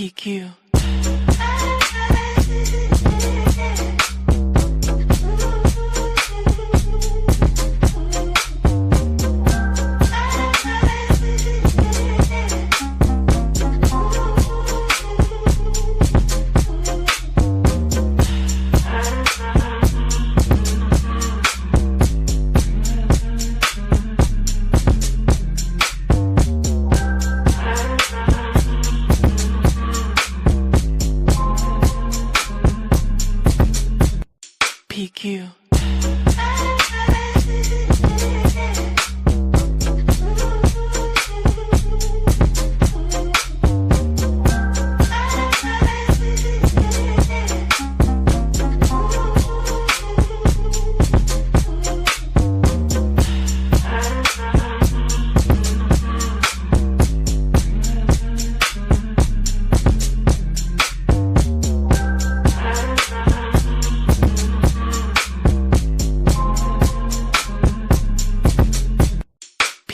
PQ. PQ.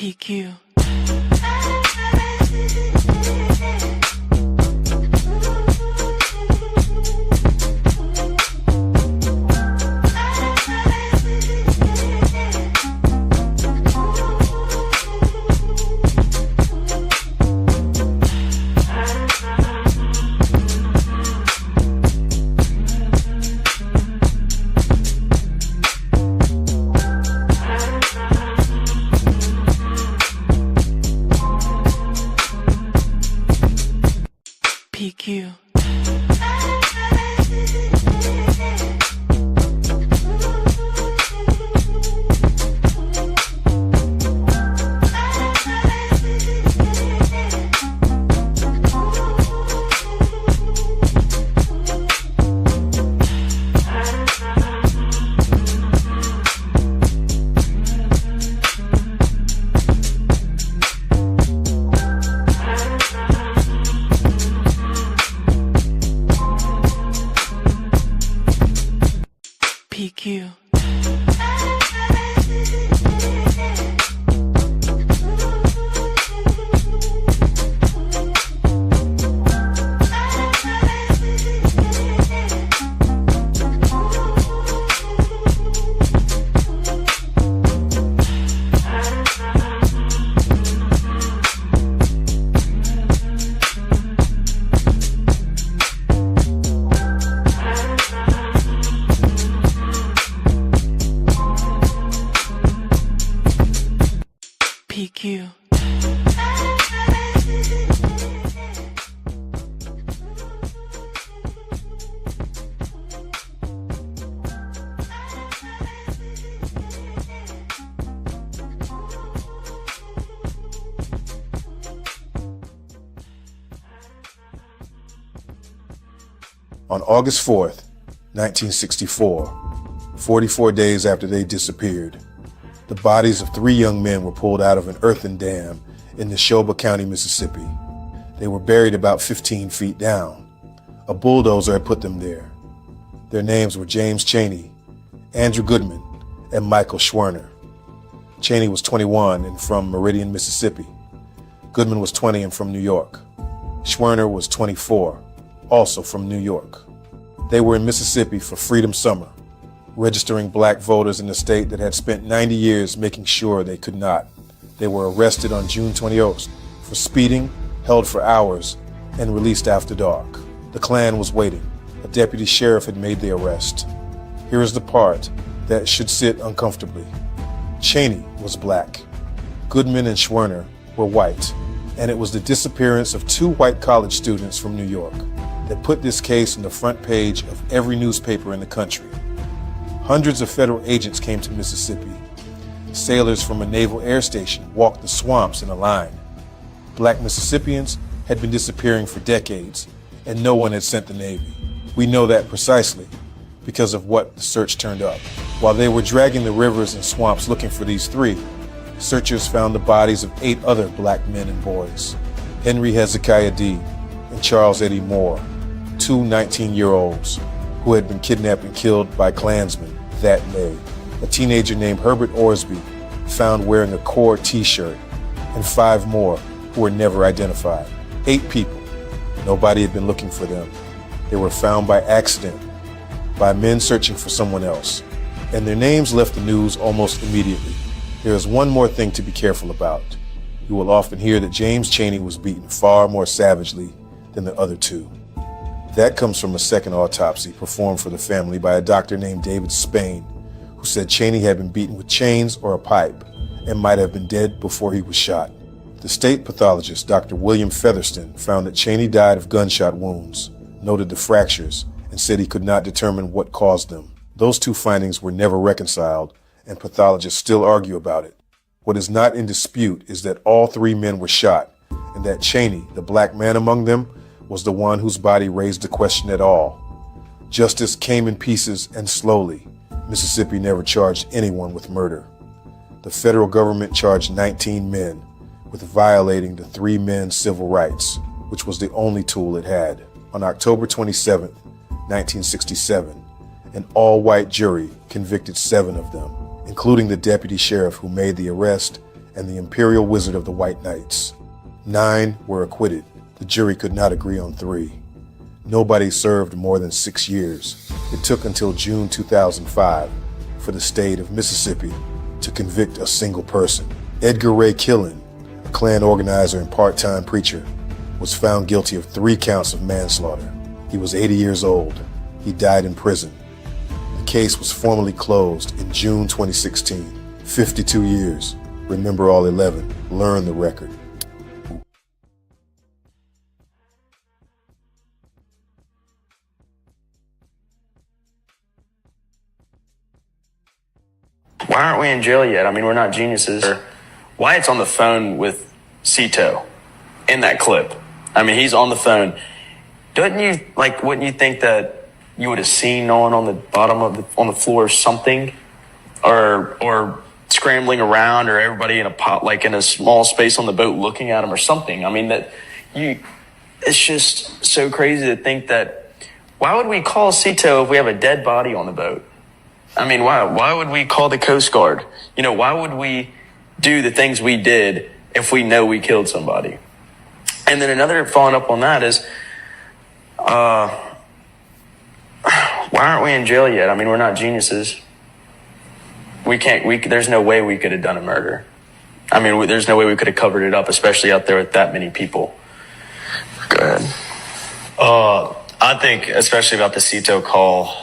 PQ. PQ. PQ. PQ. On August 4th, 1964, 44 days after they disappeared, the bodies of 3 young men were pulled out of an earthen dam in Neshoba County, Mississippi. They were buried about 15 feet down. A bulldozer had put them there. Their names were James Chaney, Andrew Goodman, and Michael Schwerner. Chaney was 21 and from Meridian, Mississippi. Goodman was 20 and from New York. Schwerner was 24, also from New York. They were in Mississippi for Freedom Summer, registering black voters in a state that had spent 90 years making sure they could not. They were arrested on June 28th for speeding, held for hours, and released after dark. The Klan was waiting. A deputy sheriff had made the arrest. Here is the part that should sit uncomfortably. Chaney was black. Goodman and Schwerner were white, and it was the disappearance of 2 white college students from New York that put this case on the front page of every newspaper in the country. Hundreds of federal agents came to Mississippi. Sailors from a naval air station walked the swamps in a line. Black Mississippians had been disappearing for decades, and no one had sent the Navy. We know that precisely because of what the search turned up. While they were dragging the rivers and swamps looking for these 3, searchers found the bodies of 8 other black men and boys. Henry Hezekiah D. and Charles Eddie Moore, 2 19-year-olds who had been kidnapped and killed by Klansmen that May. A teenager named Herbert Orsby, found wearing a Core t-shirt, and 5 more who were never identified. 8 people, Nobody had been looking for them. They were found by accident, by men searching for someone else. And their names left the news almost immediately. There is one more thing to be careful about. You will often hear that James Chaney was beaten far more savagely than the other two. That comes from a second autopsy performed for the family by a doctor named David Spain, who said Chaney had been beaten with chains or a pipe and might have been dead before he was shot. The state pathologist, Dr. William Featherston, found that Chaney died of gunshot wounds, noted the fractures, and said he could not determine what caused them. Those two findings were never reconciled, and pathologists still argue about it. What is not in dispute is that all three men were shot, and that Chaney, the black man among them, was the one whose body raised the question at all. Justice came in pieces and slowly. Mississippi never charged anyone with murder. The federal government charged 19 men with violating the three men's civil rights, which was the only tool it had. On October 27, 1967, an all-white jury convicted 7 of them, including the deputy sheriff who made the arrest and the imperial wizard of the White Knights. 9 were acquitted. The jury could not agree on 3. Nobody served more than 6 years. It took until June 2005 for the state of Mississippi to convict a single person. Edgar Ray Killen, a Klan organizer and part-time preacher, was found guilty of 3 counts of manslaughter. He was 80 years old. He died in prison. The case was formally closed in June 2016. 52 years. Remember all 11. Learn the record. Why aren't we in jail yet? I mean, we're not geniuses. Wyatt's on the phone with Cito in that clip. I mean, he's on the phone. Wouldn't you think that you would have seen no one on the bottom of on the floor or something? Or scrambling around, or everybody in a small space on the boat looking at him or something. I mean, it's just so crazy to think that, why would we call Cito if we have a dead body on the boat? I mean, why would we call the Coast Guard? You know, why would we do the things we did if we know we killed somebody? And then another following up on that is, why aren't we in jail yet? I mean, we're not geniuses. There's no way we could have done a murder. I mean, there's no way we could have covered it up, especially out there with that many people. Go ahead. I think, especially about the Cito call,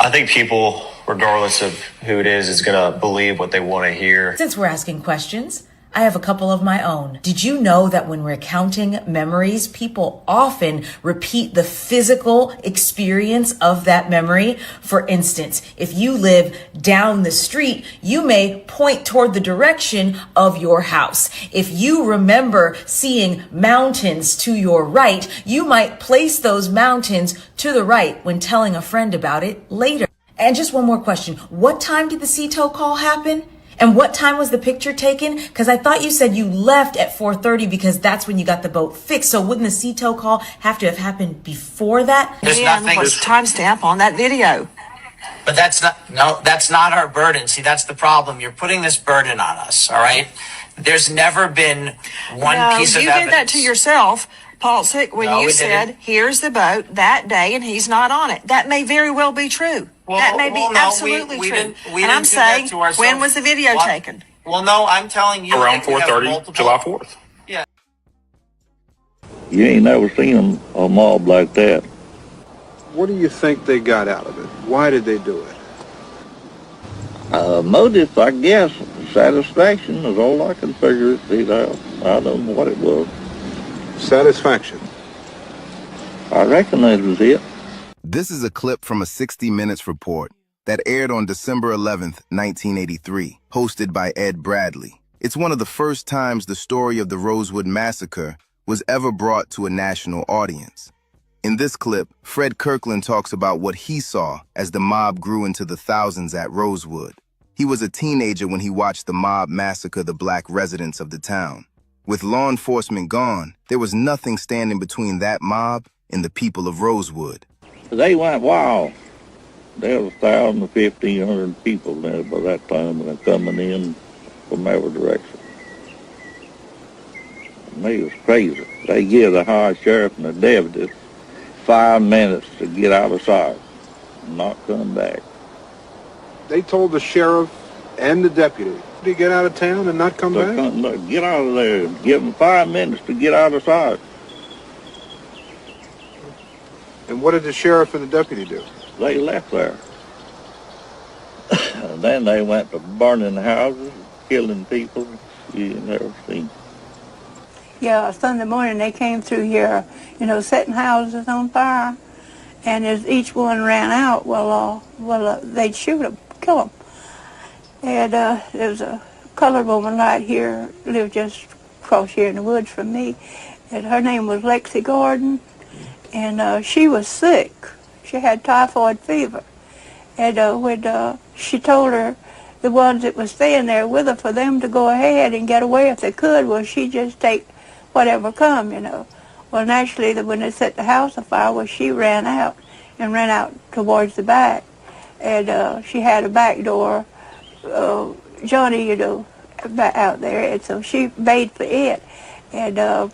I think people, regardless of who it is going to believe what they want to hear. Since we're asking questions, I have a couple of my own. Did you know that when recounting memories, people often repeat the physical experience of that memory? For instance, if you live down the street, you may point toward the direction of your house. If you remember seeing mountains to your right, you might place those mountains to the right when telling a friend about it later. And just one more question. What time did the Cito call happen? And what time was the picture taken? Because I thought you said you left at 4:30 because that's when you got the boat fixed. So wouldn't the Cito call have to have happened before that? There's nothing. What's timestamp on that video? But that's not our burden. See, that's the problem. You're putting this burden on us, all right? There's never been one piece of evidence. You did that to yourself, Paul Sick, when you said, here's the boat that day and he's not on it. That may very well be true. That may be absolutely true. And I'm saying, when was the video taken? Well, no, I'm telling you. Around 4:30, July 4th. Yeah. You ain't never seen a mob like that. What do you think they got out of it? Why did they do it? Motive, I guess, satisfaction is all I can figure it out. I don't know what it was. Satisfaction. I reckon that was it. This is a clip from a 60 Minutes report that aired on December 11th, 1983, hosted by Ed Bradley. It's one of the first times the story of the Rosewood Massacre was ever brought to a national audience. In this clip, Fred Kirkland talks about what he saw as the mob grew into the thousands at Rosewood. He was a teenager when he watched the mob massacre the black residents of the town. With law enforcement gone, there was nothing standing between that mob and the people of Rosewood. They went wild. There was 1,000 to 1,500 people there by that time, and they're coming in from every direction. me was crazy. They give the high sheriff and the deputy 5 minutes to get out of sight and not come back. They told the sheriff and the deputy to get out of town and not come back? Get out of there. Give them 5 minutes to get out of sight. And what did the sheriff and the deputy do? They left there. And then they went to burning houses, killing people you never seen. Yeah, Sunday morning they came through here, setting houses on fire. And as each one ran out, they'd shoot them, kill them. And there's a colored woman right here, lived just across here in the woods from me. And her name was Lexi Gordon. And she was sick. She had typhoid fever. And when she told the ones that was staying there with her for them to go ahead and get away if they could, well, she'd just take whatever come. Well, naturally, when they set the house afire, she ran out towards the back. And she had a back door, Johnny, out there, and so she made for it. And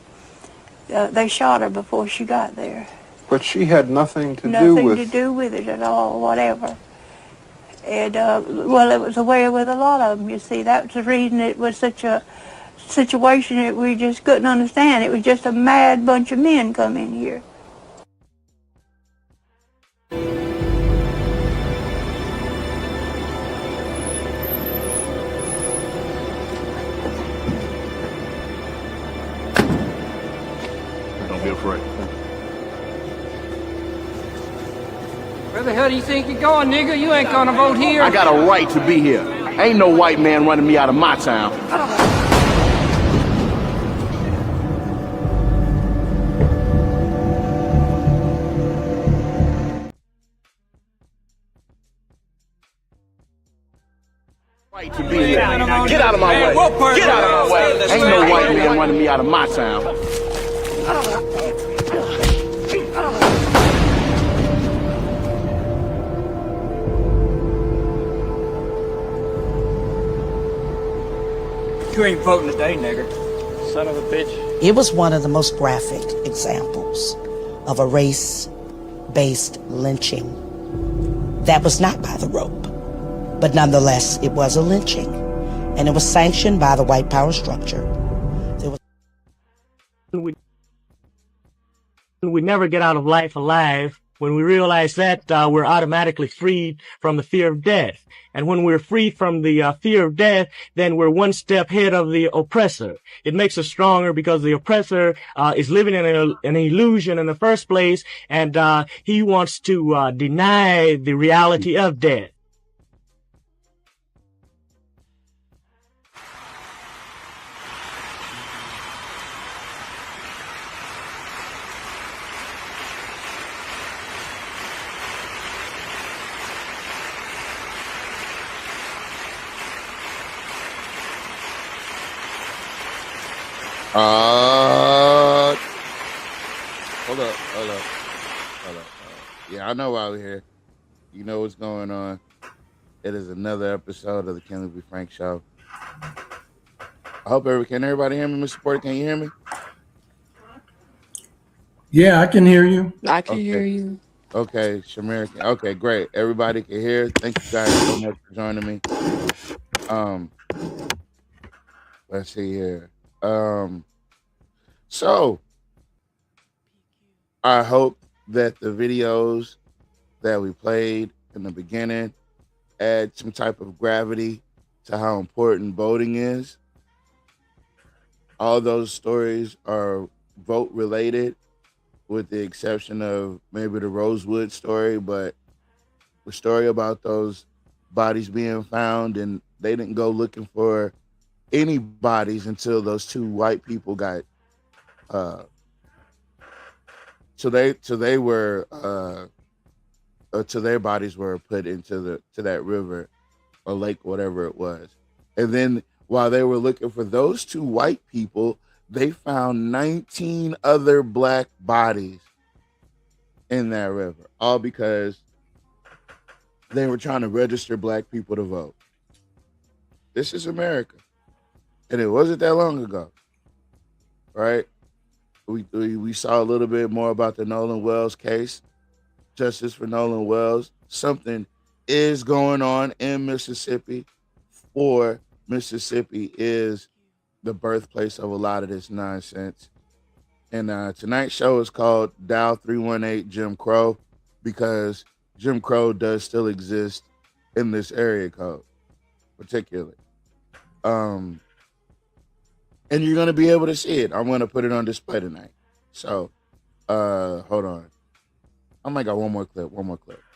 they shot her before she got there. But she had nothing to do with it at all, whatever. And, it was the way with a lot of them, you see. That was the reason it was such a situation that we just couldn't understand. It was just a mad bunch of men come in here. Don't be afraid. Where the hell do you think you're going, nigga? You ain't gonna vote here. I got a right to be here. Ain't no white man running me out of my town. Right to be here. Get out of my way. Get out of my way. Ain't no white man running me out of my town. You ain't voting today, nigger. Son of a bitch. It was one of the most graphic examples of a race-based lynching that was not by the rope. But nonetheless, it was a lynching. And it was sanctioned by the white power structure. We never get out of life alive. When we realize that, we're automatically freed from the fear of death. And when we're freed from the fear of death, then we're one step ahead of the oppressor. It makes us stronger because the oppressor is living in an illusion in the first place, and he wants to deny the reality of death. Hold up. Yeah, I know why we're here. You know what's going on. It is another episode of the Kenley B. Frank Show. I hope can everybody hear me, Mr. Porter? Can you hear me? Yeah, I can hear you. I can hear you. Okay, Shamir. Okay, great. Everybody can hear. Thank you guys so much for joining me. Let's see here. So I hope that the videos that we played in the beginning add some type of gravity to how important voting is. All those stories are vote related, with the exception of maybe the Rosewood story, but the story about those bodies being found, and they didn't go looking for any bodies until those two white people got so their bodies were put into that river or lake, whatever it was. And then while they were looking for those two white people, they found 19 other black bodies in that river, all because they were trying to register black people to vote. This is America. And it wasn't that long ago. right? We saw a little bit more about the Nolan Wells case, justice for Nolan Wells. Something is going on in Mississippi, for Mississippi is the birthplace of a lot of this nonsense. And tonight's show is called Dial 318 Jim Crow, because Jim Crow does still exist in this area code, particularly. And you're going to be able to see it. I'm going to put it on display tonight. So, hold on. I might got one more clip.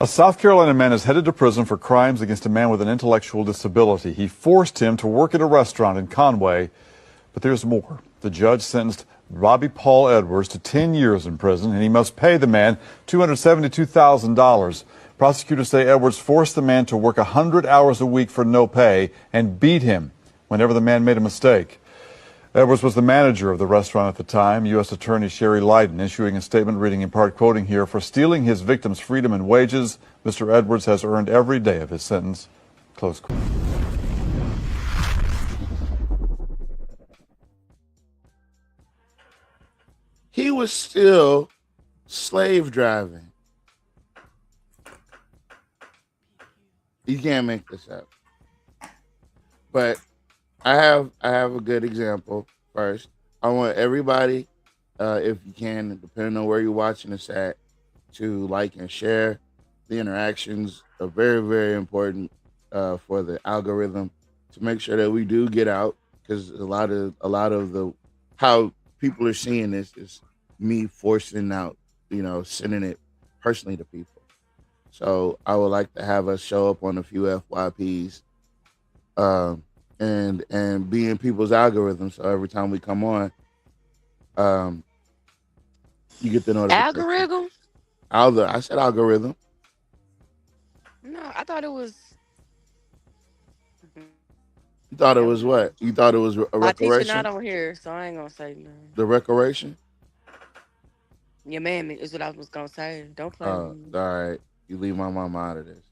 A South Carolina man is headed to prison for crimes against a man with an intellectual disability. He forced him to work at a restaurant in Conway, but there's more. The judge sentenced Robbie Paul Edwards to 10 years in prison, and he must pay the man $272,000. Prosecutors say Edwards forced the man to work 100 hours a week for no pay and beat him whenever the man made a mistake. Edwards was the manager of the restaurant at the time. U.S. Attorney Sherry Lydon issuing a statement reading in part, quoting here, "For stealing his victim's freedom and wages, Mr. Edwards has earned every day of his sentence." Close quote. He was still slave driving. You can't make this up. But I have a good example first. I want everybody, if you can, depending on where you're watching this at, to like and share. The interactions are very, very important for the algorithm to make sure that we do get out, because a lot of the how people are seeing this is me forcing out, sending it personally to people. So I would like to have us show up on a few FYPs. And be in people's algorithms. So every time we come on, you get the notification. Algorithm? I said algorithm. No, I thought it was. You thought it was what? You thought it was a My teacher restoration? not on here, so I ain't gonna say nothing. The restoration? Your man is what I was gonna say. Don't play All with me. right. You leave my mama out of this.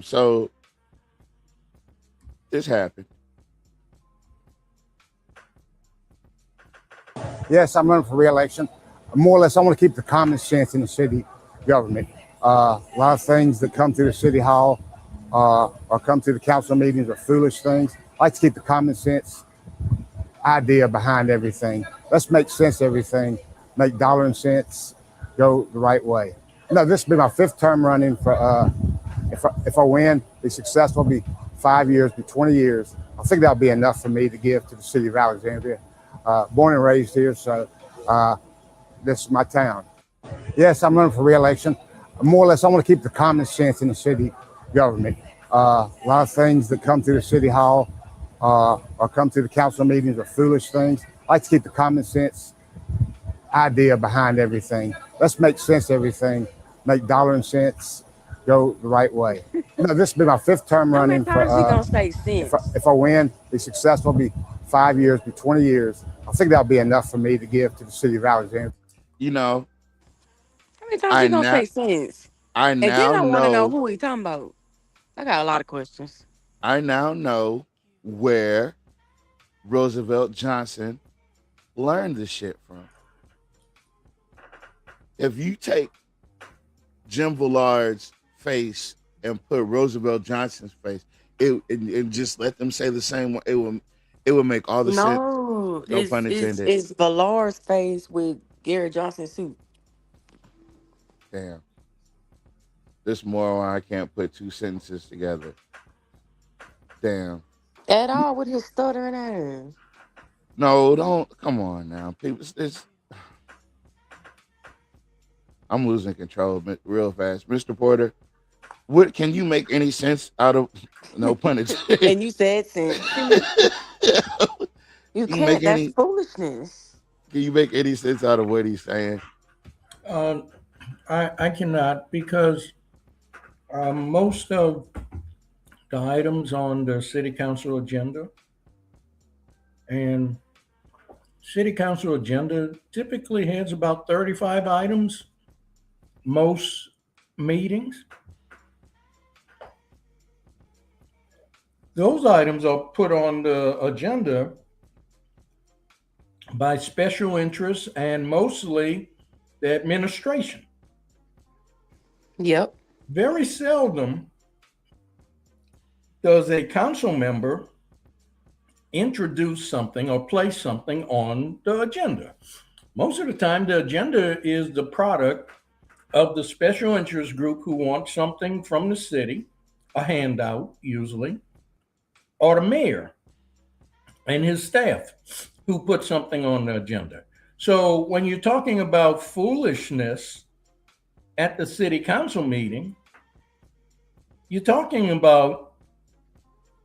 So this happened. Yes, I'm running for re-election. More or less, I want to keep the common sense in the city government. A lot of things that come through the city hall or come through the council meetings are foolish things. I like to keep the common sense idea behind everything. Let's make sense of everything. Make dollar and cents go the right way. This will be my 5th term running for. If I win, be successful, be 5 years, be 20 years. I think that'll be enough for me to give to the city of Alexandria. Born and raised here, so this is my town. Yes, I'm running for re-election. More or less, I want to keep the common sense in the city government. A lot of things that come through the city hall or come through the council meetings are foolish things. I like to keep the common sense idea behind everything. Let's make sense of everything. Make dollar and cents go the right way. This will be my 5th term running for. Gonna say sense? If I win, be successful, be 5 years, be 20 years. I think that'll be enough for me to give to the city of Alexandria. How many times you gonna say sense? I now and then I want to know know. who he talking about. I got a lot of questions. I now know where Roosevelt Johnson learned this shit from. If you take Jim Villard's face and put Roosevelt Johnson's face, it just let them say the same one, it would make all the sense. No pun intended. It's Villard's face with Gary Johnson's suit. Damn. This moron, I can't put 2 sentences together. Damn. At all with his stuttering ass. No, don't. Come on now. People, I'm losing control real fast. Mr. Porter, can you make any sense out of, no pun intended. And you said sense. You can't. That's foolishness. Can you make any sense out of what he's saying? I cannot, because most of the items on the city council agenda and city council agenda typically has about 35 items most meetings. Those items are put on the agenda by special interests and mostly the administration. Yep. Very seldom does a council member introduce something or place something on the agenda. Most of the time, the agenda is the product of the special interest group who wants something from the city, a handout usually, or the mayor and his staff who put something on the agenda. So when you're talking about foolishness at the city council meeting, you're talking about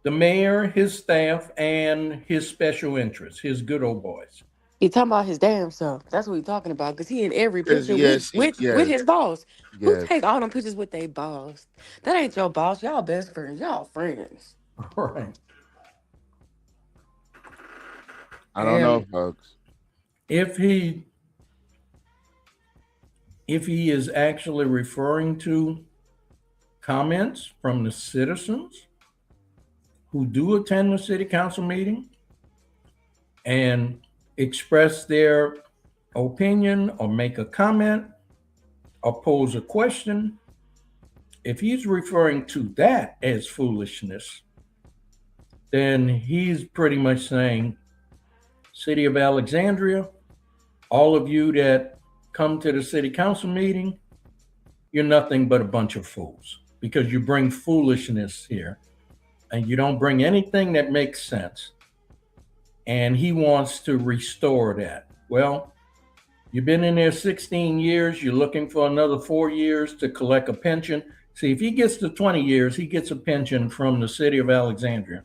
the mayor, his staff, and his special interests, his good old boys. He talking about his damn self. That's what he talking about. Because he in every picture Yes, with his boss. Who yes. take all them pictures with their boss? That ain't your boss. Y'all best friends. Y'all friends. Right. I don't know, folks. If he is actually referring to comments from the citizens who do attend the city council meeting and express their opinion or make a comment or pose a question, if he's referring to that as foolishness, then he's pretty much saying, City of Alexandria, all of you that come to the city council meeting, you're nothing but a bunch of fools because you bring foolishness here and you don't bring anything that makes sense. And he wants to restore that. Well, you've been in there 16 years. You're looking for another 4 years to collect a pension. See, if he gets to 20 years, he gets a pension from the city of Alexandria.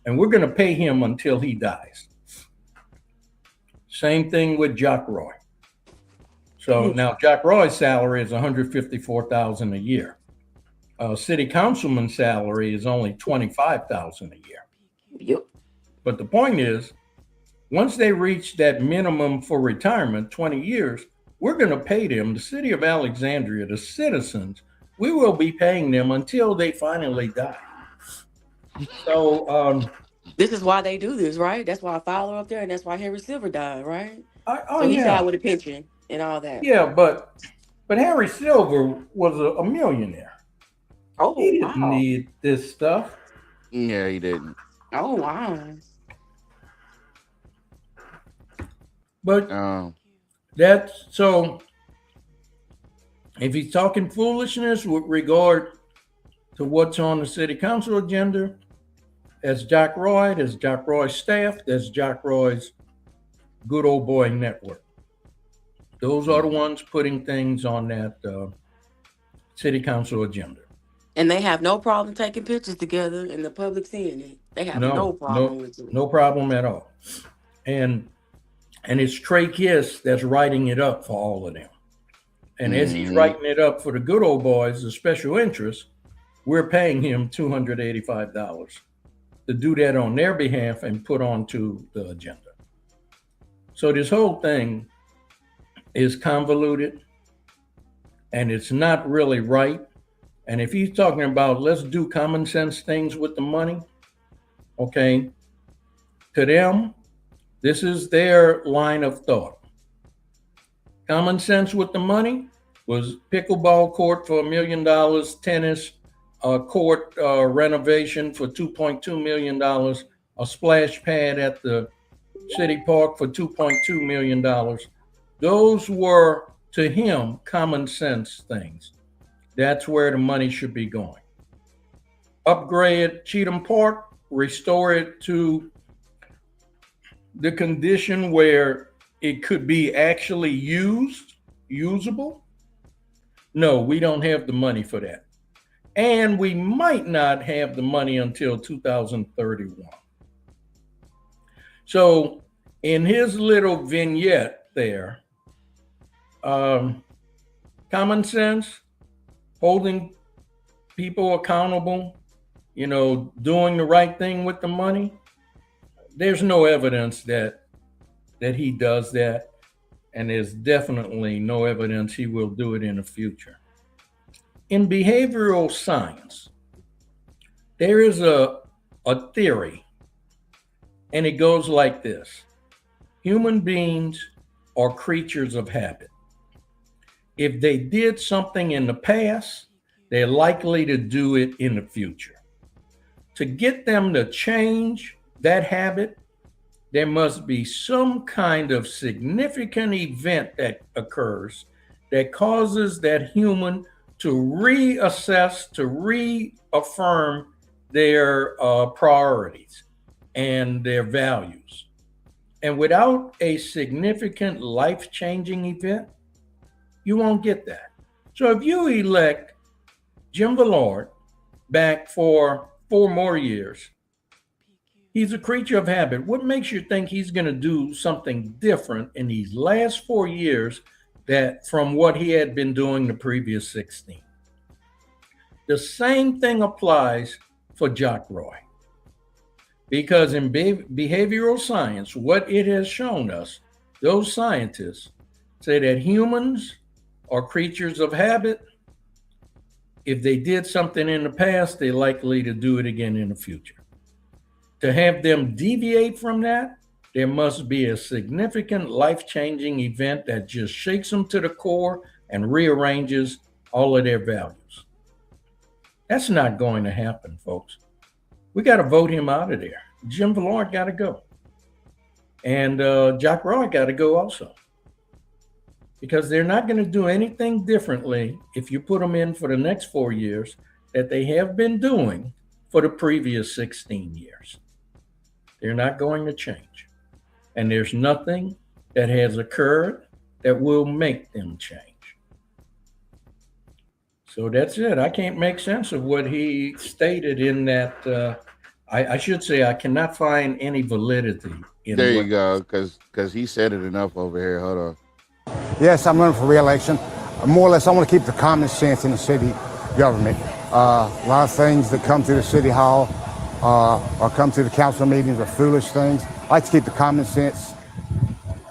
And we're going to pay him until he dies. Same thing with Jack Roy. So now Jack Roy's salary is $154,000 a year. City councilman's salary is only $25,000 a year. Yep. But the point is, once they reach that minimum for retirement, 20 years, we're going to pay them, the city of Alexandria, the citizens, we will be paying them until they finally die. So this is why they do this, right? That's why Fowler up there, and that's why Henry Silver died, right? So he yeah. died with a pension and all that. Yeah, but Henry Silver was a millionaire. Oh, he didn't need this stuff. Yeah, he didn't. Oh, wow. But that's so. If he's talking foolishness with regard to what's on the city council agenda, that's Jack Roy, that's Jack Roy's staff, that's Jack Roy's good old boy network. Those are the ones putting things on that city council agenda. And they have no problem taking pictures together and the public seeing it. They have no problem with it. No problem at all. And it's Trey Kiss that's writing it up for all of them. And as he's writing it up for the good old boys, the special interests, we're paying him $285 to do that on their behalf and put onto the agenda. So this whole thing is convoluted and it's not really right. And if he's talking about let's do common sense things with the money, okay, to them, this is their line of thought. Common sense with the money was pickleball court for $1 million, tennis court renovation for $2.2 million, a splash pad at the city park for $2.2 million. Those were, to him, common sense things. That's where the money should be going. Upgrade Cheatham Park, restore it to the condition where it could be actually usable. No, we don't have the money for that. And we might not have the money until 2031. So in his little vignette there, common sense, holding people accountable, doing the right thing with the money. There's no evidence that he does that. And there's definitely no evidence he will do it in the future. In behavioral science, there is a theory, and it goes like this. Human beings are creatures of habit. If they did something in the past, they're likely to do it in the future. To get them to change that habit, there must be some kind of significant event that occurs that causes that human to reassess, to reaffirm their priorities and their values. And without a significant life-changing event, you won't get that. So if you elect Jim Villard back for 4 more years, he's a creature of habit. What makes you think he's going to do something different in these last 4 years that from what he had been doing the previous 16? The same thing applies for Jacques Roy. Because in behavioral science, what it has shown us, those scientists say that humans are creatures of habit. If they did something in the past, they're likely to do it again in the future. To have them deviate from that, there must be a significant life-changing event that just shakes them to the core and rearranges all of their values. That's not going to happen, folks. We got to vote him out of there. Jim Villard got to go. And Jacques Roy got to go also. Because they're not going to do anything differently if you put them in for the next 4 years that they have been doing for the previous 16 years. They're not going to change. And there's nothing that has occurred that will make them change. So that's it. I can't make sense of what he stated in that. I should say I cannot find any validity in There you go, because he said it enough over here. Hold on. Yes, I'm running for re-election. More or less, I want to keep the common sense in the city government. A lot of things that come through the city hall or come through the council meetings are foolish things. I like to keep the common sense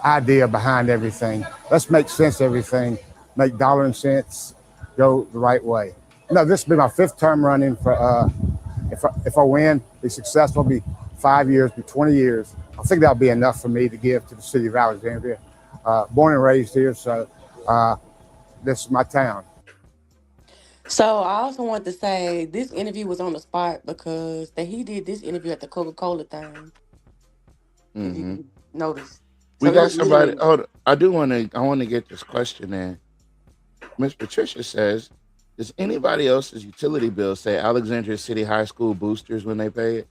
idea behind everything. Let's make sense of everything, make dollar and cents go the right way. No, this will be my 5th term running for, if I win, be successful, be 5 years, be 20 years. I think that'll be enough for me to give to the city of Alexandria. Born and raised here, so this is my town. So I also want to say this interview was on the spot because he did this interview at the Coca-Cola thing. If you notice. We got somebody. Hold on. I want to get this question in. Miss Patricia says, does anybody else's utility bill say Alexandria City High School boosters when they pay it?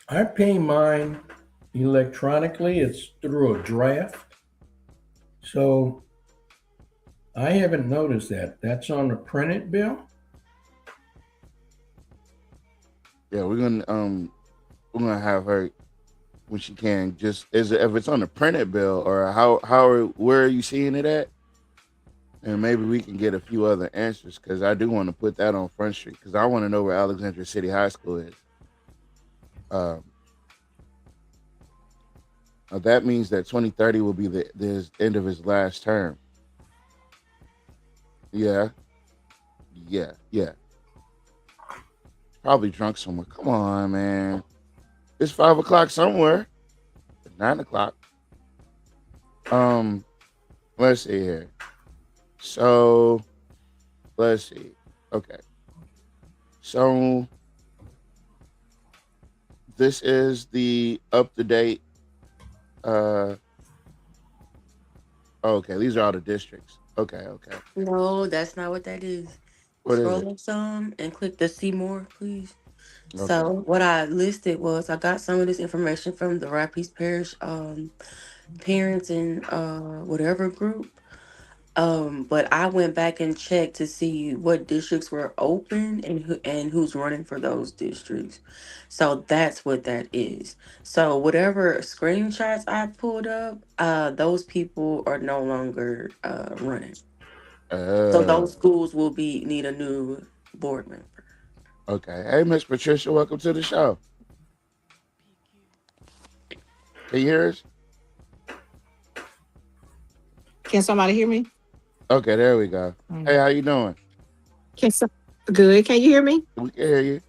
I pay mine electronically. It's through a draft. So I haven't noticed that. That's on the printed bill? Yeah, we're gonna have her when she can. Just if it's on the printed bill or where are you seeing it at? And maybe we can get a few other answers because I do want to put that on Front Street because I want to know where Alexandria City High School is. That means that 2030 will be the end of his last term. Yeah. Probably drunk somewhere. Come on, man. It's 5 o'clock somewhere. 9 o'clock. Let's see here. So, let's see. Okay. So, this is the up-to-date. Okay, these are all the districts. Okay. No, that's not what that is. Scroll up some and click the see more, please. Okay. So what I listed was I got some of this information from the Rapides Parish parents and whatever group. But I went back and checked to see what districts were open and who's running for those districts. So that's what that is. So whatever screenshots I pulled up, those people are no longer running. So those schools will need a new board member. Okay. Hey, Miss Patricia, welcome to the show. Can you hear us? Can somebody hear me? Okay, there we go. Hey, how you doing? Good. Can you hear me? We can hear you.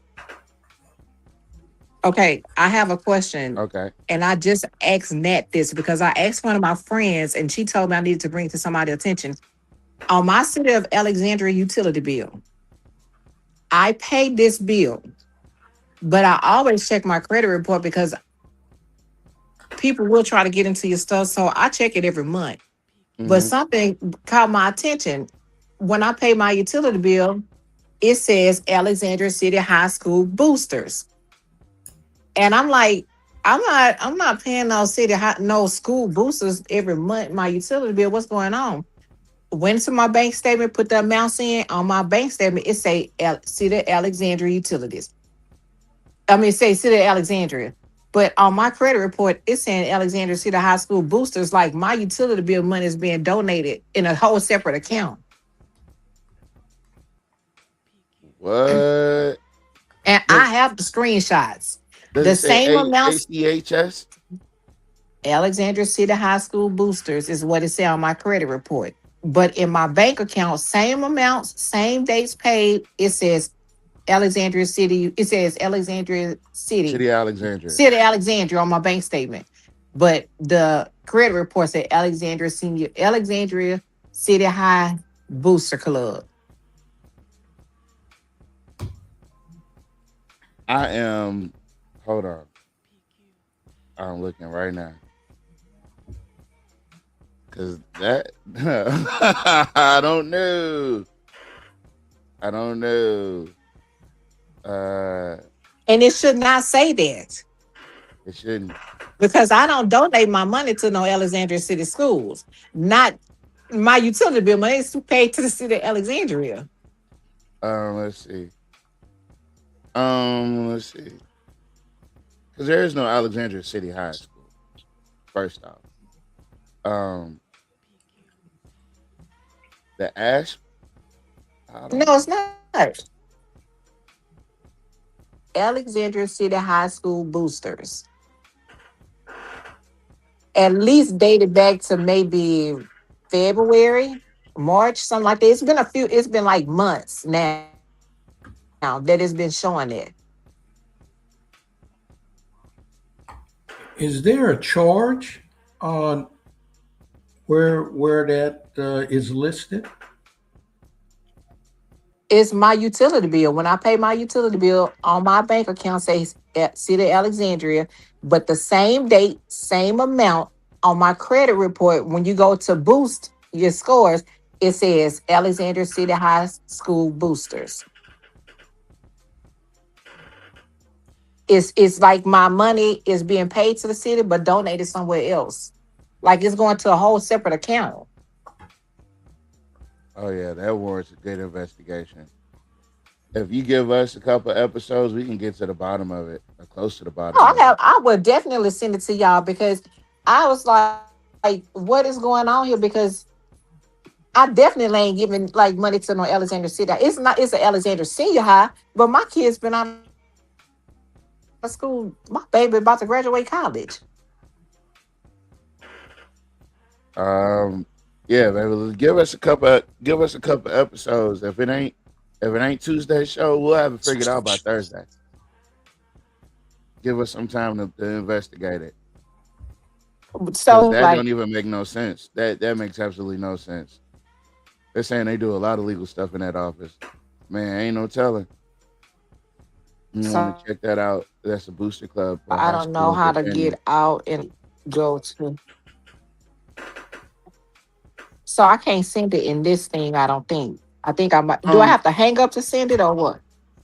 Okay, I have a question. Okay. And I just asked Nat this because I asked one of my friends and she told me I needed to bring it to somebody's attention. On my City of Alexandria utility bill, I paid this bill, but I always check my credit report because people will try to get into your stuff. So I check it every month. But something caught my attention. When I pay my utility bill, it says Alexandria City High School boosters. And I'm like, I'm not paying no school boosters every month, my utility bill. What's going on? Went to my bank statement, put the amounts in on my bank statement. It say City Alexandria Utilities. I mean, it say City Alexandria. But on my credit report, it's saying Alexandria City High School boosters. Like my utility bill money is being donated in a whole separate account. What? And I have the screenshots. The same amounts. ACHS? Alexandria City High School boosters is what it said on my credit report. But in my bank account, same amounts, same dates paid. It says Alexandria City. It says Alexandria City. City Alexandria. City Alexandria on my bank statement. But the credit report said Alexandria City High Booster Club. Hold on. I'm looking right now. Cause that I don't know. And it should not say that. It shouldn't. Because I don't donate my money to no Alexandria City schools. Not my utility bill money is paid to the city of Alexandria. Let's see. Because there is no Alexandria City High School. First off. The Ash. No, it's not. Alexandria City High School boosters. At least dated back to maybe February, March, something like that. It's been like months now that it's been showing it. Is there a charge on where that is listed? It's my utility bill. When I pay my utility bill on my bank account says City Alexandria, but the same date, same amount on my credit report, when you go to boost your scores, it says Alexandria City High School boosters. It's like my money is being paid to the city, but donated somewhere else. Like it's going to a whole separate account. Oh yeah, that warrants a good investigation. If you give us a couple episodes, we can get to the bottom of it, or close to the bottom. I would definitely send it to y'all because I was like, what is going on here? Because I definitely ain't giving like money to no Alexandria City. It's an Alexandria Senior High, but my kid's been out of school. My baby about to graduate college. Yeah, baby. Give us a couple episodes. If it ain't Tuesday show, we'll have it figured out by Thursday. Give us some time to investigate it. So that don't even make no sense. That makes absolutely no sense. They're saying they do a lot of legal stuff in that office. Man, ain't no telling. You want to check that out? That's a booster club. I don't know how to get out and go to. So I can't send it in this thing, I don't think. I think I might. Do I have to hang up to send it or what?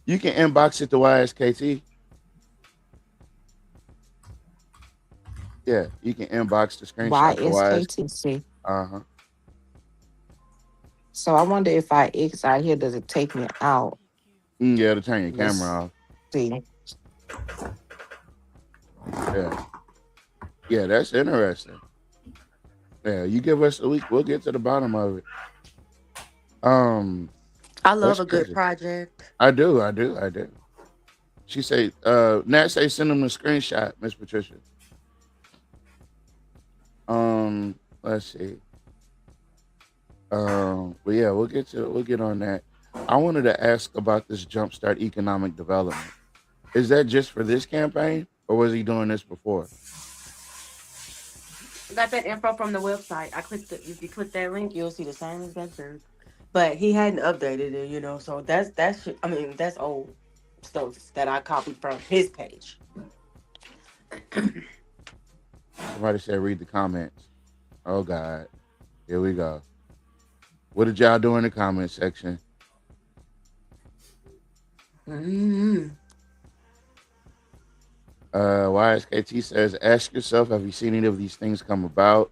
You can inbox it to YSKT. Yeah, you can inbox the screenshot to YSKT. Uh-huh. So I wonder if I X out here, does it take me out? Yeah, to turn your camera off. See. Yeah, that's interesting. Yeah, you give us a week, we'll get to the bottom of it. I love a good project. I do. She say, Nat say send them a screenshot, Miss Patricia. Let's see. But yeah, we'll get on that. I wanted to ask about this Jumpstart Economic Development. Is that just for this campaign, or was he doing this before? I got that info from the website. I clicked it. If you click that link, you'll see the same exact thing. But he hadn't updated it, you know. So that's old stuff that I copied from his page. Somebody said read the comments. Oh God, here we go. What did y'all do in the comment section? Mm-hmm. YSKT says, ask yourself, have you seen any of these things come about?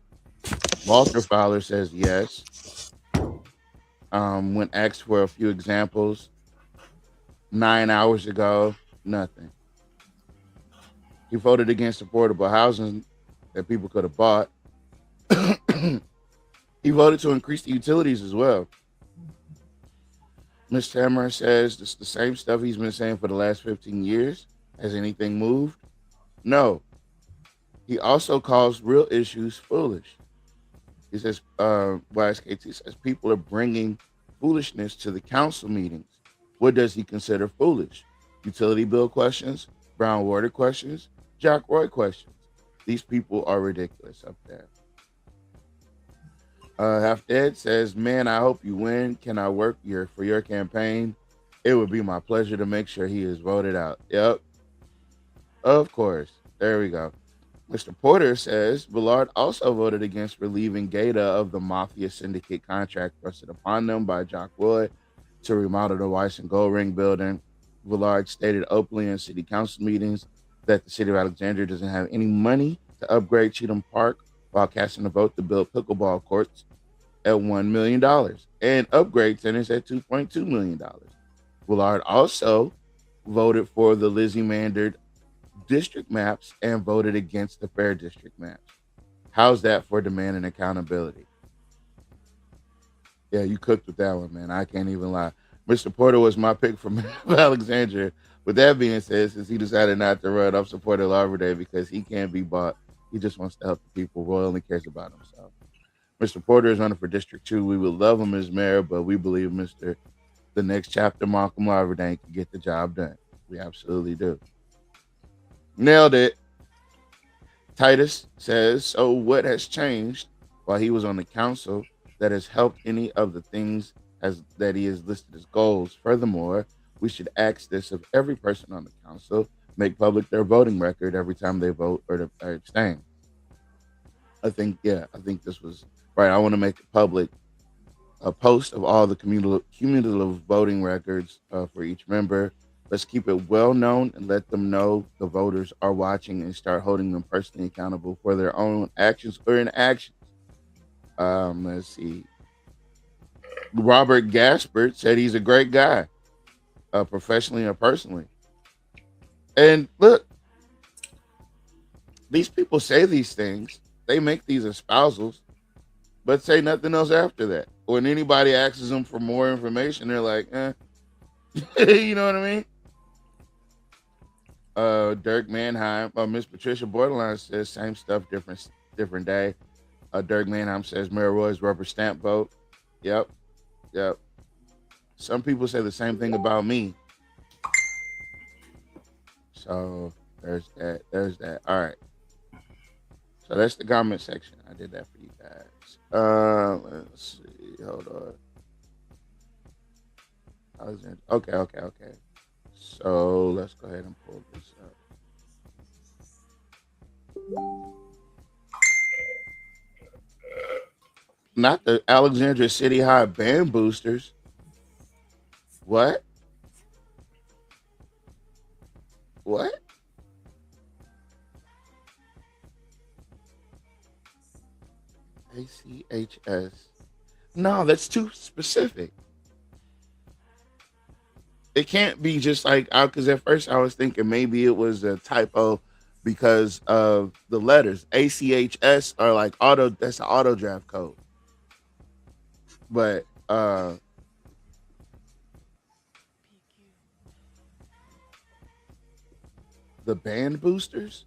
Walter Fowler says yes. When asked for a few examples, 9 hours ago, nothing. He voted against affordable housing that people could have bought. He voted to increase the utilities as well. Ms. Tamara says it's the same stuff he's been saying for the last 15 years. Has anything moved? No. He also calls real issues foolish. He says, YSKT says, people are bringing foolishness to the council meetings. What does he consider foolish? Utility bill questions, brown water questions, Jack Roy questions. These people are ridiculous up there. Half Dead says, man, I hope you win. Can I work for your campaign? It would be my pleasure to make sure he is voted out. Yep. Of course. There we go. Mr. Porter says, Villard also voted against relieving Gaeta of the Mafia Syndicate contract thrusted upon them by Jack Roy to remodel the Weiss and Gold Ring building. Villard stated openly in city council meetings that the city of Alexandria doesn't have any money to upgrade Cheatham Park while casting a vote to build pickleball courts at $1 million and upgrade tennis at $2.2 million. Villard also voted for the Lizzie Mandard district maps and voted against the fair district maps. How's that for demand and accountability? Yeah, you cooked with that one, man. I can't even lie. Mr. Porter was my pick from Alexandria. With that being said, since he decided not to run, I've supported Labor Day because he can't be bought. He just wants to help the people. Roy only cares about himself. Mr. Porter is running for District 2. We would love him as mayor, but we believe the next chapter, Malcolm Laverdane, can get the job done. We absolutely do. Nailed it. Titus says, so what has changed while he was on the council that has helped any of the things that he has listed as goals? Furthermore, we should ask this of every person on the council, make public their voting record every time they vote or abstain. I think this was right. I want to make it public, a post of all the cumulative voting records for each member. Let's keep it well known and let them know the voters are watching and start holding them personally accountable for their own actions or inactions. Let's see. Robert Gaspard said he's a great guy, professionally or personally. And look, these people say these things. They make these espousals, but say nothing else after that. When anybody asks them for more information, they're like, you know what I mean? Dirk Mannheim, Miss Patricia Borderline says same stuff, different day. Dirk Mannheim says Mayor Roy's rubber stamp vote. Yep. Some people say the same thing about me. So there's that. All right. So that's the comment section. I did that for you guys. Let's see. Hold on. Okay. So let's go ahead and pull this up. Not the Alexandria City High band boosters. What? ACHS. No, that's too specific. It can't be just like, because at first I was thinking maybe it was a typo because of the letters. ACHS are like that's an auto draft code. But the band boosters?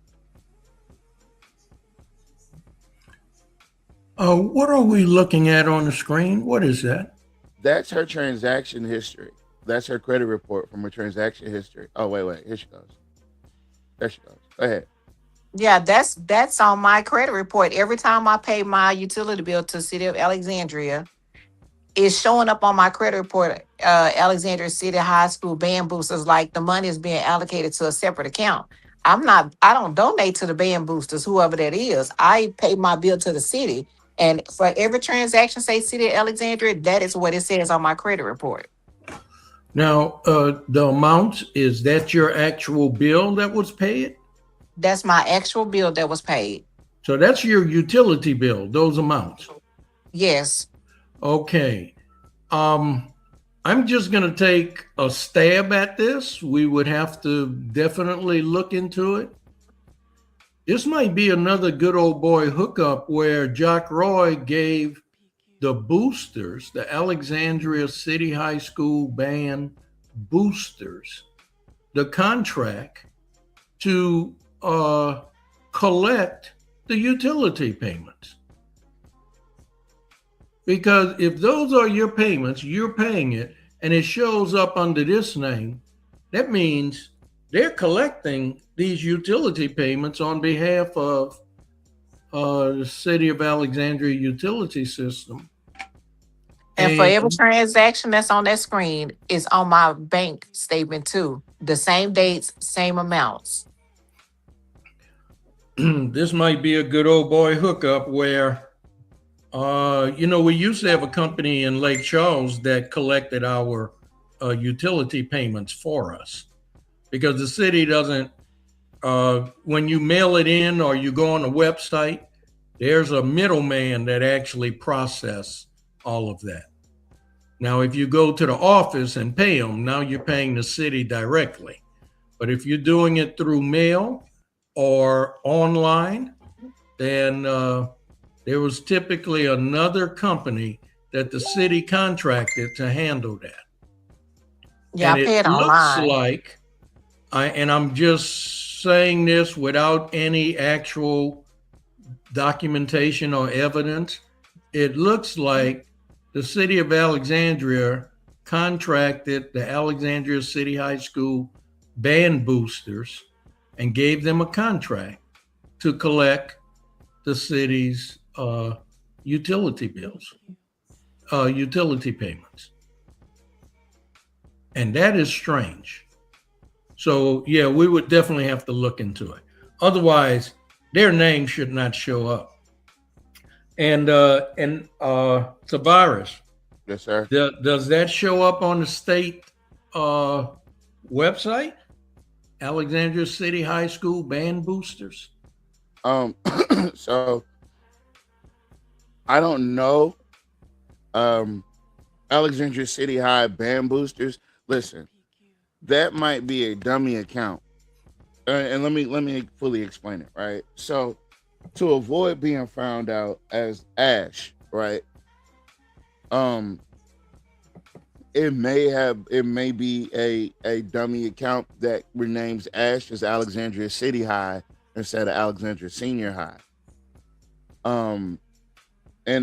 What are we looking at on the screen? What is that? That's her transaction history. That's her credit report from her transaction history. Oh, wait. Here she goes. There she goes. Go ahead. Yeah, that's on my credit report. Every time I pay my utility bill to City of Alexandria, it's showing up on my credit report. Alexandria City High School band boosters, like the money is being allocated to a separate account. I don't donate to the band boosters, whoever that is. I pay my bill to the city. And for every transaction, say City of Alexandria, that is what it says on my credit report. Now, the amount, is that your actual bill that was paid? That's my actual bill that was paid. So that's your utility bill, those amounts. Yes. Okay. I'm just going to take a stab at this. We would have to definitely look into it. This might be another good old boy hookup where Jock Roy gave the boosters, the Alexandria City High School band boosters, the contract to collect the utility payments. Because if those are your payments, you're paying it, and it shows up under this name, that means they're collecting these utility payments on behalf of the City of Alexandria utility system. And for every transaction that's on that screen is on my bank statement too. The same dates, same amounts. This might be a good old boy hookup where, we used to have a company in Lake Charles that collected our utility payments for us, because the city doesn't, when you mail it in or you go on the website, there's a middleman that actually processes all of that. Now, if you go to the office and pay them, now you're paying the city directly. But if you're doing it through mail or online, then there was typically another company that the city contracted to handle that. Yeah, and I pay it online. Looks like, and I'm just saying this without any actual documentation or evidence, it looks like the City of Alexandria contracted the Alexandria City High School band boosters and gave them a contract to collect the city's utility bills, utility payments. And that is strange. So, yeah, we would definitely have to look into it. Otherwise, their name should not show up. And Tavares. Yes, sir. Does that show up on the state website? Alexandria City High School band boosters? So I don't know. Alexandria City High band boosters. Listen, that might be a dummy account. And let me fully explain it, right? So to avoid being found out as Ash, right? It may be a dummy account that renames Ash as Alexandria City High instead of Alexandria Senior High. And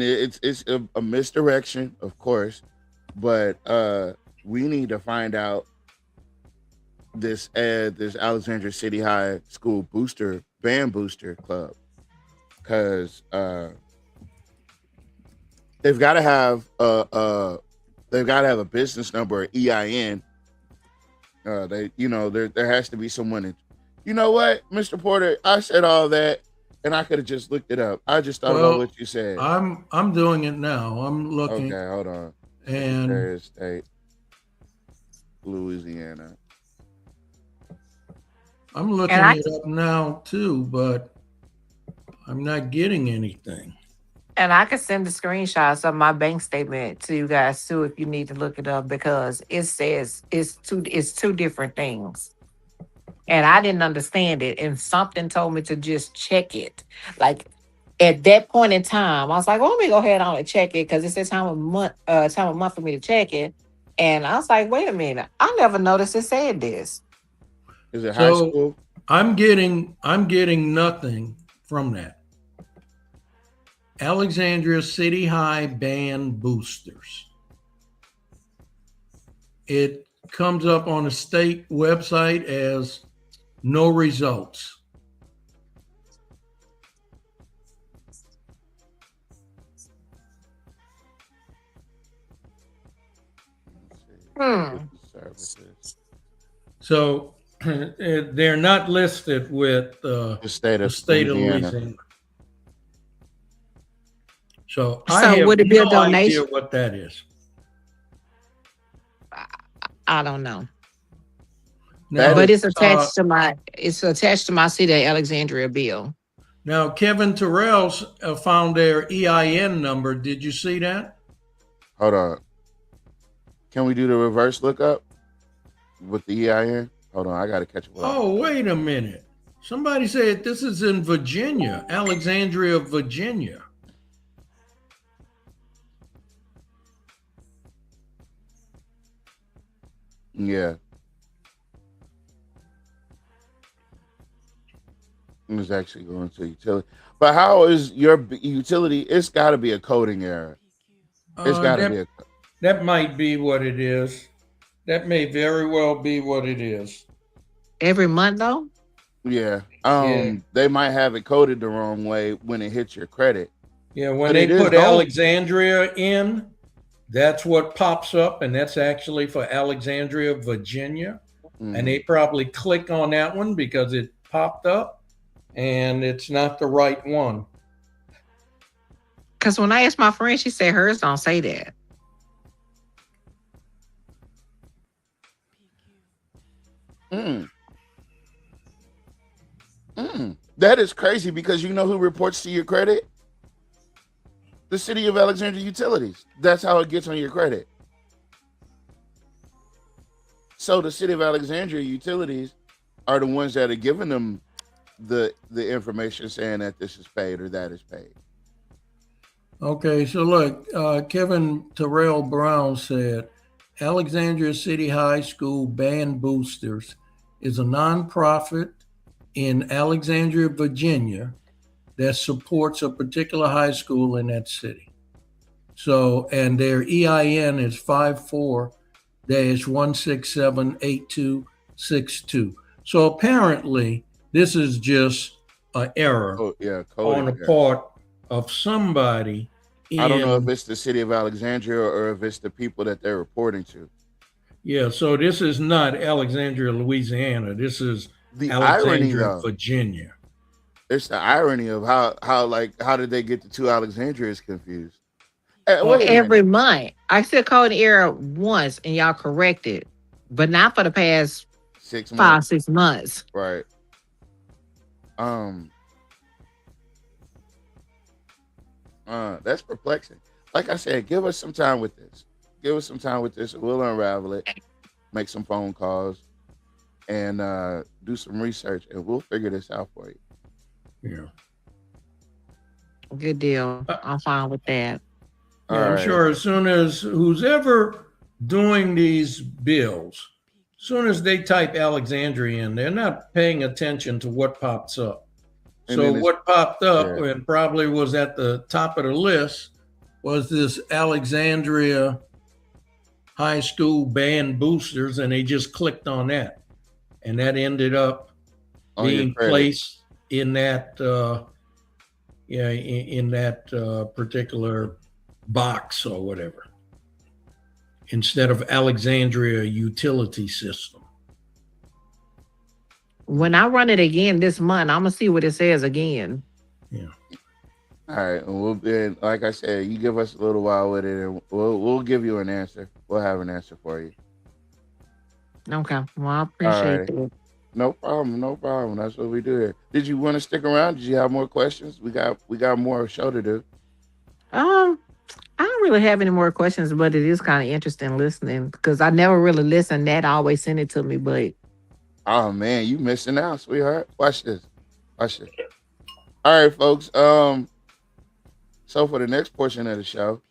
it's a misdirection, of course, but we need to find out this Alexandria City High School band booster club, because they've got to have a business number, or EIN. There has to be someone. You know what, Mr. Porter? I said all that, and I could have just looked it up. I just thought about what you said. I'm doing it now. I'm looking. Okay, hold on. And Secretary of State, Louisiana. I'm looking it up now too, but I'm not getting anything. And I can send the screenshots of my bank statement to you guys too if you need to look it up, because it says it's two different things. And I didn't understand it, and something told me to just check it. Like at that point in time, I was like, well, let me go ahead on and check it, because it says time of month for me to check it. And I was like, wait a minute, I never noticed it said this. Is it high school? I'm getting nothing from that. Alexandria City High band boosters. It comes up on the state website as no results. So they're not listed with the state of Louisiana. So I have would it be a no donation? idea what that is. I don't know. Now, But it's attached to my city of Alexandria bill. Now, Kevin Terrell's found their EIN number. Did you see that? Hold on. Can we do the reverse lookup with the EIN? Hold on, I gotta catch up. Oh, wait a minute. Somebody said this is in Virginia, Alexandria, Virginia. Yeah. It was actually going to utility. But how is your utility? It's got to be a coding error. It's got to be a. That might be what it is. That may very well be what it is. Every month, though? Yeah. They might have it coded the wrong way when it hits your credit. Yeah, when they put Alexandria in, that's what pops up, and that's actually for Alexandria, Virginia. Mm-hmm. And they probably click on that one because it popped up, and it's not the right one. Because when I asked my friend, she said hers don't say that. That is crazy because you know who reports to your credit? The City of Alexandria Utilities. That's how it gets on your credit. So the City of Alexandria Utilities are the ones that are giving them the information saying that this is paid or that is paid. Okay, so look, Kevin Terrell Brown said, Alexandria City High School Band Boosters is a nonprofit in Alexandria, Virginia that supports a particular high school in that city. So, and their EIN is 54-1678262. So apparently this is just an error on the part of somebody. I don't know if it's the City of Alexandria or if it's the people that they're reporting to. Yeah, so this is not Alexandria, Louisiana. This is the Alexandria, irony, Virginia. It's the irony of how did they get the two Alexandrias confused? Every month. I said code error once and y'all corrected, but not for the past 6 months. Right. That's perplexing. Like I said, give us some time with this. We'll unravel it, make some phone calls, and do some research, and we'll figure this out for you. Yeah. Good deal. I'm fine with that. Yeah, I'm sure as soon as who's ever doing these bills, as soon as they type Alexandria in, they're not paying attention to what pops up. So what popped up and probably was at the top of the list was this Alexandria High School Band Boosters, and they just clicked on that. And that ended up being placed in that particular box or whatever, instead of Alexandria Utility System. When I run it again this month, I'm gonna see what it says again. Yeah. All right, and like I said, you give us a little while with it, and we'll give you an answer. We'll have an answer for you. Okay. Well, I appreciate it. No problem. That's what we do here. Did you want to stick around? Did you have more questions? We got more show to do. I don't really have any more questions, but it is kind of interesting listening because I never really listened. Nat always send it to me, but oh man, you missing out, sweetheart. Watch this. All right, folks. So for the next portion of the show,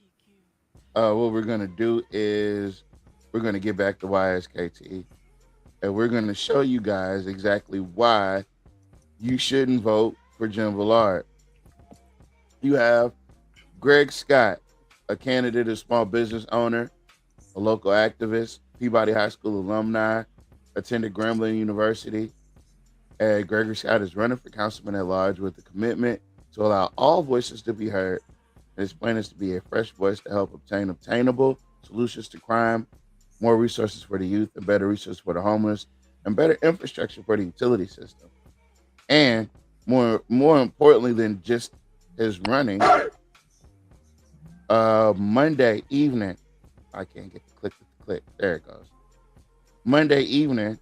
what we're gonna do is we're gonna get back to YSKT, and we're gonna show you guys exactly why you shouldn't vote for Jim Villard. You have Greg Scott, a candidate, a small business owner, a local activist, Peabody High School alumni, attended Grambling University. And Gregory Scott is running for councilman at large with a commitment to allow all voices to be heard. His plan is to be a fresh voice to help obtain obtainable solutions to crime, more resources for the youth, and better resources for the homeless, and better infrastructure for the utility system. And more importantly than just his running, Monday evening, I can't get the click. There it goes. Monday evening,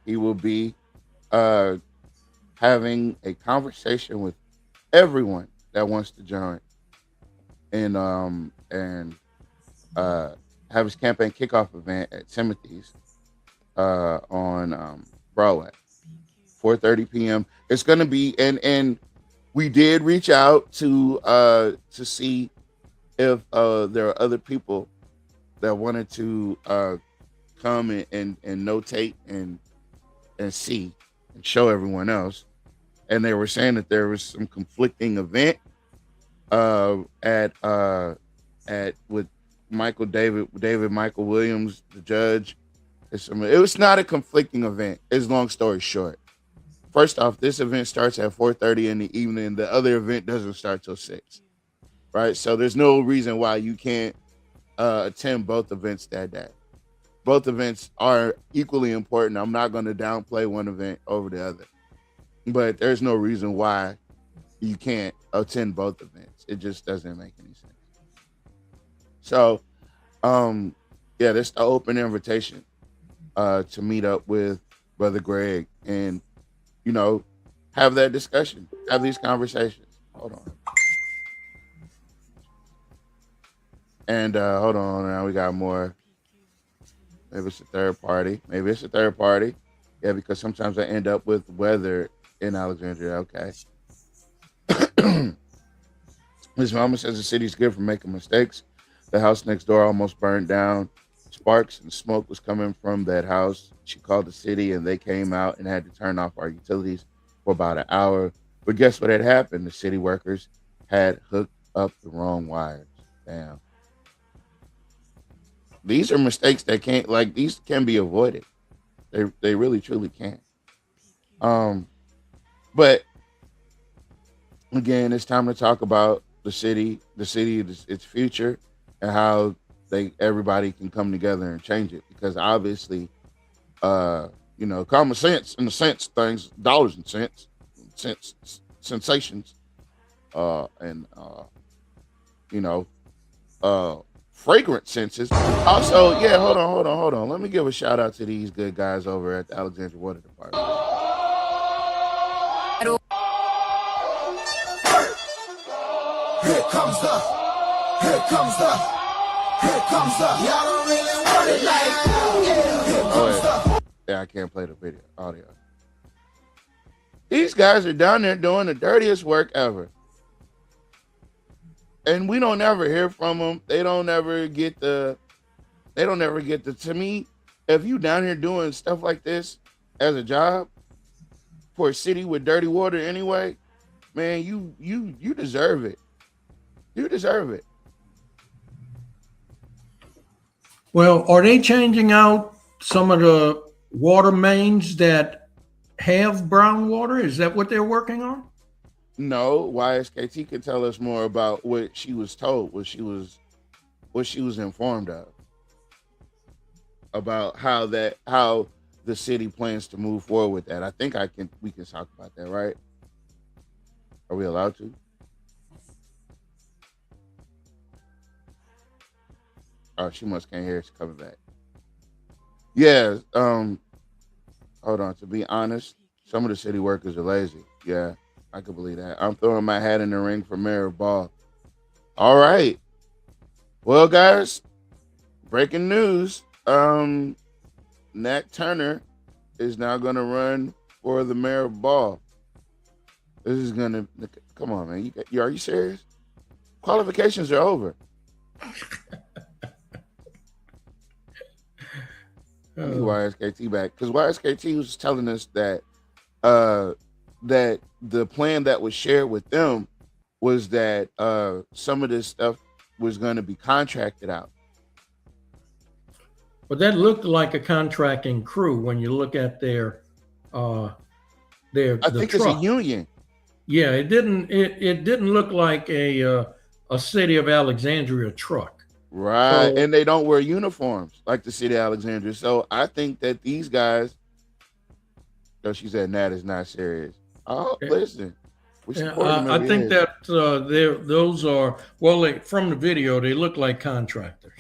he will be having a conversation with everyone that wants to join, and have his campaign kickoff event at Timothy's on Broadway, 4:30 p.m. It's going to be, and we did reach out to see if there are other people that wanted to come and notate and see and show everyone else. And they were saying that there was some conflicting event at with David Michael Williams, the judge. It was not a conflicting event. It's long story short. First off, this event starts at 4:30 in the evening. The other event doesn't start till 6, right? So there's no reason why you can't attend both events that day. Both events are equally important. I'm not going to downplay one event over the other, but there's no reason why you can't attend both events. It just doesn't make any sense. So, yeah, this is the open invitation to meet up with Brother Greg and, have that discussion, have these conversations. Hold on. And hold on, now we got more. Maybe it's a third party. Yeah, because sometimes I end up with weather in Alexandria. Okay. His mama says the city's good for making mistakes. The house next door almost burned down. Sparks and smoke was coming from that house. She called the city and they came out and had to turn off our utilities for about an hour. But guess what had happened? The city workers had hooked up the wrong wires. Damn. These are mistakes that these can be avoided. They really truly can. But again, it's time to talk about the city, its future, and how everybody can come together and change it. Because obviously, common sense in the sense things, dollars and cents, sensations, fragrant senses. Also, yeah, hold on. Let me give a shout out to these good guys over at the Alexandria Water Department. Here comes the. Y'all don't really want it like that. Yeah, I can't play the video audio. These guys are down there doing the dirtiest work ever. And we don't ever hear from them. They don't ever get to me, if you down here doing stuff like this as a job for a city with dirty water anyway, man, you deserve it. You deserve it. Well, are they changing out some of the water mains that have brown water? Is that what they're working on? No, YSKT can tell us more about what she was told, what she was informed of, about how the city plans to move forward with that. I think we can talk about that, right? Are we allowed to? Oh, she must can't hear. She's coming back. Yeah. Hold on. To be honest, some of the city workers are lazy. Yeah, I can believe that. I'm throwing my hat in the ring for Mayor Ball. All right. Well, guys, breaking news. Nat Turner is now going to run for the mayor of Ball. This is going to come on, man. Are you serious? Qualifications are over. YSKT back, because YSKT was telling us that that the plan that was shared with them was that some of this stuff was going to be contracted out, But that looked like a contracting crew when you look at their I think it's truck. a union. Yeah, it didn't look like a City of Alexandria truck. Right. So- And they don't wear uniforms like the City of Alexandria. So I think that these guys, so she said Nat is not serious. Oh, listen. We support them I over think here. that those are, well, from the video, they look like contractors.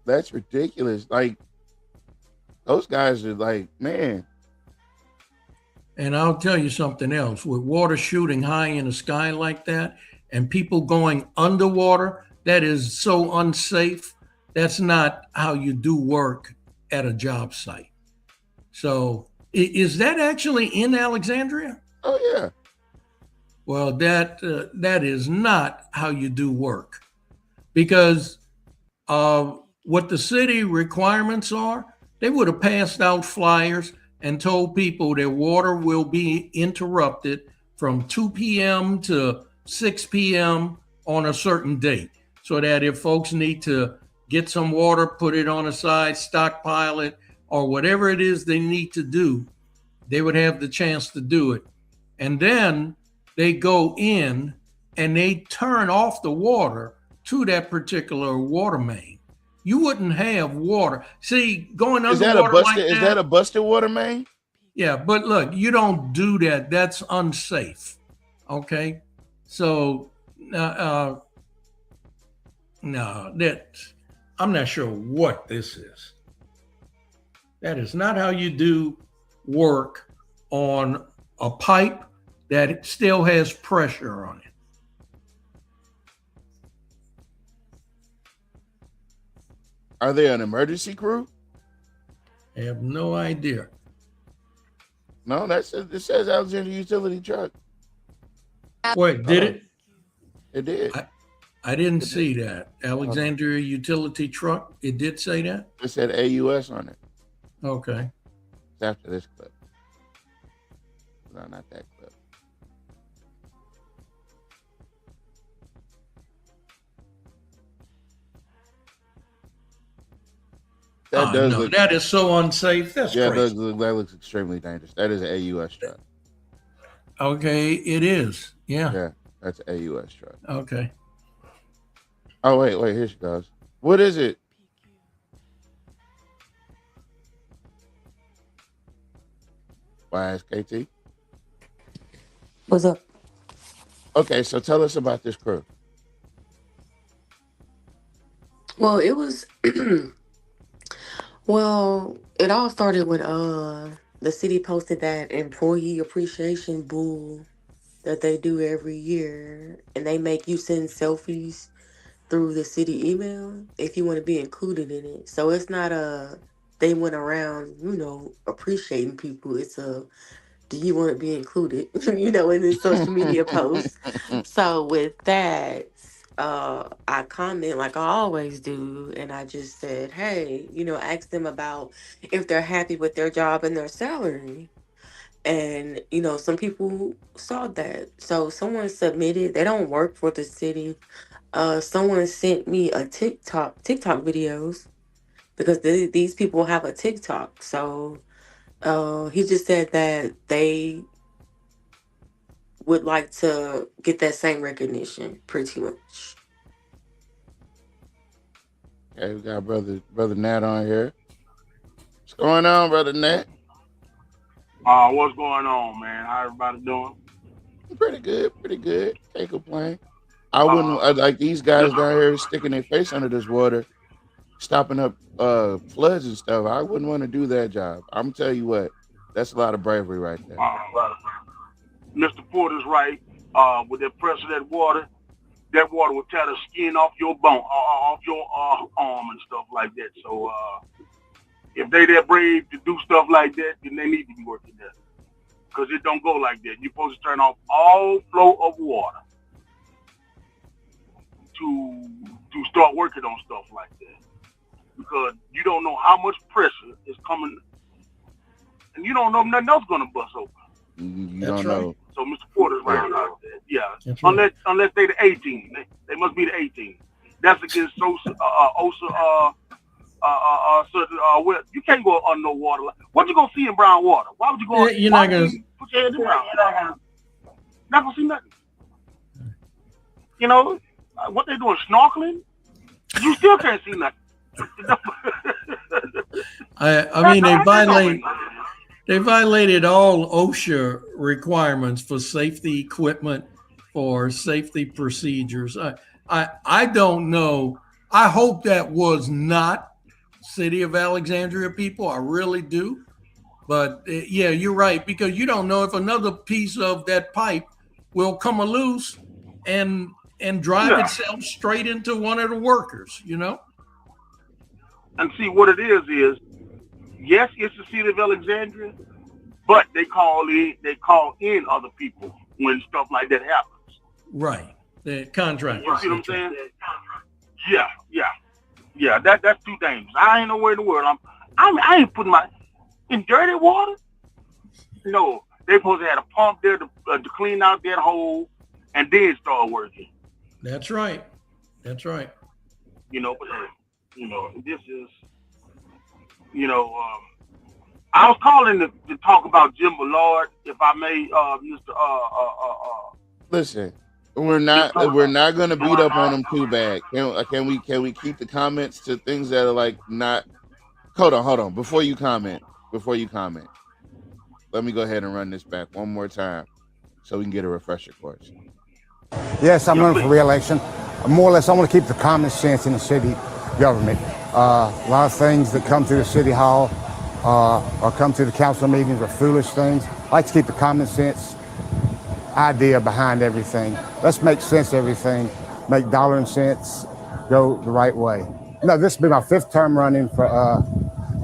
That's ridiculous. Like, those guys are like, man. And I'll tell you something else. With water shooting high in the sky like that and people going underwater, that is so unsafe. That's not how you do work at a job site. So is that actually in Alexandria? Oh, yeah. Well, that is not how you do work, because what the city requirements are, they would have passed out flyers and told people that water will be interrupted from 2 p.m. to 6 p.m. on a certain date, so that if folks need to get some water, put it on the side, stockpile it, or whatever it is they need to do, they would have the chance to do it. And then they go in and they turn off the water to that particular water main. You wouldn't have water. See, going underwater like that. Is that a busted water main? Yeah, but look, you don't do that. That's unsafe. Okay, so no, that I'm not sure what this is. That is not how you do work on a pipe that still has pressure on it. Are they an emergency crew? I have no idea. No, it says Alexandria Utility Truck. Wait, did it? It did. I didn't see that. Alexandria Utility Truck. It did say that? It said AUS on it. Okay. It's after this clip. No, not that clip. That is so unsafe. That's crazy. That looks extremely dangerous. That is an AUS truck. Okay, it is. Yeah. Yeah, that's an AUS truck. Okay. Oh, wait, here she goes. What is it? YSKT? What's up? Okay, so tell us about this crew. Well, it was well, it all started when the city posted that employee appreciation bull that they do every year, and they make you send selfies through the city email if you want to be included in it. So it's not they went around, appreciating people. It's do you want to be included, in the social media post. So with that, I comment like I always do, and I just said, hey, ask them about if they're happy with their job and their salary. And, some people saw that. So someone submitted, they don't work for the city. Someone sent me a TikTok videos, because these people have a TikTok. So he just said that they would like to get that same recognition, pretty much. Okay, we got brother Nat on here. What's going on, brother Nat? What's going on, man? How everybody doing? Pretty good. Can't complain. I wouldn't like these guys down here sticking their face under this water, stopping up floods and stuff. I wouldn't want to do that job. I'm tell you what, that's a lot of bravery right there. Mr. Porter's right. With the pressure of that water will tear the skin off your bone, off your arm and stuff like that. So if they that brave to do stuff like that, then they need to be working there, because it don't go like that. You're supposed to turn off all flow of water to start working on stuff like that, because you don't know how much pressure is coming, and you don't know if nothing else gonna bust open. You That's don't right. know. So Mr. Porter's right about that. Yeah. That's right. Unless they the 18. They must be the 18. That's against OSHA. Well, you can't go on no water. What you gonna see in brown water? Why would you go? You're not gonna. Put your head in brown water. Not gonna see nothing. You know what they doing? Snorkeling? You still can't see nothing. I mean, they violated all OSHA requirements for safety equipment, for safety procedures. I don't know. I hope that was not City of Alexandria people. I really do. But yeah, you're right, because you don't know if another piece of that pipe will come loose and drive itself straight into one of the workers, you know? And see what it is, yes, it's the City of Alexandria, but they call in other people when stuff like that happens. Right. The contractors. You see what I'm saying? Yeah. That's two things. I ain't nowhere in the world. I ain't putting in dirty water. No, they supposed to have a pump there to clean out that hole and then start working. That's right. That's right. You know, but this is, I was calling to talk about Jim Ballard, if I may, Mr. Listen, we're not going to beat up on him too bad. Can we keep the comments to things that are like not? Hold on. Before you comment, let me go ahead and run this back one more time so we can get a refresher course. Yes, I'm running for re-election. More or less, I want to keep the common sense in the city government. A lot of things that come to the city hall or come to the council meetings are foolish things. I like to keep the common sense idea behind everything. Let's make sense of everything, make dollar and cents go the right way. No, this will be my 5th term running for,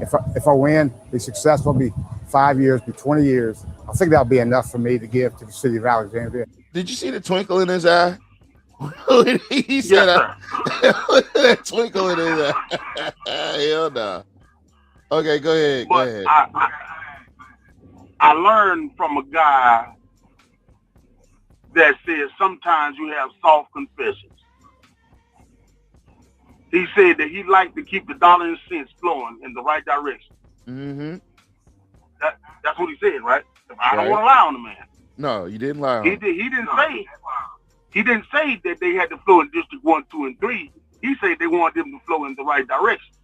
if I win, be successful, be 5 years, be 20 years. I think that'll be enough for me to give to the City of Alexandria. Did you see the twinkle in his eye? He said, that twinkle in his eye. Hell no. Okay, go ahead. But I learned from a guy that says sometimes you have soft confessions. He said that he liked to keep the dollar and cents flowing in the right direction. Mm-hmm. That's what he said, right? I don't want to lie on the man. No, you didn't lie on him. He didn't say that they had to flow in District 1, 2, and 3. He said they wanted them to flow in the right direction.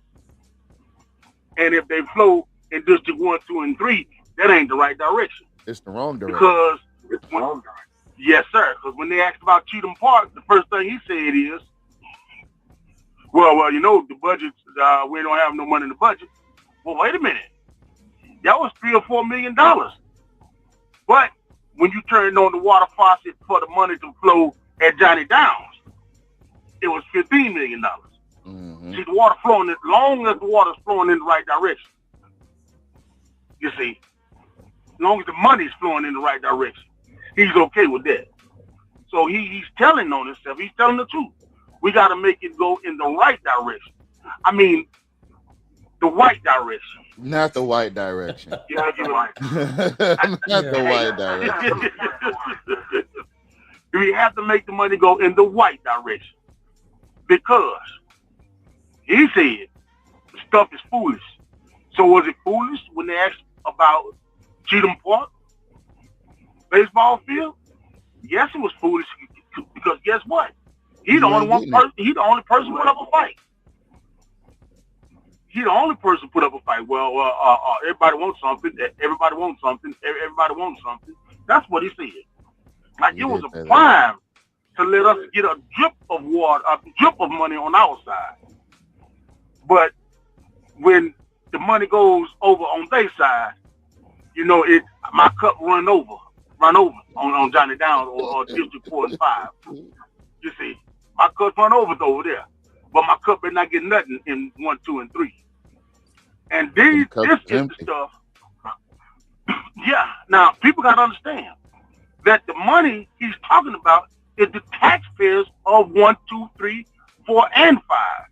And if they flow in District 1, 2, and 3, that ain't the right direction. It's the wrong direction. Because yes, sir. Because when they asked about Cheatham Park, the first thing he said is, well, the budget, we don't have no money in the budget. Well, wait a minute. That was $3 or $4 million. But when you turned on the water faucet for the money to flow at Johnny Downs, it was $15 million. Mm-hmm. See, the water flowing, as long as the water's flowing in the right direction. You see, as long as the money's flowing in the right direction, he's okay with that. So he's telling on himself. He's telling the truth. We got to make it go in the right direction. I mean, the white direction. Not the white direction. Yeah, you're right. Not the white direction. We have to make the money go in the white direction. Because he said stuff is foolish. So was it foolish when they asked about Cheatham Park baseball field? Yes, it was foolish because guess what? He's the only person put up a fight. He's the only person put up a fight. Well, everybody wants something. Everybody wants something. Everybody wants something. That's what he said. Like it was a crime to let us get a drip of water, a drip of money on our side. But when the money goes over on their side, my cup run over on Johnny Downs or District 4 and 5. You see, my cup run over there, but my cup better not get nothing in 1, 2, and 3. And this is the stuff. Yeah. Now people got to understand that the money he's talking about is the taxpayers of 1, 2, 3, 4, and 5.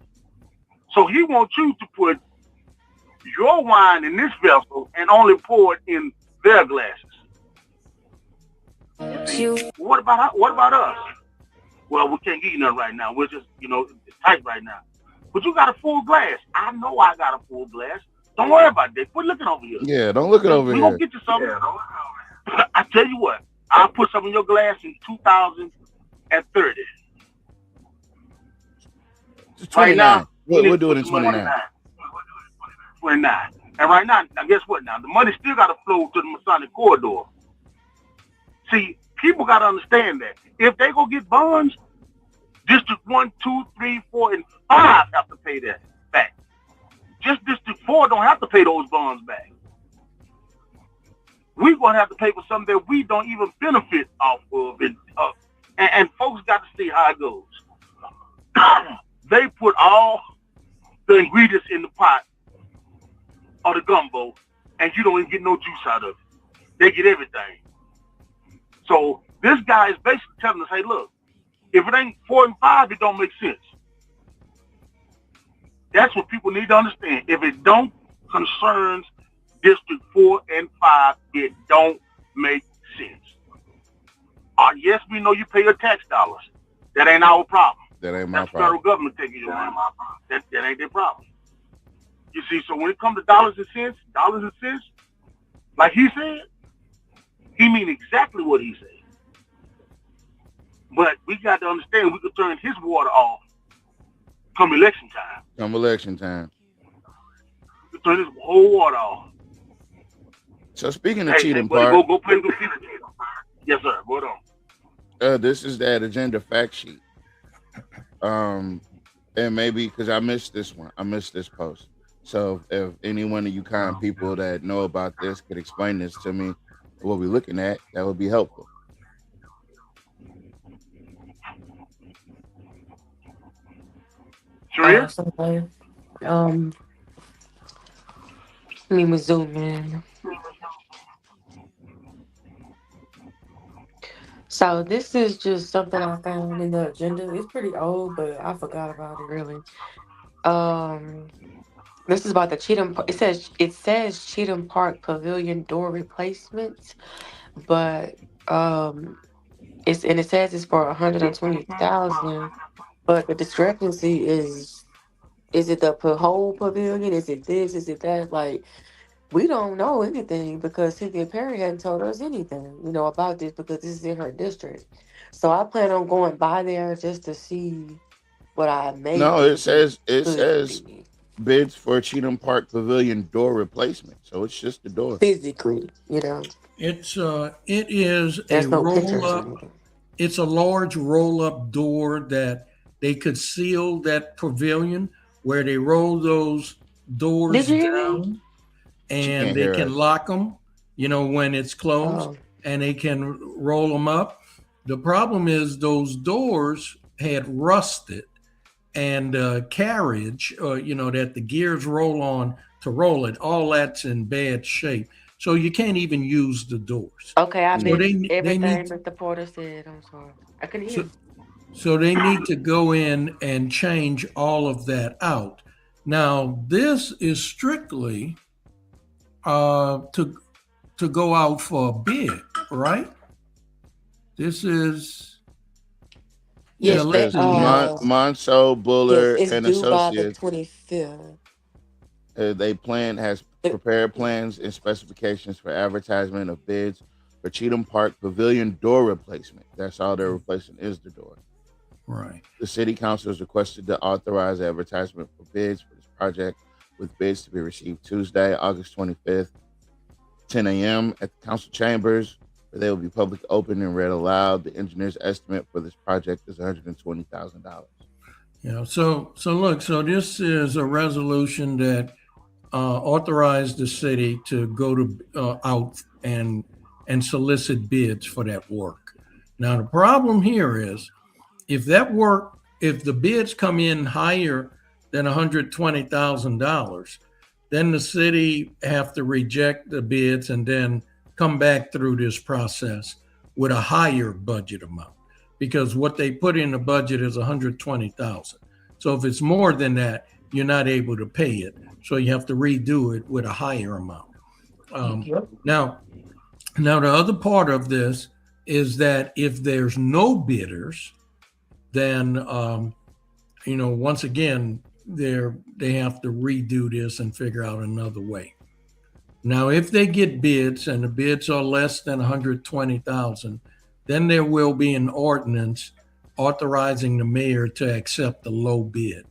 So he wants you to put your wine in this vessel and only pour it in their glasses. What about us? Well, we can't get you nothing right now. We're just, it's tight right now. But you got a full glass. I know I got a full glass. Don't worry about that. Quit looking over here. Yeah, don't look it over here. We're going to get you something. I tell you what, I'll put some in your glass in 2030. Right now, we'll do it in 29. 29. And right now guess what now? The money still got to flow to the Masonic corridor. See, people got to understand that. If they go get bonds, District 1, 2, 3, 4, and 5 have to pay that back. Just District 4 don't have to pay those bonds back. We're going to have to pay for something that we don't even benefit off of. And folks got to see how it goes. They put all the ingredients in the pot or the gumbo, and you don't even get no juice out of it. They get everything. So this guy is basically telling us, hey, look, if it ain't 4 and 5, it don't make sense. That's what people need to understand. If it don't concerns District 4 and 5, it don't make sense. Yes, we know you pay your tax dollars. That ain't our problem. That ain't my That's problem. Federal government taking your money. That ain't their problem. You see, so when it comes to dollars and cents, like he said, he mean exactly what he said. But we got to understand we could turn his water off come election time. We could turn his whole water off. So speaking of Cheatham Park, go play with people. Yes, sir. Go on. This is that agenda fact sheet. And maybe because I missed this one, I missed this post. So if any one of you kind people that know about this could explain this to me, what we're looking at, that would be helpful. Sure. Let me zoom in. So this is just something I found in the agenda. It's pretty old, but I forgot about it really. This is about the Cheatham. It says Cheatham Park Pavilion door replacements, but it says it's for $120,000. But the discrepancy is it the whole pavilion? Is it this? Is it that? Like, we don't know anything because Cynthia Perry hadn't told us anything, about this because this is in her district. So I plan on going by there just to see what I made. No, it says bids for Cheatham Park Pavilion door replacement. So it's just the door. Physically, it is a roll up. It's a large roll up door that they could seal that pavilion where they roll those doors down. And they can lock them, when it's closed, and they can roll them up. The problem is those doors had rusted, and carriage, that the gears roll on to roll it, all that's in bad shape. So you can't even use the doors. Okay, I missed everything that the porter said. I'm sorry. I couldn't hear. So they need to go in and change all of that out. Now, this is strictly to go out for a bid, right? This is Monceau, Bullard, and Associates. By the 25th. Has prepared plans and specifications for advertisement of bids for Cheatham Park Pavilion door replacement. That's all they're replacing is the door. Right. The city council has requested to authorize advertisement for bids for this project, with bids to be received Tuesday, August 25th, 10 a.m. at the council chambers, where they will be public open and read aloud. The engineer's estimate for this project is $120,000. Yeah. So this is a resolution that authorized the city to go to out and solicit bids for that work. Now the problem here is if the bids come in higher than $120,000, then the city have to reject the bids and then come back through this process with a higher budget amount, because what they put in the budget is $120,000. So if it's more than that, you're not able to pay it. So you have to redo it with a higher amount. Now the other part of this is that if there's no bidders, then once again they have to redo this and figure out another way. Now, if they get bids and the bids are less than 120,000, then there will be an ordinance authorizing the mayor to accept the low bid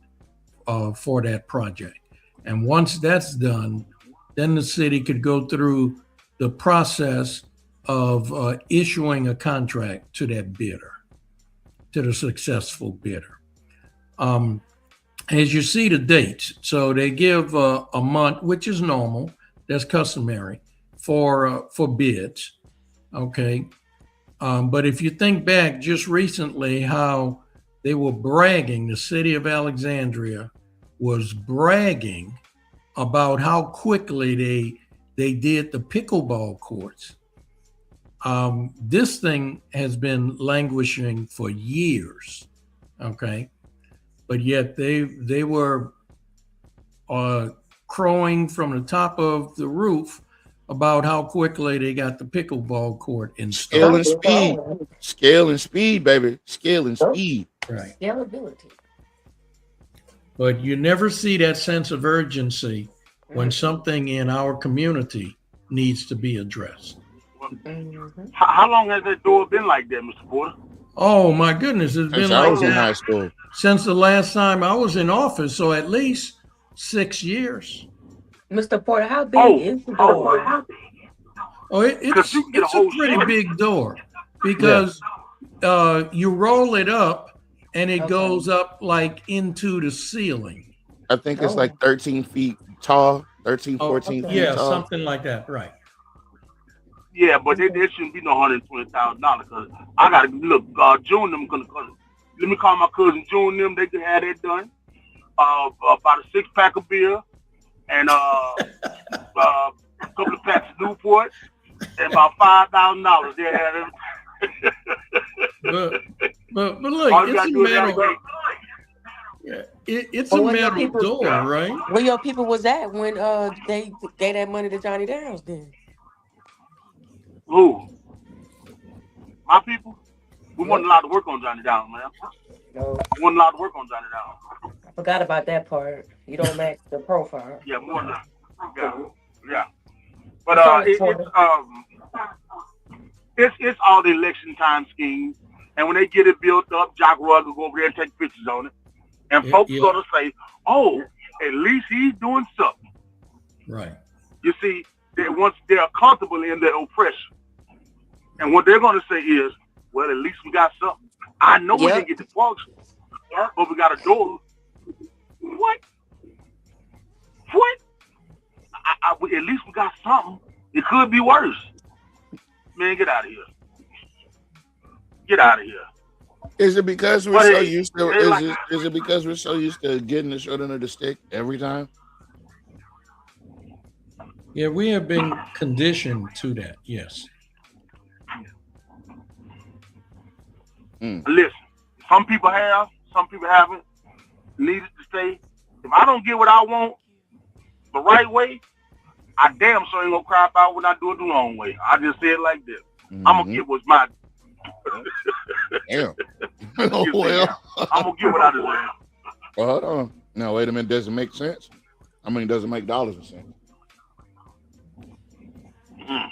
for that project. And once that's done, then the city could go through the process of issuing a contract to that bidder, to the successful bidder. As you see the dates, so they give a month, which is normal, that's customary for bids, okay? But if you think back just recently how they were bragging, the city of Alexandria was bragging about how quickly they did the pickleball courts. This thing has been languishing for years, okay? But yet they were crowing from the top of the roof about how quickly they got the pickleball court installed. Scale and speed, baby. Scale and speed. Right. Scalability. But you never see that sense of urgency when something in our community needs to be addressed. How long has that door been like that, Mr. Porter? Oh my goodness, it's been I like was in high that school. since the last time I was in office, so at least 6 years. Mr. Porter, how big is the door? Oh, it's a pretty big door because you roll it up and it goes up like into the ceiling. I think it's like 13 feet tall, 13, 14 feet yeah, tall. something like that, right. Yeah, but there shouldn't be no $120,000 because I gotta look. June them gonna let me call my cousin June them. They can have that done. About a 6-pack of beer and a couple of packs of Newport and about $5,000. They have it. But look, it's a metal. It's a metal door, right? Where your people was at when they gave that money to Johnny Downs then? Who? My people? We weren't allowed to work on Johnny Downs, man. No. We weren't allowed to work on Johnny Downs. I forgot about that part. You don't match the profile. Yeah, more than that. Yeah. But it's all the election time schemes. And when they get it built up, Jock Rugg will go over there and take pictures on it. And folks gonna say, oh, at least he's doing something. Right. You see, once they're comfortable in their oppression. And what they're gonna say is, well, at least we got something. I know we didn't get the function, but we got a door. What? At least we got something. It could be worse. Man, get out of here. Get out of here. Is it because we're so used to? Is it because we're so used to getting the short end of the stick every time? Yeah, we have been conditioned to that. Yes. Listen, some people have, some people haven't. Needed to stay. If I don't get what I want the right way, I damn sure ain't gonna cry about when I do it the wrong way. I just say it like this. I'm gonna get what's mine. Damn. Well, I'm gonna get what I deserve. Well, hold on. Now, wait a minute. Does it make sense? I mean, does it make dollars a cent? I'm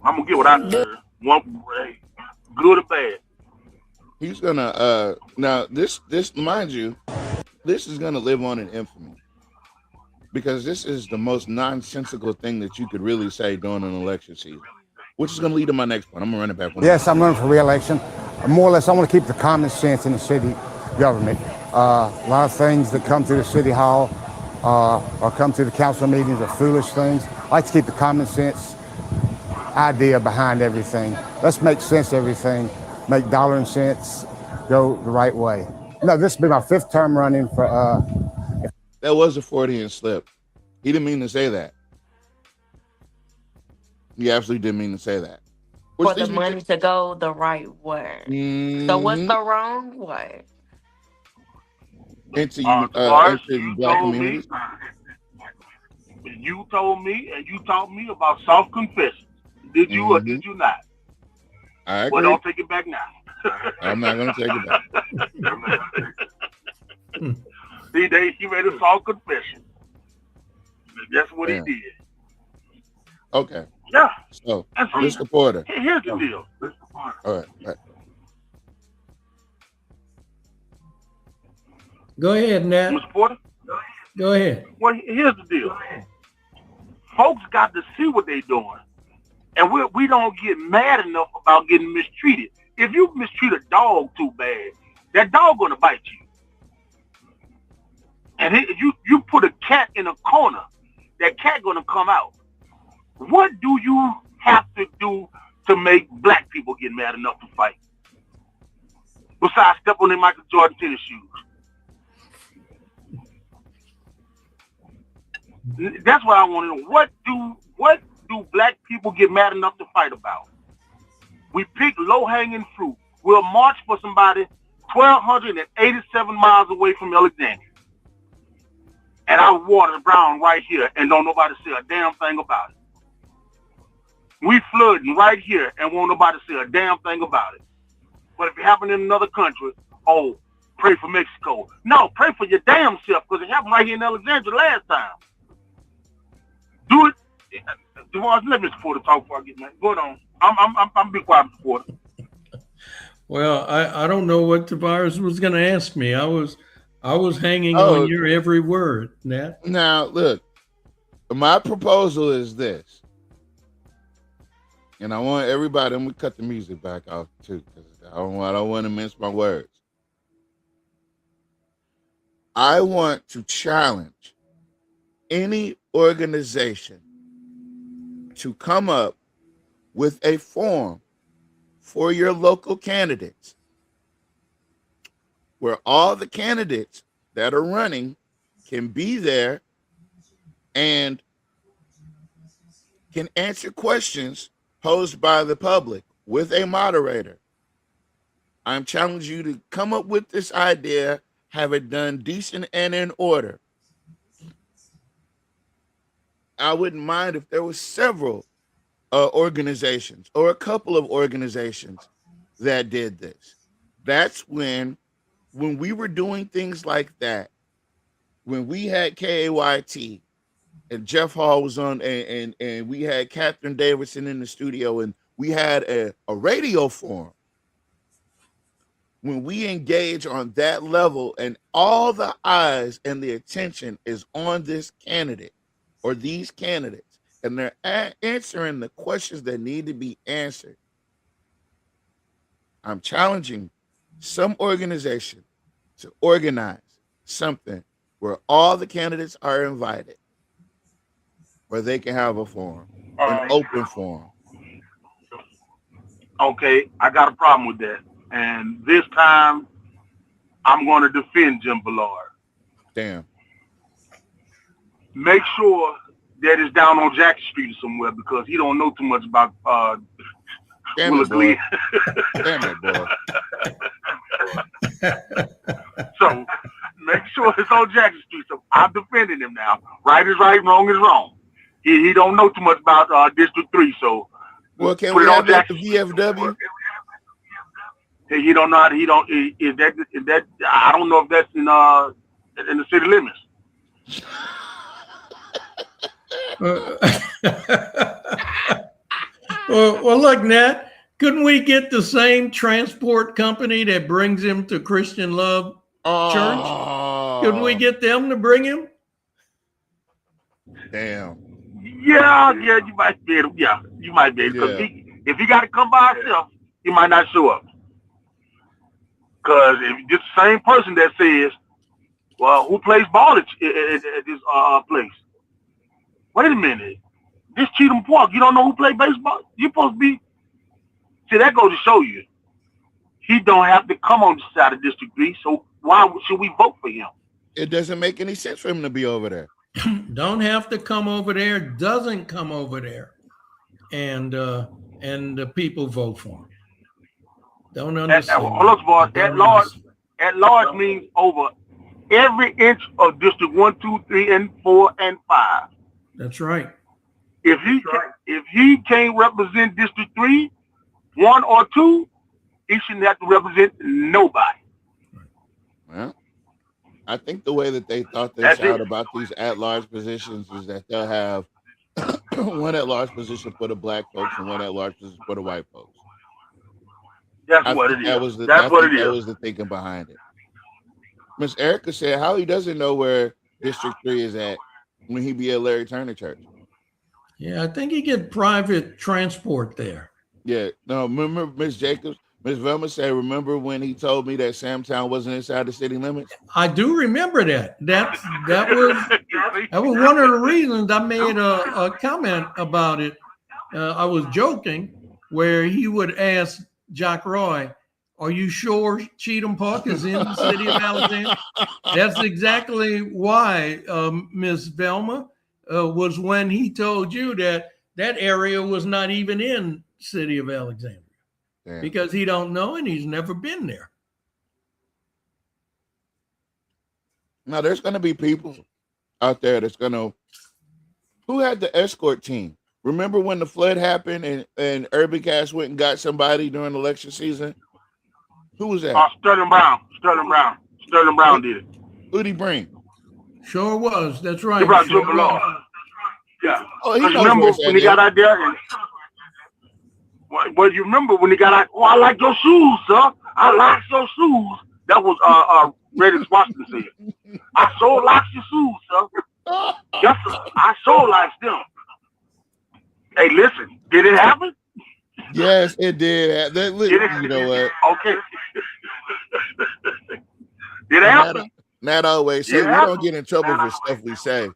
gonna get what I deserve. One way, good or bad. He's gonna now this mind you, this is gonna live on in infamy. Because this is the most nonsensical thing that you could really say during an election season. Which is gonna lead to my next point. I'm gonna run it back. Yes, I'm running for re-election. More or less, I want to keep the common sense in the city government. A lot of things that come through the city hall or come through the council meetings are foolish things. I like to keep the common sense idea behind everything. Let's make sense of everything. Make dollar and cents go the right way. No, this will be my 5th term running for. That was a Freudian slip. He didn't mean to say that. He absolutely didn't mean to say that. For the money to go the right way. So what's the wrong way? Into black communities. You told me and you taught me about self-confession. Did you or did you not? I agree. Well, don't take it back now. I'm not going to take it back. He made a soft confession. That's what he did. Okay. Yeah. So, Mr. Porter. Here's the deal. All right. Go ahead, Nat. Mr. Porter? Go ahead. Well, here's the deal. Folks got to see what they're doing. And we don't get mad enough about getting mistreated. If you mistreat a dog too bad, that dog gonna bite you. And you put a cat in a corner, that cat gonna come out. What do you have to do to make black people get mad enough to fight? Besides step on their Michael Jordan tennis shoes. That's what I want to know. What do black people get mad enough to fight about? We pick low-hanging fruit. We'll march for somebody 1,287 miles away from Alexandria. And our water brown right here and don't nobody say a damn thing about it. We flooding right here and won't nobody say a damn thing about it. But if it happened in another country, oh, pray for Mexico. No, pray for your damn self because it happened right here in Alexandria last time. Do it. Devon, let Mr. Porter talk before I get mad. Go on. I'm be quiet, Mr. Porter. Well, I don't know what Tavares was going to ask me. I was hanging on your every word, Nat. Now, look, my proposal is this. And I want everybody, I'm going to cut the music back off too, because I don't want to mince my words. I want to challenge any organization to come up with a form for your local candidates where all the candidates that are running can be there and can answer questions posed by the public with a moderator. I'm challenging you to come up with this idea, have it done decent and in order. I wouldn't mind if there were several organizations or a couple of organizations that did this. That's when we were doing things like that, when we had KAYT and Jeff Hall was on and we had Catherine Davidson in the studio and we had a radio forum, when we engage on that level and all the eyes and the attention is on this candidate or these candidates, and they're answering the questions that need to be answered, I'm challenging some organization to organize something where all the candidates are invited, where they can have a forum, an open forum. Okay, I got a problem with that. And this time, I'm going to defend Jim Ballard. Damn. Make sure that it's down on Jackson Street somewhere because he don't know too much about Damn it, boy. Damn it, boy. So make sure it's on Jackson Street. So I'm defending him now. Right is right, wrong is wrong. He don't know too much about District 3, so well, can we have that the VFW? He don't know how to, is that I don't know if that's in the city limits. Well, look, Nat, couldn't we get the same transport company that brings him to Christian Love Church? Couldn't we get them to bring him? Damn. Yeah, you might be able. Yeah, you might be able. Because if he got to come by himself, he might not show up. Because if this same person that says, "Well, who plays ball at this place?" Wait a minute, this Cheatham Park. You don't know who plays baseball? You're supposed to be. See, that goes to show you, he don't have to come on the side of District 3. So why should we vote for him? It doesn't make any sense for him to be over there. Don't have to come over there. Doesn't come over there, and the people vote for him. Don't understand. At large means over every inch of District 1, 2, 3, and 4, and 5. That's right. If he can't represent District 3, one or two, he shouldn't have to represent nobody. Well, I think the way that they thought this out about these at-large positions is that they'll have one at-large position for the black folks and one at-large position for the white folks. That's what it is. That was the, That's what it is. That was the thinking behind it. Miss Erica said how he doesn't know where District 3 is at when he be at Larry Turner Church. Yeah, I think he get private transport there. Yeah, no, remember Miss Jacobs, Miss Velma said, remember when he told me that Samtown wasn't inside the city limits? I do remember that. That was one of the reasons I made a comment about it. I was joking where he would ask Jack Roy, are you sure Cheatham Park is in the city of Alexandria? That's exactly why, Miss Velma, was when he told you that area was not even in city of Alexandria. Damn. Because he don't know and he's never been there. Now there's going to be people out there that's going to, who had the escort team? Remember when the flood happened and Urban Cash went and got somebody during election season? Who was that? Sterling Brown. Sterling Brown did it. Who'd he bring? Sure was. That's right. He brought Juniper Law. Yeah. Oh, he remember when he got out there? And, well, you remember when he got out? Oh, I like your shoes, sir. I like your shoes. That was Reddick Washington said. I so like your shoes, sir. Yes, sir. I so like them. Hey, listen, did it happen? Yes, it did. You know what? Okay. Did it happen? Not always. So we don't get in trouble for stuff we say.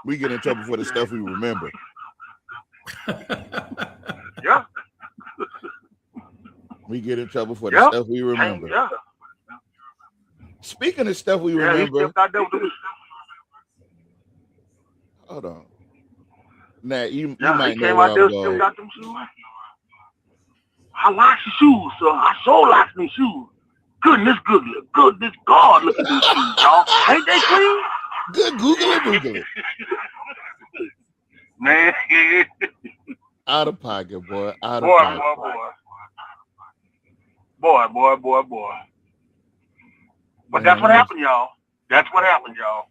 We get in trouble for the stuff we remember. Yeah. We get in trouble for the stuff we remember. Yeah. Speaking of stuff we remember. Hold on. Now you might know where I'm going. I like your shoes, sir. I so like these shoes. Goodness God, look at these shoes, y'all. Ain't they clean? Good, Google it. Man. Out of pocket, boy. Out of pocket. Boy. But that's what happened, y'all. That's what happened, y'all.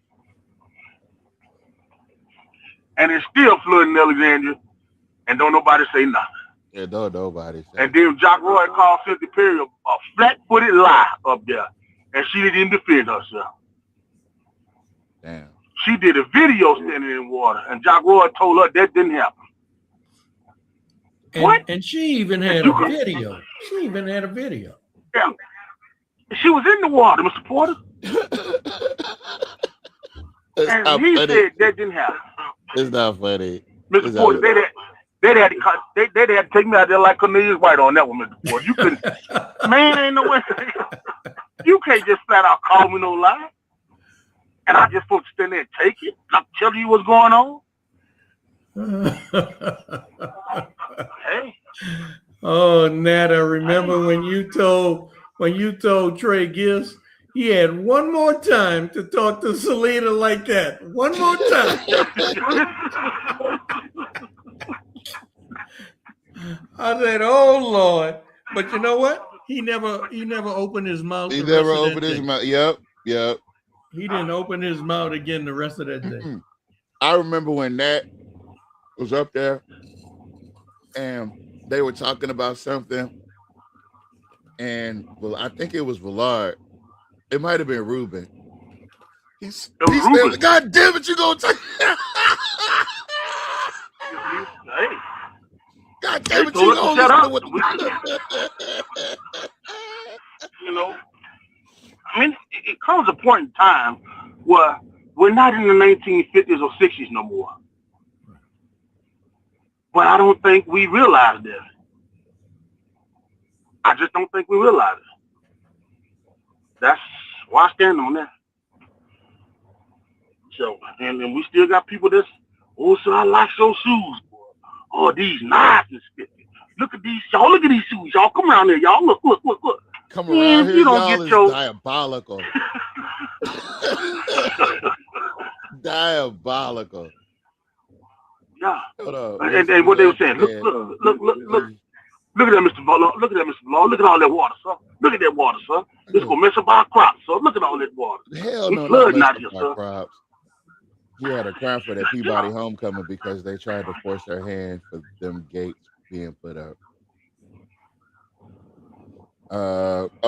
And it's still flooding in Alexandria, and don't nobody say nothing. Yeah, don't nobody say. And then Jack Roy called Cynthia Perry a flat-footed lie up there, and she didn't defend herself. Damn. She did a video standing in water, and Jack Roy told her that didn't happen. What? And she even had a video. Yeah. She was in the water, Mr. Porter. And he said that didn't happen. It's not funny. Mr. Porter, they had to take me out there like Cornelius White on that one, Mr. Porter. You couldn't, man, ain't no way. You can't just flat out call me no lie. And I just supposed to stand there and take it. I'm telling you what's going on. Hey. Oh, Nat, I remember when you told Trey Gist he had one more time to talk to Selena like that. One more time. I said, "Oh Lord!" But you know what? He never opened his mouth. He never opened his mouth. Yep. He didn't open his mouth again the rest of that day. I remember when Nat was up there and they were talking about something, and I think it was Villard. It might have been Ruben. He said, "God damn it, you gonna take?" God damn it, you gonna shut up. You know, I mean, it comes a point in time where we're not in the 1950s or 60s no more. But I don't think we realize that. I just don't think we realize it. That's why I stand on that. So, and we still got people that's, oh, so I like those shoes, boy. Oh, these nice and spiffy. Look at these, y'all. Look at these shoes, y'all. Come around here, y'all. Look. Come around here, y'all is diabolical. Diabolical. Yeah. Hold on. And what they were saying, look. Look at that, Mr. Law. Look at that, Mr. Law. Look at all that water, sir. Look at that water, sir. It's gonna mess up our crops, sir. Look at all that water. Hell no, It's flooding not out messing here, up my sir. crops. We had a crime for that Peabody homecoming because they tried to force their hand for them gates being put up.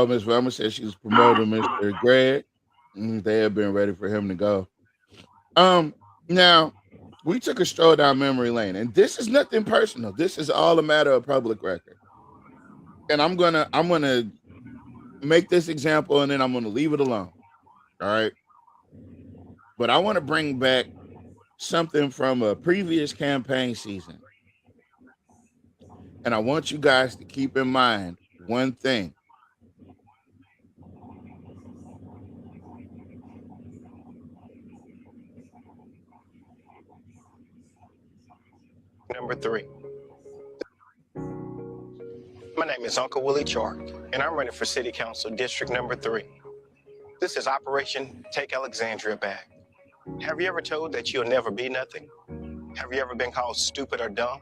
Miss Velma said she was promoting Mr. Greg. They have been ready for him to go. Now we took a stroll down memory lane, and this is nothing personal. This is all a matter of public record. And I'm gonna make this example, and then I'm gonna leave it alone. All right. But I want to bring back something from a previous campaign season. And I want you guys to keep in mind one thing. Number 3. My name is Uncle Willie Chark, and I'm running for City Council District Number 3. This is Operation Take Alexandria Back. Have you ever told that you'll never be nothing? Have you ever been called stupid or dumb?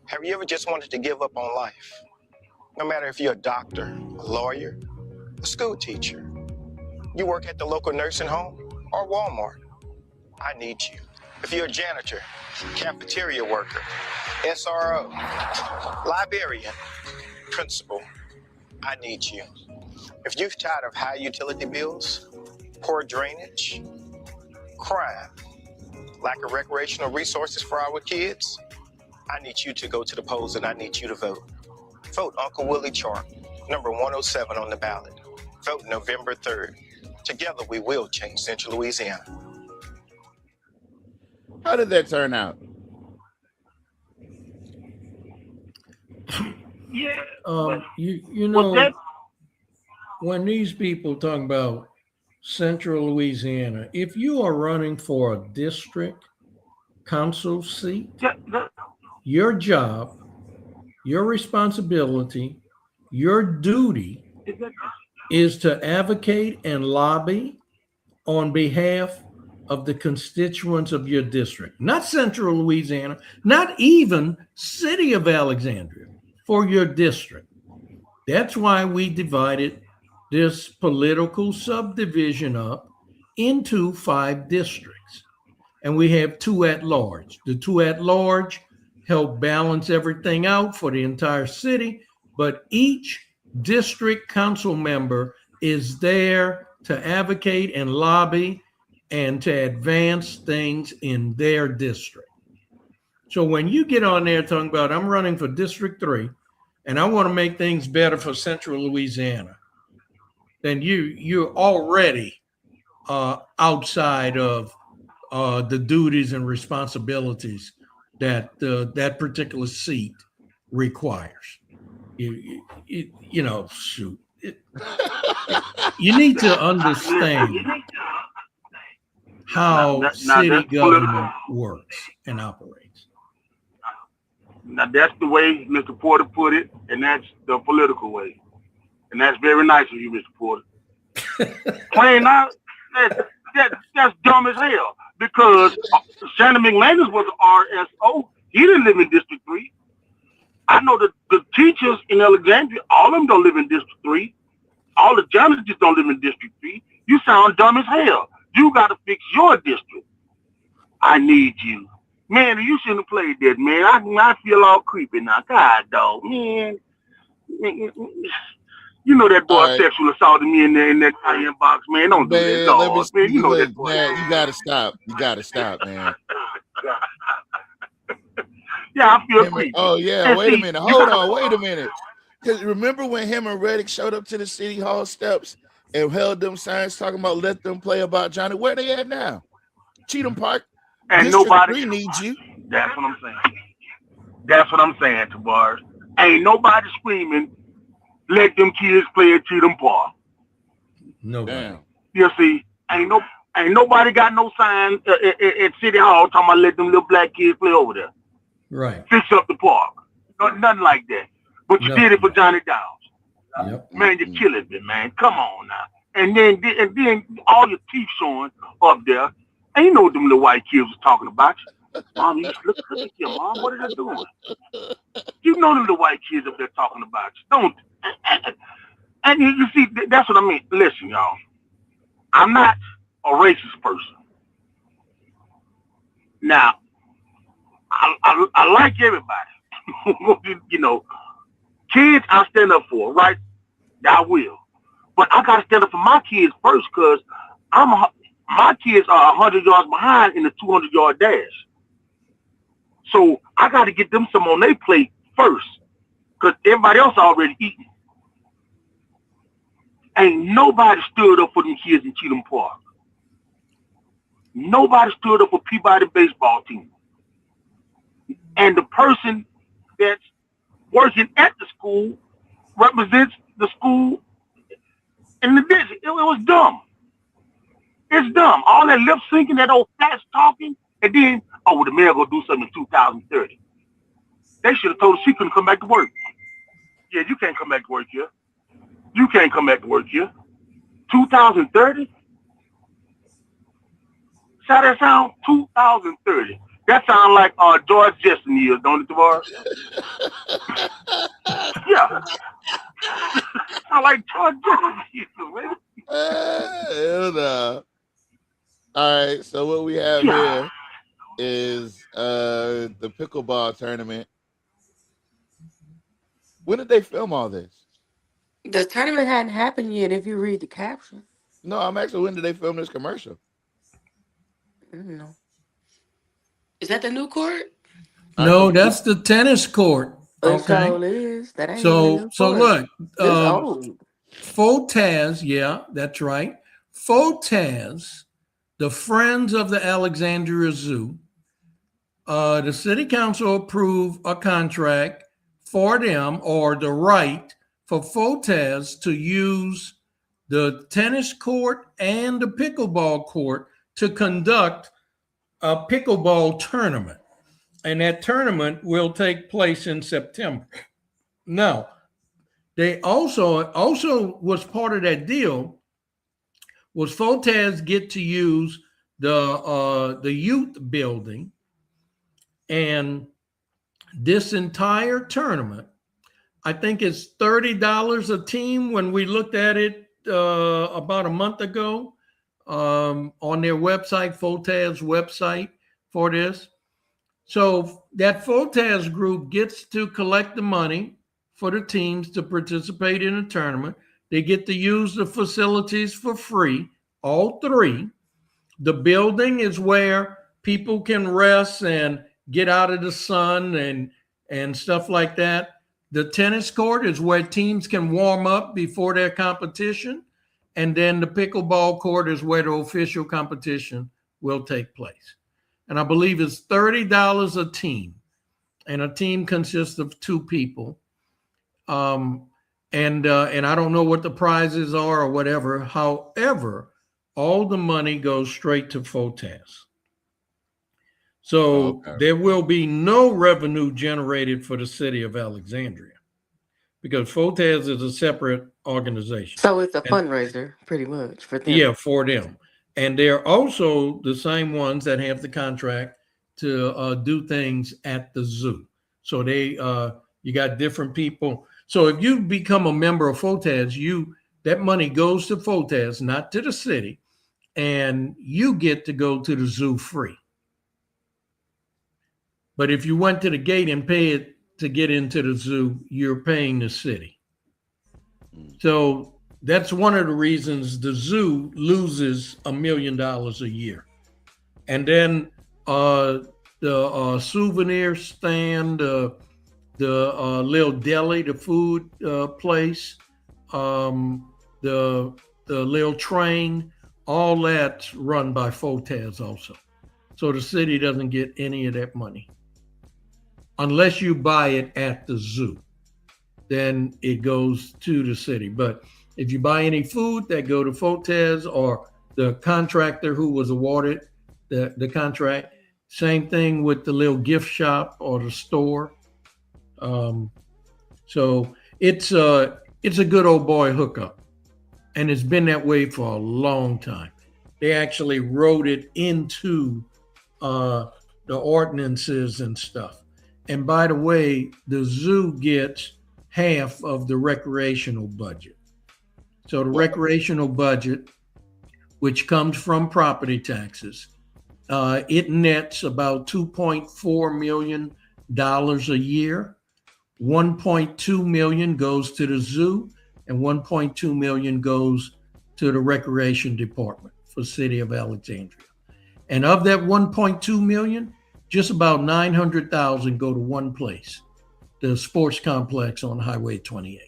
Have you ever just wanted to give up on life? No matter if you're a doctor, a lawyer, a school teacher, you work at the local nursing home or Walmart, I need you. If you're a janitor, cafeteria worker, SRO, librarian, principal, I need you. If you're tired of high utility bills, poor drainage, crime, lack of recreational resources for our kids, I need you to go to the polls and I need you to vote. Vote Uncle Willie Chark, number 107 on the ballot. Vote November 3rd. Together we will change Central Louisiana. How did that turn out? Yeah. You know, when these people talk about Central Louisiana, if you are running for a district council seat, your job, your responsibility, your duty is to advocate and lobby on behalf of the constituents of your district, not Central Louisiana, not even City of Alexandria, for your district. That's why we divided this political subdivision up into 5 districts. And we have 2 at large. The 2 at large help balance everything out for the entire city, but each district council member is there to advocate and lobby and to advance things in their district. So when you get on there talking about, I'm running for District 3 and I want to make things better for Central Louisiana, then you're already outside of the duties and responsibilities that that particular seat requires. You know, shoot. You need to understand how city government works and operates. Now that's the way Mr. Porter put it, and that's the political way. And that's very nice of you, Mr. Porter. Plain out, that's dumb as hell. Because Shannon McLandis was an RSO. He didn't live in District 3. I know that the teachers in Alexandria, all of them don't live in District 3. All the janitors don't live in District 3. You sound dumb as hell. You got to fix your district. I need you. Man, you shouldn't have played that, man. I feel all creepy now. God, dog, man. You know that boy sexual assaulted me in that inbox, man. Don't do that, dog. Man, you know that boy. Man, you got to stop. You got to stop, man. Yeah, I feel creepy. Oh, yeah. Wait a minute. Hold on. Wait a minute. Because remember when him and Reddick showed up to the City Hall steps and held them signs talking about let them play about Johnny? Where they at now? Cheatham Park. And District nobody 3 needs you. That's what I'm saying. That's what I'm saying, Tavares. Ain't nobody screaming, let them kids play at Cheatham Park. No. Damn. You see, ain't nobody got no sign at City Hall talking about let them little black kids play over there. Right. Fix up the park. Nothing like that. But you did it for Johnny Downs. Yep. Man, you're killing me, man. Come on now. And then all your teeth showing up there. And you know what them little white kids was talking about. Mom, look at you, Mom. What are they doing? You know the white kids up there talking about you. Don't. And you see, that's what I mean. Listen, y'all. I'm not a racist person. Now, I like everybody. You know, kids I stand up for, right? I will. But I got to stand up for my kids first because my kids are 100 yards behind in the 200-yard dash. So I got to get them some on their plate first because everybody else already eating. Ain't nobody stood up for them kids in Cheatham Park. Nobody stood up for Peabody baseball team. And the person that's working at the school represents the school in the district. It was dumb. It's dumb. All that lip syncing, that old fast talking, and then, oh, well, the mayor gonna do something in 2030. They should have told her she couldn't come back to work. Yeah, you can't come back to work here. You can't come back to work here. 2030? How that sound? 2030. That sounds like George Jetson years, don't it, Tavares? Yeah. Sound like George Jetson years, man. Hell no. All right, so what we have here is the pickleball tournament. When did they film all this? The tournament hadn't happened yet if you read the caption. No, I'm actually, when did they film this commercial? I don't know. Is that the new court? No, that's the tennis court. Okay. So it is. That ain't So look, old. FOTAS, yeah, that's right. FOTAS, the Friends of the Alexandria Zoo, the city council approved a contract for them, or the right for FOTAS to use the tennis court and the pickleball court to conduct a pickleball tournament. And that tournament will take place in September. Now, they also was part of that deal was FOTAS get to use the youth building, and this entire tournament, I think it's $30 a team when we looked at it about a month ago on their website, FOTAS website for this. So that FOTAS group gets to collect the money for the teams to participate in the tournament. They get to use the facilities for free, all three. The building is where people can rest and get out of the sun and stuff like that. The tennis court is where teams can warm up before their competition. And then the pickleball court is where the official competition will take place. And I believe it's $30 a team. And a team consists of two people. And I don't know what the prizes are or whatever. However, all the money goes straight to FOTAS. So there will be no revenue generated for the city of Alexandria because FOTAS is a separate organization. So it's a fundraiser pretty much for them. Yeah, for them. And they're also the same ones that have the contract to do things at the zoo. So they you got different people. So if you become a member of FOTAS, that money goes to FOTAS, not to the city, and you get to go to the zoo free. But if you went to the gate and pay it to get into the zoo, you're paying the city. So that's one of the reasons the zoo loses $1 million a year. And then the souvenir stand, the little deli, the food place, the little train, all that's run by FOTAS also. So the city doesn't get any of that money. Unless you buy it at the zoo, then it goes to the city. But if you buy any food, that go to FOTAS or the contractor who was awarded the contract. Same thing with the little gift shop or the store. So it's a good old boy hookup, and it's been that way for a long time. They actually wrote it into the ordinances and stuff. And by the way, the zoo gets half of the recreational budget. So the recreational budget, which comes from property taxes, it nets about $2.4 million a year. 1.2 million goes to the zoo, and 1.2 million goes to the recreation department for the city of Alexandria. And of that 1.2 million, just about 900,000 go to one place, the sports complex on Highway 28.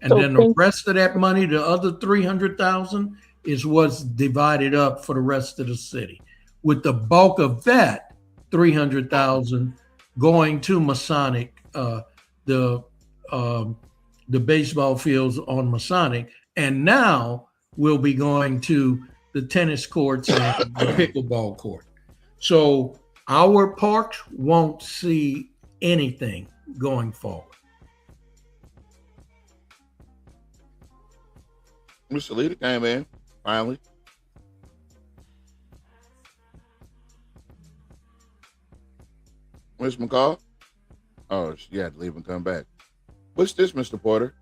And then the rest of that money, the other 300,000, is what's divided up for the rest of the city, with the bulk of that 300,000 going to Masonic, the baseball fields on Masonic, and now we'll be going to the tennis courts and the pickleball court. So our parks won't see anything going forward. Mr. Leader came in finally. Ms. McCall? Oh, she had to leave and come back. What's this, Mr. Porter?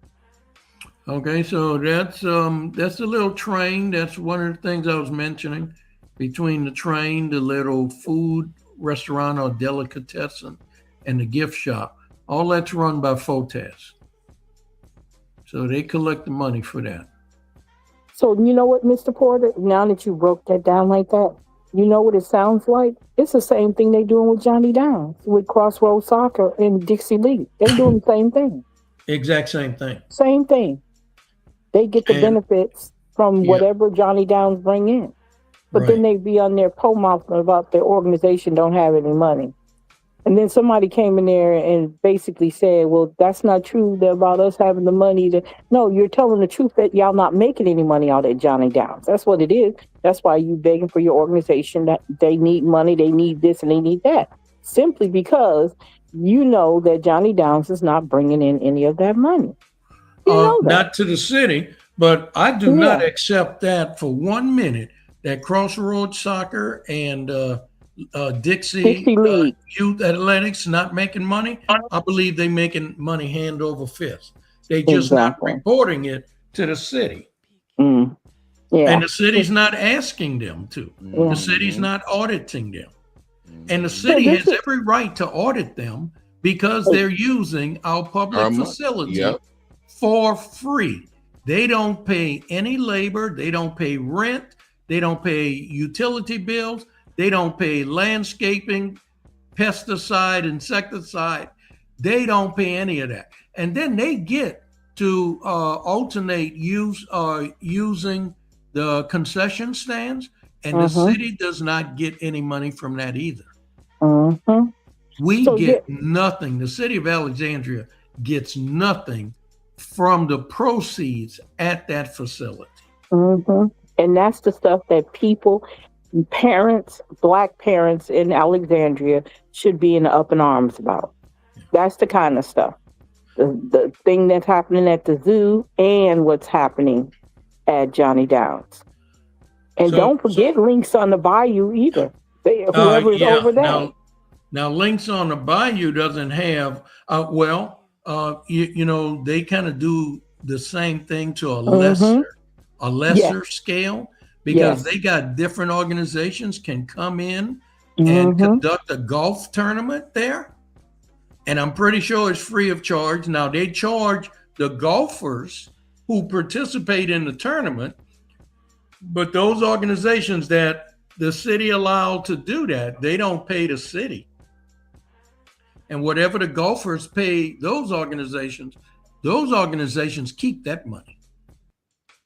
Okay, so that's a little train. That's one of the things I was mentioning. Between the train, the little food restaurant or delicatessen, and the gift shop, all that's run by FOTAS. So they collect the money for that. So you know what, Mr. Porter, now that you broke that down like that, you know what it sounds like? It's the same thing they're doing with Johnny Downs, with Crossroads Soccer and Dixie League. They're doing the same thing. Exact same thing. Same thing. They get the benefits from whatever Johnny Downs bring in. But then they be on their mouth about their organization don't have any money. And then somebody came in there and basically said, well, that's not true about us having the money to. No, you're telling the truth that y'all not making any money out at Johnny Downs. That's what it is. That's why you begging for your organization that they need money, they need this and they need that. Simply because you know that Johnny Downs is not bringing in any of that money. You know that. Not to the city, but I do not accept that for 1 minute, that Crossroads Soccer and Dixie League Youth Athletics not making money. I believe they making money hand over fist. They just not reporting it to the city. And the city's not asking them to. The city's not auditing them. And the city has every right to audit them because they're using our public facility for free. They don't pay any labor. They don't pay rent. They don't pay utility bills. They don't pay landscaping, pesticide, insecticide. They don't pay any of that. And then they get to alternate using the concession stands, and the city does not get any money from that either. We get nothing. The city of Alexandria gets nothing from the proceeds at that facility. And that's the stuff that people, parents, Black parents in Alexandria should be in up in arms about. That's the kind of stuff. The thing that's happening at the zoo and what's happening at Johnny Downs. And don't forget Links on the Bayou either. Whoever is over there. Now, Links on the Bayou doesn't have, you know, they kind of do the same thing to a lesser scale, because they got different organizations can come in and conduct a golf tournament there. And I'm pretty sure it's free of charge. Now, they charge the golfers who participate in the tournament, but those organizations that the city allowed to do that, they don't pay the city. And whatever the golfers pay those organizations keep that money.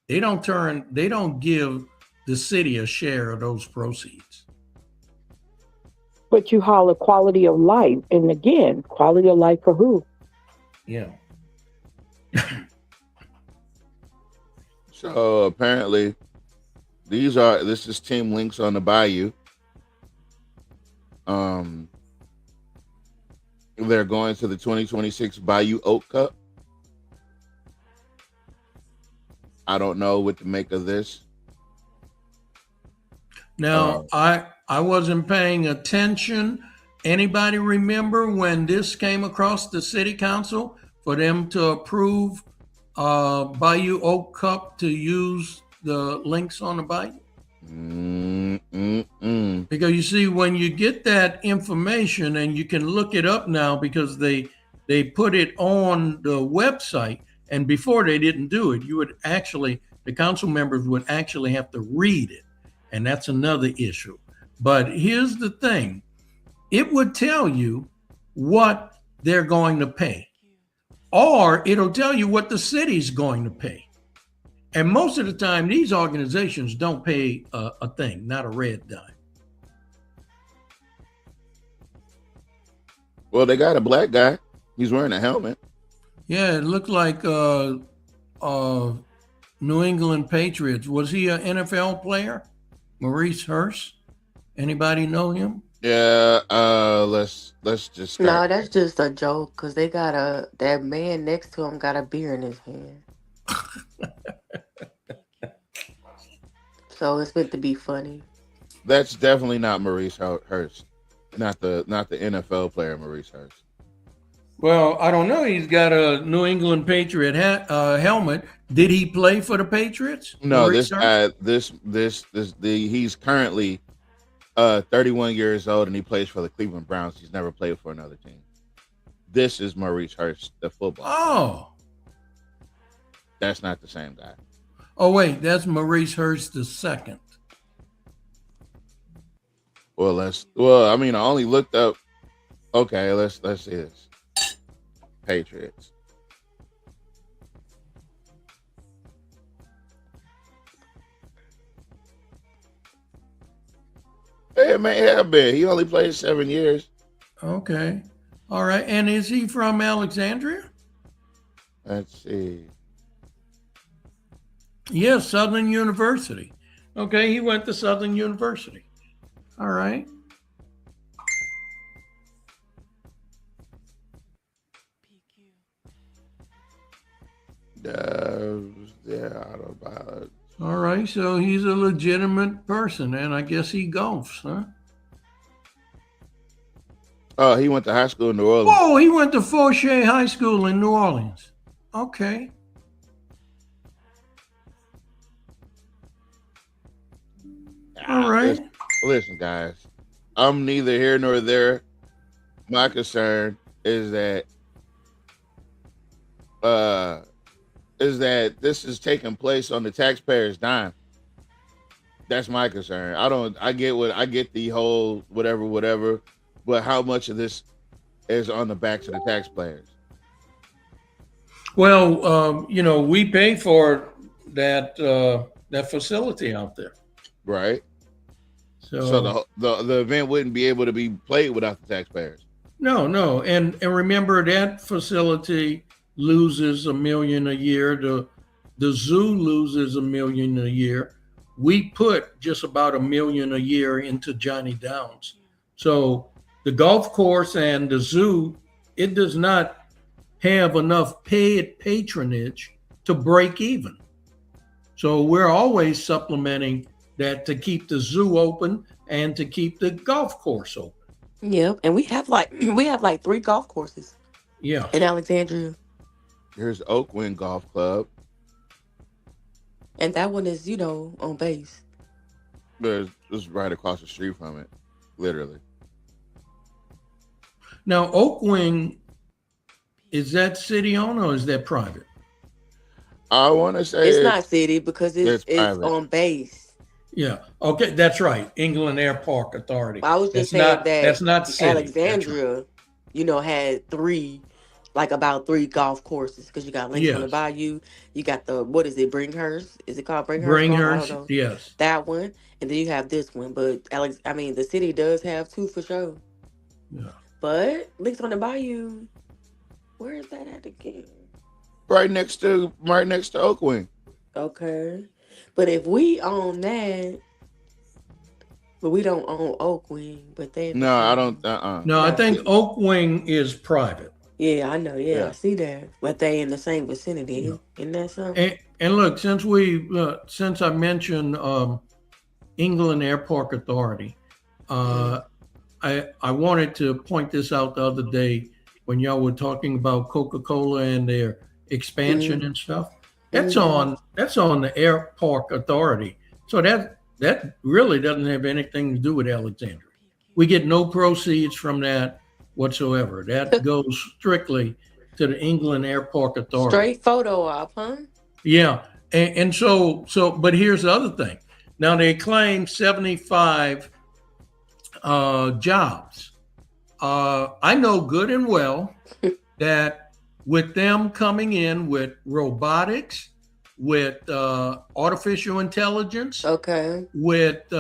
They don't give the city a share of those proceeds. But you holler quality of life. And again, quality of life for who? Yeah. So apparently this is Team Links on the Bayou. They're going to the 2026 Bayou Oak Cup. I don't know what to make of this. Now, I I wasn't paying attention. Anybody remember when this came across the city council for them to approve Bayou Oak Cup to use the links on the Bayou? Because you see, when you get that information, and you can look it up now because they put it on the website, and before they didn't do it, the council members would actually have to read it, and that's another issue. But here's the thing. It would tell you what they're going to pay, or it'll tell you what the city's going to pay. And most of the time, these organizations don't pay a thing, not a red dime. Well, they got a black guy. He's wearing a helmet. Yeah, it looked like New England Patriots. Was he an NFL player? Maurice Hurst? Anybody know him? Yeah, let's just start. No, that's just a joke because they got that man next to him got a beer in his hand. So it's meant to be funny. That's definitely not Maurice Hurst. Not the NFL player Maurice Hurst. Well, I don't know. He's got a New England Patriot helmet. Did he play for the Patriots? No, Maurice Hurst? He's currently 31 years old and he plays for the Cleveland Browns. He's never played for another team. This is Maurice Hurst, the football. Oh. That's not the same guy. Oh, wait, that's Maurice Hurst II. Well, I mean, I only looked up. Okay, let's see this. Patriots. It may have been. He only played 7 years. Okay. All right. And is he from Alexandria? Let's see. Yes, Southern University. Okay, he went to Southern University. All right. Yeah, I don't know. All right, so he's a legitimate person, and I guess he golfs, huh? Oh, he went to high school in New Orleans. Oh, he went to Fauché High School in New Orleans. Okay. All right. Listen, guys, I'm neither here nor there. My concern is that this is taking place on the taxpayers' dime. That's my concern. I get the whole whatever, but how much of this is on the backs of the taxpayers? Well, we pay for that facility out there. Right. So the event wouldn't be able to be played without the taxpayers. No. And remember, that facility loses $1 million a year. The zoo loses $1 million a year. We put just about $1 million a year into Johnny Downs. So the golf course and the zoo, it does not have enough paid patronage to break even. So we're always supplementing that to keep the zoo open and to keep the golf course open. Yep, and we have like 3 golf courses. Yeah, in Alexandria. Here's Oakwind Golf Club, and that one is on base. But it's right across the street from it, literally. Now, Oakwing, is that city owned or is that private? I want to say it's not city because it's private. On base. Yeah. Okay, that's right. England Air Park Authority. I was just saying that's not city. Alexandria, had 3, about 3 golf courses because you got Links on the Bayou. You got Bringhurst? Is it called Bringhurst? Bringhurst, yes. That one, and then you have this one. But the city does have 2 for sure. Yeah. But Links on the Bayou, where is that at again? Right next to Oakwing. Okay. But if we own that, but we don't own Oakwing, but they. No, I don't. No, I think Oakwing is private. Yeah, I know. Yeah, I see that. But they in the same vicinity. Isn't that something? And look, since I mentioned England Air Park Authority, I wanted to point this out the other day when y'all were talking about Coca-Cola and their expansion and stuff. That's on the Airport Authority. So that really doesn't have anything to do with Alexandria. We get no proceeds from that whatsoever. That goes strictly to the England Airport Authority. Straight photo op, huh? Yeah. And so, but here's the other thing. Now they claim 75 jobs. I know good and well that with them coming in with robotics, with artificial intelligence, with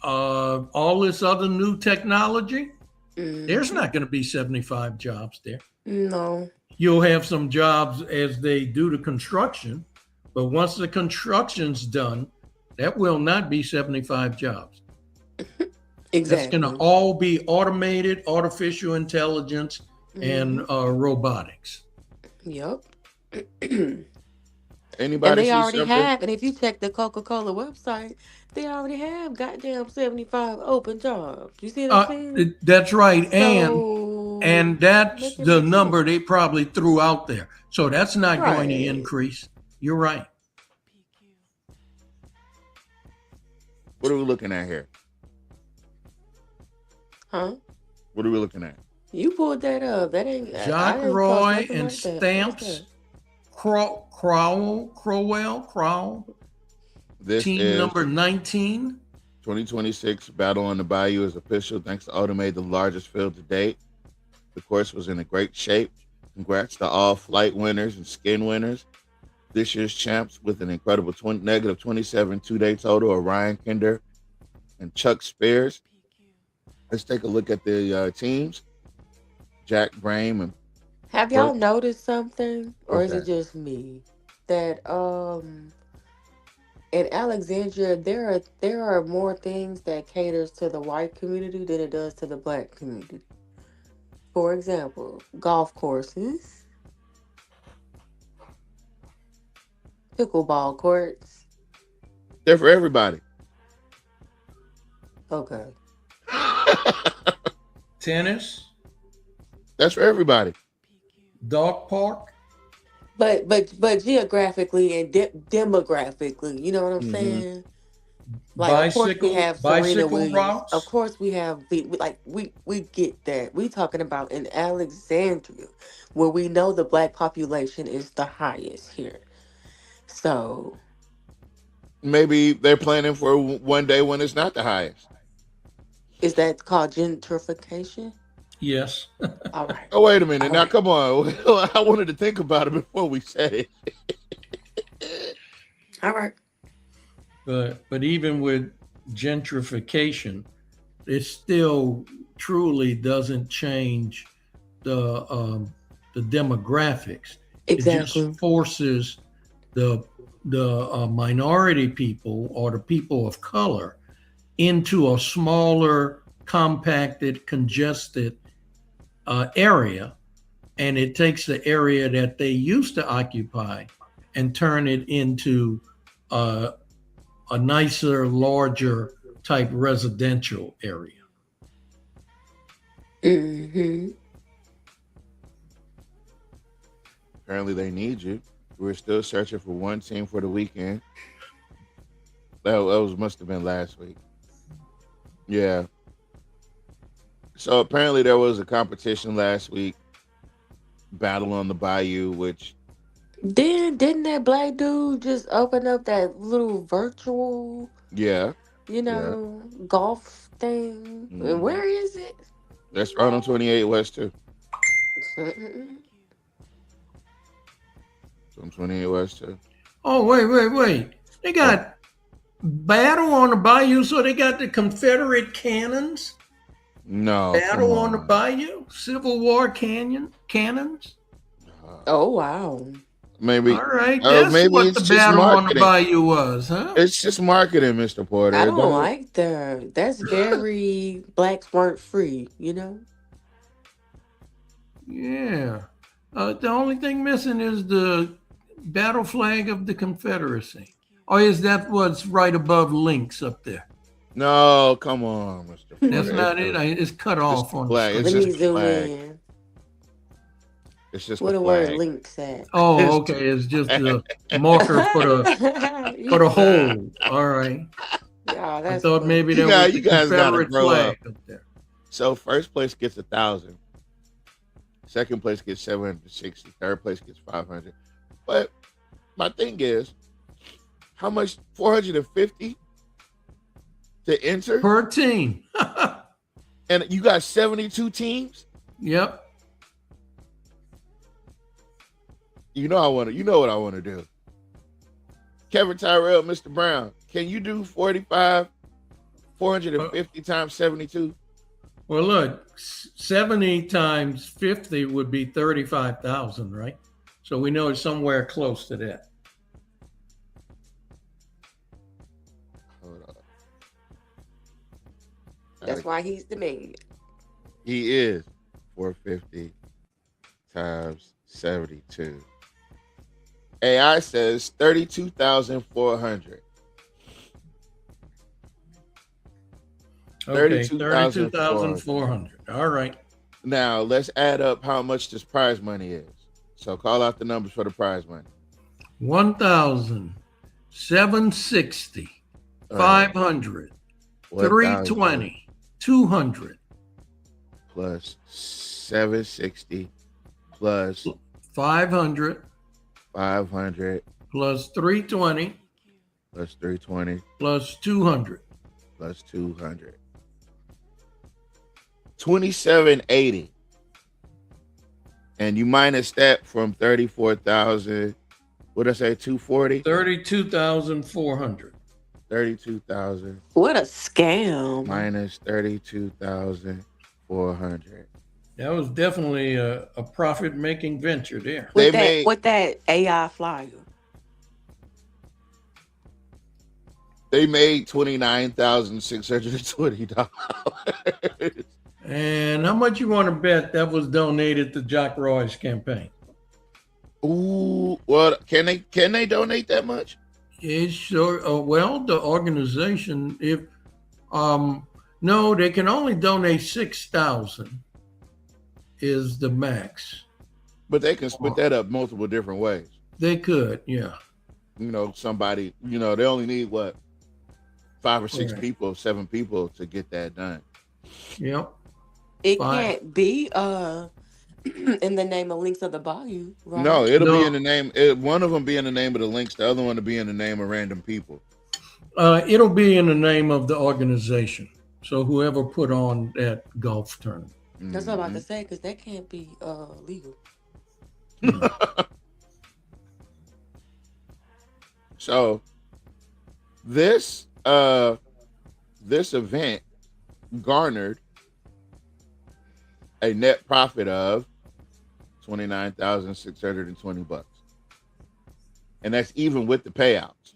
all this other new technology, there's not going to be 75 jobs there. No. You'll have some jobs as they do the construction, but once the construction's done, that will not be 75 jobs. Exactly. That's going to all be automated, artificial intelligence, and robotics. Yep. Anybody And they see already something? have, and if you check the Coca-Cola website, they already have goddamn 75 open jobs. You see what I'm saying? That's right. So, and that's the number they probably threw out there. So that's not going to Right. increase. You're right. What are we looking at here? Huh? What are we looking at? You pulled that up. That ain't I Jacques didn't post Roy nothing and like that. Stamps, Crowell, This team is number 19. 2026 Battle on the Bayou is official thanks to Automate, the largest field to date. The course was in a great shape. Congrats to all flight winners and skin winners. This year's champs with an incredible negative 27 two-day total are Ryan Kinder and Chuck Spears. Let's take a look at the teams. Jack Brame and Have y'all noticed something, or is Okay. it just me, that in Alexandria there are more things that caters to the white community than it does to the black community? For example, golf courses, pickleball courts. they're for everybody. Okay. Tennis, That's for everybody. dog park. But geographically and demographically, you know what I'm Mhm. saying? Like, of course we have Serena bicycle Williams. routes. Of course we have we get that. We talking about in Alexandria, where we know the black population is the highest here. So Maybe they're planning for one day when it's not the highest. is that called gentrification? Yes. All right. Oh, wait a minute. Now, come on. I wanted to think about it before we said it. All right. But even with gentrification, it still truly doesn't change the demographics. Exactly. It just forces the minority people or the people of color into a smaller, compacted, congested area, and it takes the area that they used to occupy and turn it into a nicer, larger type residential area. Mm-hmm. Apparently, they need you. We're still searching for one team for the weekend. That must have been last week. Yeah. So apparently there was a competition last week, Battle on the Bayou, which Didn't that black dude just open up that little virtual, yeah, golf thing? And where is it? that's right on 28 West too. On 28 West too. Oh, wait. They got Battle on the Bayou, so they got the Confederate cannons? No. Battle on the Bayou? Civil War cannons? Oh, wow. Maybe. All right, that's maybe what it's the just Battle on the marketing. Bayou was, huh? It's just marketing, Mr. Porter. I don't like that. That's very blacks weren't free, you know? Yeah. The only thing missing is the battle flag of the Confederacy. Or is that what's right above Links up there? No, come on, Mr. That's Porter. not it. It's cut off on the flag. screen. It's Let me just a zoom flag. in. It's just What a the word flag. links at? Oh, okay. It's just a marker for the hole. All right. Yeah, I that's thought funny. maybe You that was you the guys gotta Confederate grow flag up. up there. So first place gets 1,000. Second place gets 760. Third place gets 500. But my thing is, how much? 450 to enter per team. And you got 72 teams. Yep. You know what I want to do. Kevin Tyrell, Mr. Brown, can you do 450 times 72? Well, look, 70 times 50 would be 35,000, right? So we know it's somewhere close to that. Hold on. That's why he's the man. He is 450 times 72. AI says 32,400. Okay, 32,400. All right. Now let's add up how much this prize money is. So call out the numbers for the prize money. 1,760, 500, 320, 200. Plus 760 plus 500 plus 320 plus 320 plus 200 plus 200. 2780. And you minus that from 34,000. What did I say? 240? 32,400. 32,000. What a scam. Minus 32,400. That was definitely a profit-making venture there. With that AI flyer. They made $29,620. And how much you want to bet that was donated to Jack Roy's campaign? Ooh, well, can they donate that much? It's sure. Well, the organization, if no, they can only donate 6,000 is the max. But they can split that up multiple different ways. They could, yeah. You know, somebody, they only need what, 5 or 6 Right. people, 7 people to get that done. Yep. It Fine. can't be in the name of Links of the Bayou, right? No, it'll be in the name. One of them be in the name of the links. The other one to be in the name of random people. It'll be in the name of the organization. So whoever put on that golf tournament. That's what I'm about to say, because that can't be legal. So this event garnered a net profit of $29,620, and that's even with the payouts.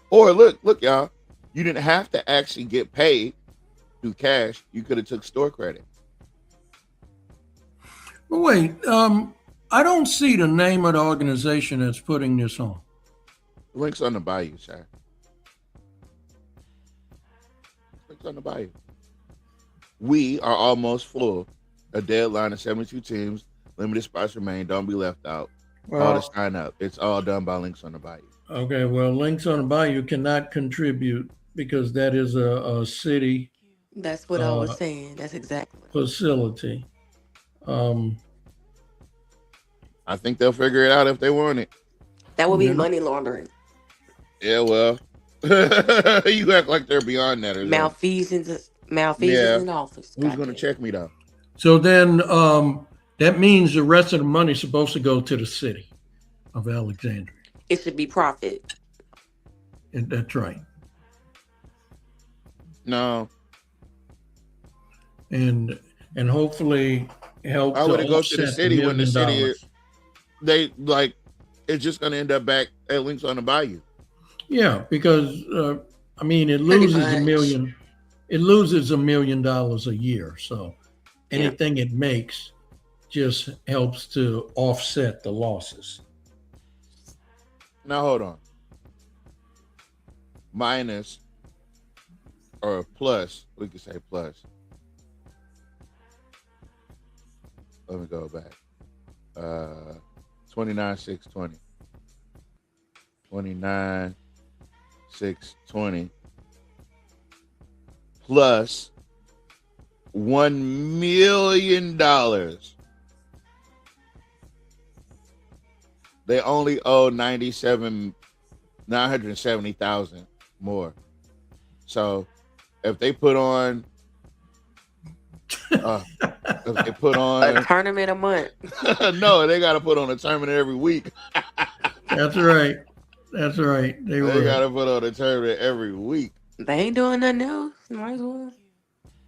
Or look, y'all, you didn't have to actually get paid through cash. You could have took store credit. But wait, I don't see the name of the organization that's putting this on. Links on the Bayou, sir. Links on the Bayou. We are almost full. A deadline of 72 teams. Limited spots remain. Don't be left out. All to sign up. It's all done by Links on the Bayou. Okay, well, Links on the Bayou cannot contribute because that is a city That's what I was saying. That's exactly. facility. I think they'll figure it out if they want it. That would be money laundering. Yeah, well, you act like they're beyond that. Or Malfeasance in office. Who's going to check me though? So then that means the rest of the money is supposed to go to the city of Alexandria. It should be profit. And that's right. No. And hopefully help. I would to go to the offset city when the $1 million. city is, they like, it's just going to end up back at Links on the Bayou. Yeah, because I mean it loses much. $1 million. It loses $1 million a year. So anything it makes just helps to offset the losses. Now hold on. Minus or plus. We could say plus. Let me go back. 29,620. 29,620 plus $1 million. They only owe 970,000 more. So if they put on a tournament a month. No, they got to put on a tournament every week. That's right. They got to put on a tournament every week. They ain't doing nothing else. Might as well.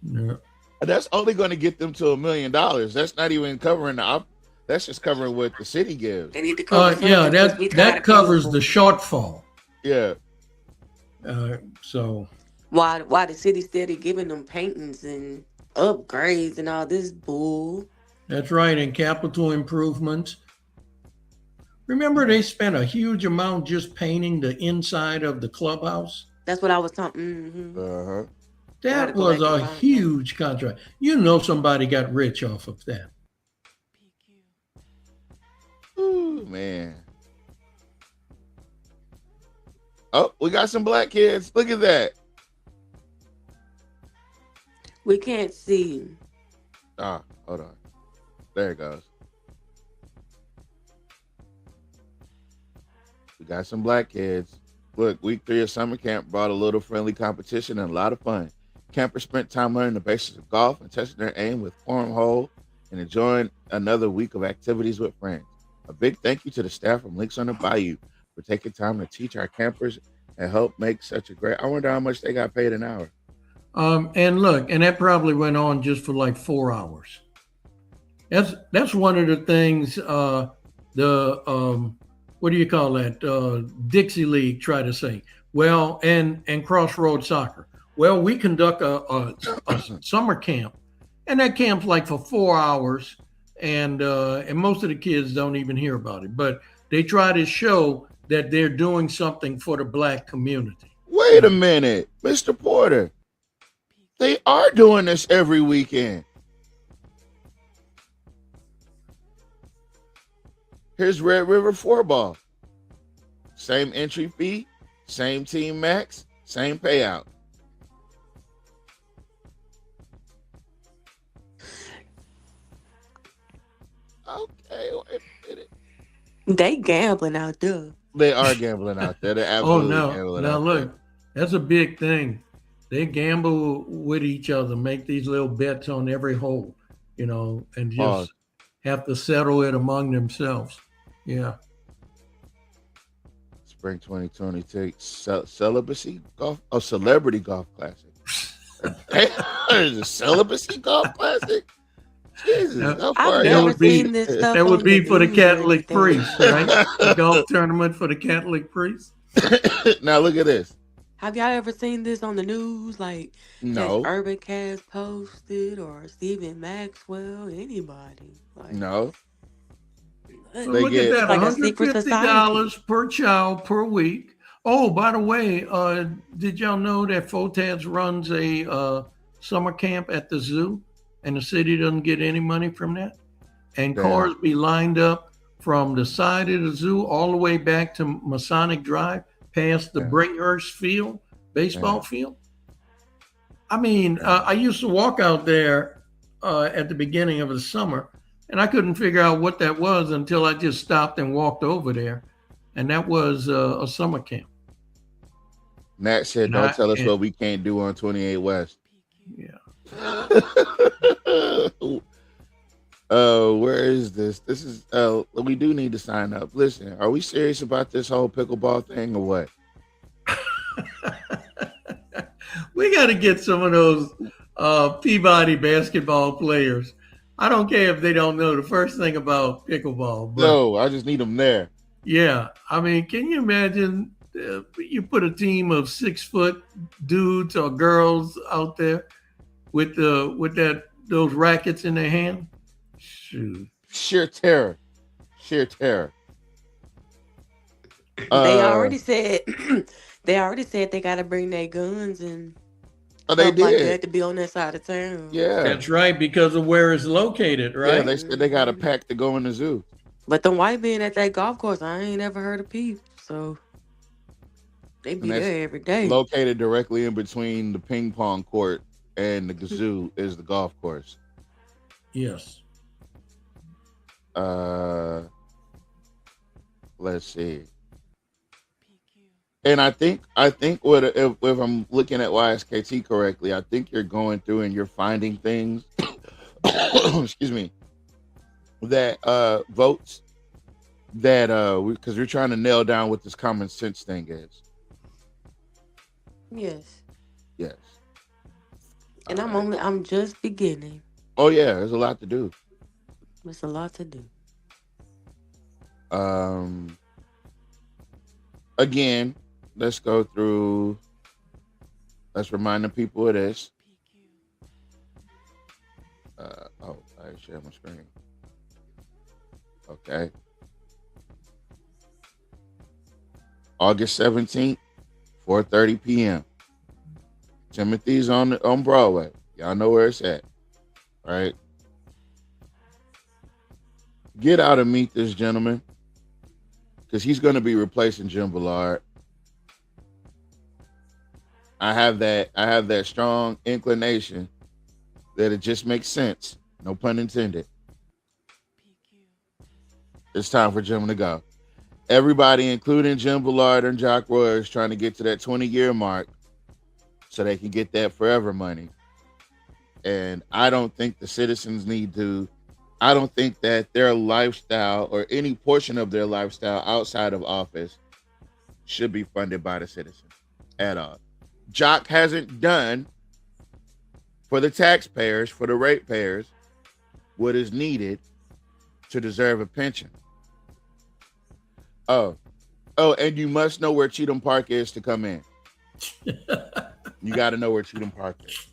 Yeah. That's only going to get them to $1 million. That's not even covering that's just covering what the city gives. They need to cover that covers the shortfall. Yeah. So why the city steady giving them paintings and upgrades and all this bull? That's right, and capital improvements. Remember, they spent a huge amount just painting the inside of the clubhouse. That's what I was talking. Uh-huh. That was a huge contract. You know, somebody got rich off of that. Ooh, man. Oh, we got some black kids. Look at that. We can't see. Ah, hold on. There it goes. We got some black kids. Look, week 3 of summer camp brought a little friendly competition and a lot of fun. Campers spent time learning the basics of golf and testing their aim with cornhole and enjoying another week of activities with friends. A big thank you to the staff from Links on the Bayou for taking time to teach our campers and help make such a great. I wonder how much they got paid an hour. And look, and that probably went on just for like 4 hours. That's one of the things what do you call that? Dixie League try to say. Well, and Crossroads Soccer. Well, we conduct a summer camp, and that camp's like for 4 hours, and most of the kids don't even hear about it. But they try to show that they're doing something for the black community. Wait a minute, Mr. Porter. They are doing this every weekend. Here's Red River 4-ball. Same entry fee, same team max, same payout. Okay, wait a minute. They gambling out there. They are gambling out there. They're absolutely gambling now out look, there. that's a big thing. They gamble with each other, make these little bets on every hole, and just have to settle it among themselves. Yeah. Spring 2020 takes celibacy golf. Oh, celebrity golf classic. There's a celibacy golf classic. Jesus, how far I've never seen this stuff. That would be for the Catholic priests, right? The golf tournament for the Catholic priests. Now look at this. Have y'all ever seen this on the news? Like, No. has Urban Cast posted or Stephen Maxwell? Anybody? Like, No. So look at that, like a secret $150 per child per week. Oh, by the way, did y'all know that FOTADS runs a summer camp at the zoo, and the city doesn't get any money from that? And cars be lined up from the side of the zoo all the way back to Masonic Drive, past the Brinkhurst Field, baseball field. I mean, I used to walk out there at the beginning of the summer, and I couldn't figure out what that was until I just stopped and walked over there. And that was a summer camp. Nat said, don't tell us what we can't do on 28 West. Yeah. Where is this? This is, we do need to sign up. Listen, are we serious about this whole pickleball thing or what? We got to get some of those Peabody basketball players. I don't care if they don't know the first thing about pickleball. But no, I just need them there. Yeah. I mean, can you imagine you put a team of 6 foot dudes or girls out there with those rackets in their hand? Shoot. Sheer terror. Sheer terror. They already said they got to bring their guns and Oh, they stuff like did. that to be on that side of town. Yeah. That's right, because of where it's located, Yeah, right? they said they got a pack to go in the zoo. But the white men at that golf course, I ain't never heard of peep. So they be And that's there every day. located directly in between the ping pong court and the zoo is the golf course. Yes. Let's see. And I think what if I'm looking at YSKT correctly, I think you're going through and you're finding things excuse me, that votes that because we're trying to nail down what this common sense thing is. Yes. Yes. And I'm just beginning. Oh yeah, there's a lot to do. There's a lot to do. Again, let's go through. Let's remind the people of this. I share my screen. Okay. August 17th, 4:30 p.m. Timothy's on Broadway. Y'all know where it's at, right? Get out and meet this gentleman because he's going to be replacing Jim Ballard. I have that strong inclination that it just makes sense. No pun intended. It's time for Jim to go. Everybody, including Jim Ballard and Jock Roy, is trying to get to that 20-year mark so they can get that forever money. And I don't think the citizens I don't think that their lifestyle or any portion of their lifestyle outside of office should be funded by the citizens at all. Jock hasn't done for the taxpayers, for the ratepayers, what is needed to deserve a pension. Oh, and you must know where Cheatham Park is to come in. You got to know where Cheatham Park is.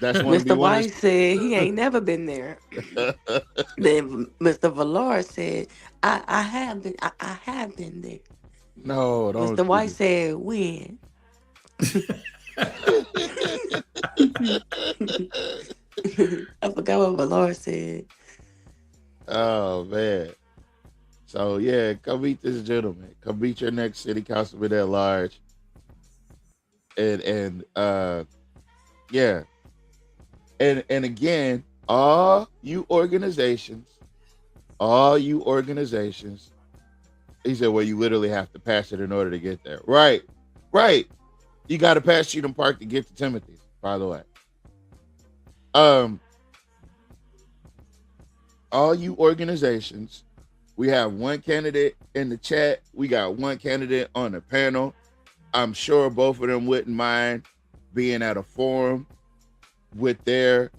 That's Mr. White said he ain't never been there. Then Mr. Vallard said, I have been there. No, don't. Mr. White said, when? I forgot what Vallard said. Oh man. So yeah, come meet this gentleman. Come meet your next city councilman at large. And yeah. And again, all you organizations, he said, well, you literally have to pass it in order to get there. Right. You got to pass Cheatham Park to get to Timothy's, by the way. All you organizations, we have one candidate in the chat. We got one candidate on the panel. I'm sure both of them wouldn't mind being at a forum with their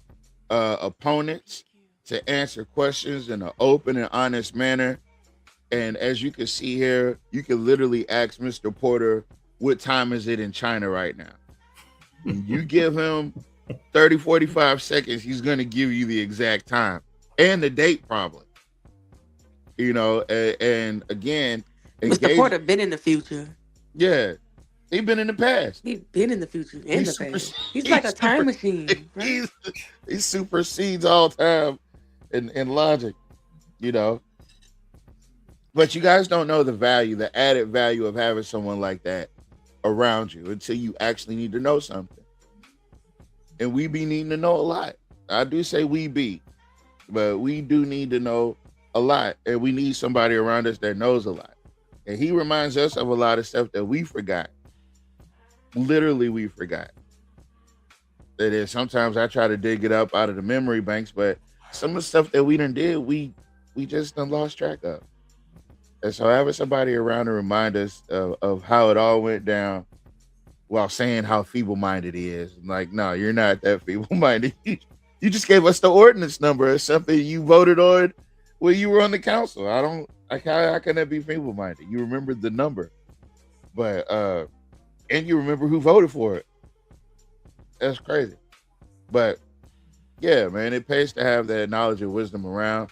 opponents to answer questions in an open and honest manner. And as you can see here, you can literally ask Mr. Porter, what time is it in China right now? And you give him 30, 45 seconds, he's going to give you the exact time and the date probably. You know, and again, Mr. Porter been in the future. Yeah. He's been in the past. He's been in the future and the past. He's like a time machine. Right? He supersedes all time in logic, you know. But you guys don't know the added value of having someone like that around you until you actually need to know something. And we be needing to know a lot. I do say we be, but we do need to know a lot. And we need somebody around us that knows a lot. And he reminds us of a lot of stuff that we forgot. Literally, we forgot. That is, sometimes I try to dig it up out of the memory banks, but some of the stuff that we done did, we just done lost track of. And so having somebody around to remind us of how it all went down while saying how feeble-minded he is. Like, no, you're not that feeble-minded. You just gave us the ordinance number or something you voted on when you were on the council. How can that be feeble-minded? You remembered the number. But, and you remember who voted for it. That's crazy. But, yeah, man, it pays to have that knowledge and wisdom around.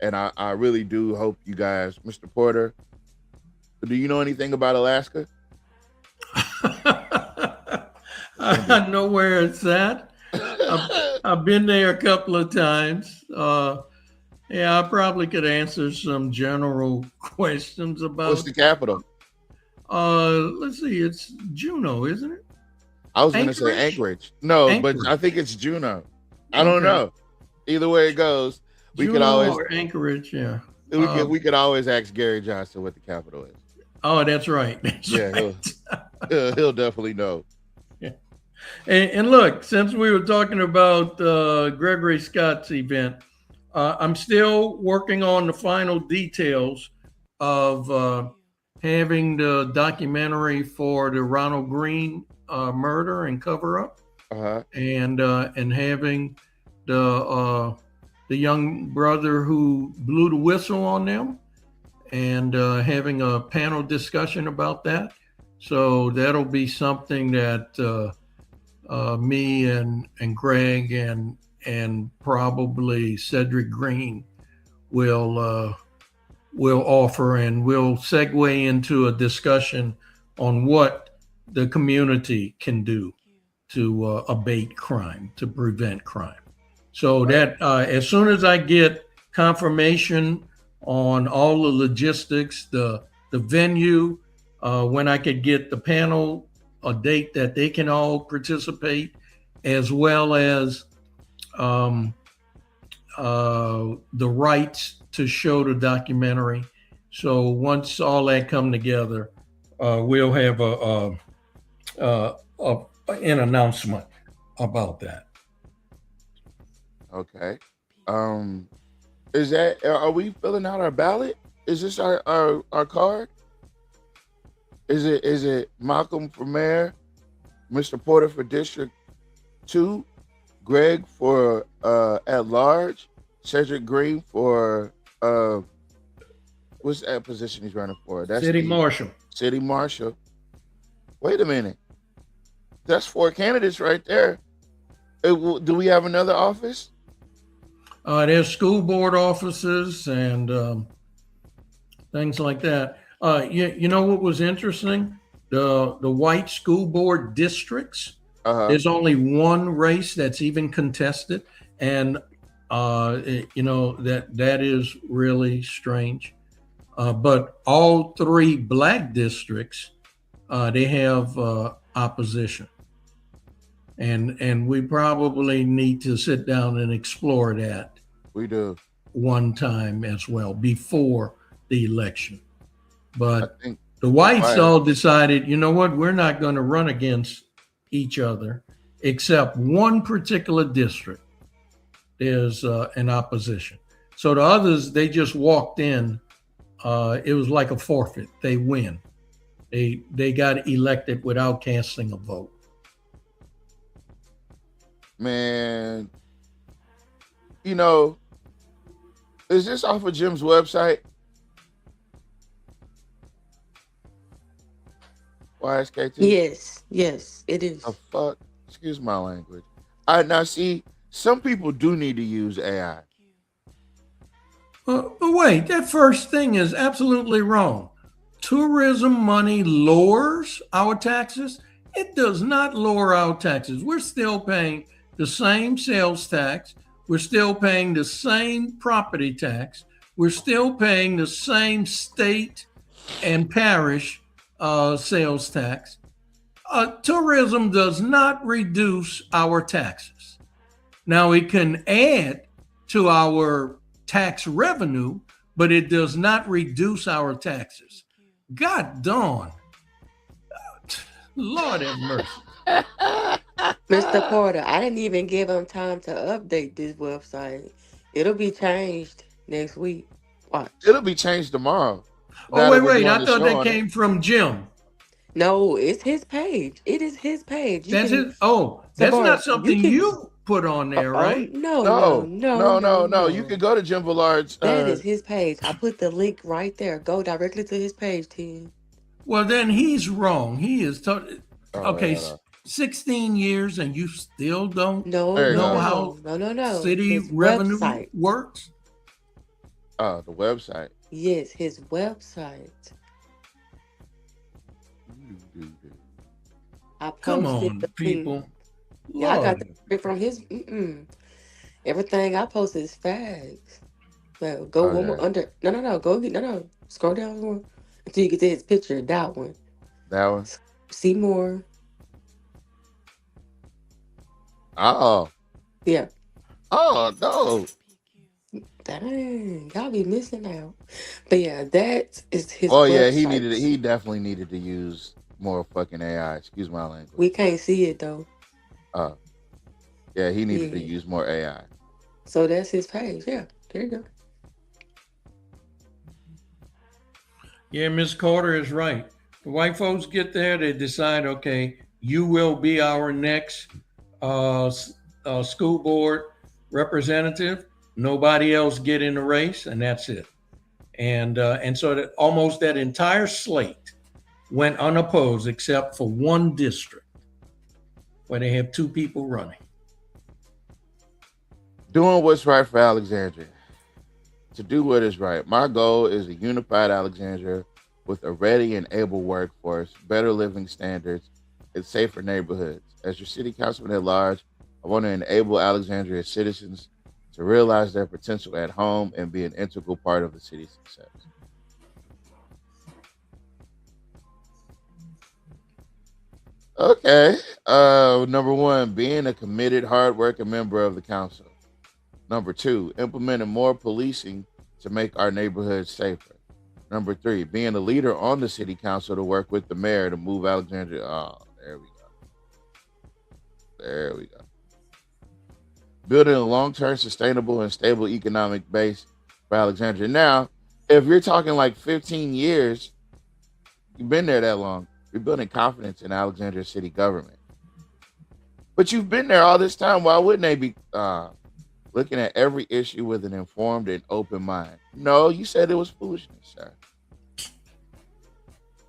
And I really do hope you guys, Mr. Porter, do you know anything about Alaska? I know where it's at. I've been there a couple of times. Yeah, I probably could answer some general questions about. What's the capital? Let's see. It's Juneau, isn't it? I was going to say Anchorage. No, Anchorage. but I think it's Juneau. I don't know. Either way it goes, we Juneau could always or Anchorage. Yeah. we could always ask Gary Johnson what the capital is. Oh, that's right. That's right. He'll definitely know. Yeah. And look, since we were talking about Gregory Scott's event, I'm still working on the final details of having the documentary for the Ronald Green murder and cover up, and having the young brother who blew the whistle on them, and having a panel discussion about that. So that'll be something that me and Greg and probably Cedric Green will offer, and we'll segue into a discussion on what the community can do to abate crime, to prevent crime. So that as soon as I get confirmation on all the logistics, the venue, when I could get the panel a date that they can all participate, as well as the rights to show the documentary. So once all that come together, we'll have an announcement about that. Okay. Are we filling out our ballot? Is this our card? Is it Malcolm for mayor, Mr. Porter for District 2, Greg for at large, Cedric Green for what's that position he's running for? That's City Marshal. City Marshal. Wait a minute. That's 4 candidates right there. Do we have another office? There's school board offices and things like that. You know what was interesting? The white school board districts. There's only one race that's even contested, and that is really strange. But all 3 black districts, they have opposition, and we probably need to sit down and explore that. We do one time as well before the election. But the whites all decided, you know what, we're not going to run against each other, except one particular district. There's an opposition. So the others, they just walked in. It was like a forfeit. They win. They got elected without casting a vote. Man, is this off of Jim's website? YSKT? Yes, it is. The fuck? Excuse my language. Now see, some people do need to use AI. But wait, that first thing is absolutely wrong. Tourism money lowers our taxes. It does not lower our taxes. We're still paying the same sales tax. We're still paying the same property tax. We're still paying the same state and parish sales tax. Tourism does not reduce our taxes. Now, it can add to our tax revenue, but it does not reduce our taxes. God darn. Lord have mercy. Mr. Porter, I didn't even give him time to update this website. It'll be changed next week. Watch. It'll be changed tomorrow. Oh, wait. I thought that came from Jim. No, it's his page. It is his page. That's not something you put on there, right? No. You can go to Jim Villard's. That is his page. I put the link right there. Go directly to his page, Tim. Well, then he's wrong. He is okay. 16 years and you still don't know how city his revenue website works? The website. Yes, his website. I Come posted on, the link. people. Yeah, I got Lord. the from his. Everything I posted is facts. Well, go one more Okay, under. No. Go get no. Scroll down one until you get to his picture. That one. that one. See more. Oh, Yeah. oh no. Dang, y'all be missing out. But yeah, that is his Oh yeah, website. he definitely needed to use more fucking AI. Excuse my language. We can't see it though. Oh, yeah, he needed to Yeah. use more AI. So that's his page. Yeah. There you go. Yeah, Miss Carter is right. The white folks get there, they decide, okay, you will be our next school board representative. Nobody else get in the race, and that's it. And so that almost that entire slate went unopposed except for one district where they have two people running. Doing what's right for Alexandria. To do what is right. My goal is a unified Alexandria with a ready and able workforce, better living standards, and safer neighborhoods. As your city councilman at large, I want to enable Alexandria citizens to realize their potential at home and be an integral part of the city's success. Okay. Number one, being a committed, hardworking member of the council. Number two, implementing more policing to make our neighborhoods safer. Number three, being a leader on the city council to work with the mayor to move Alexandria. Oh, there we go. There we go. Building a long-term, sustainable, and stable economic base for Alexandria. Now, if you're talking like 15 years, you've been there that long, you're building confidence in Alexandria city government. But you've been there all this time. Why wouldn't they be looking at every issue with an informed and open mind? No, you said it was foolishness, sir.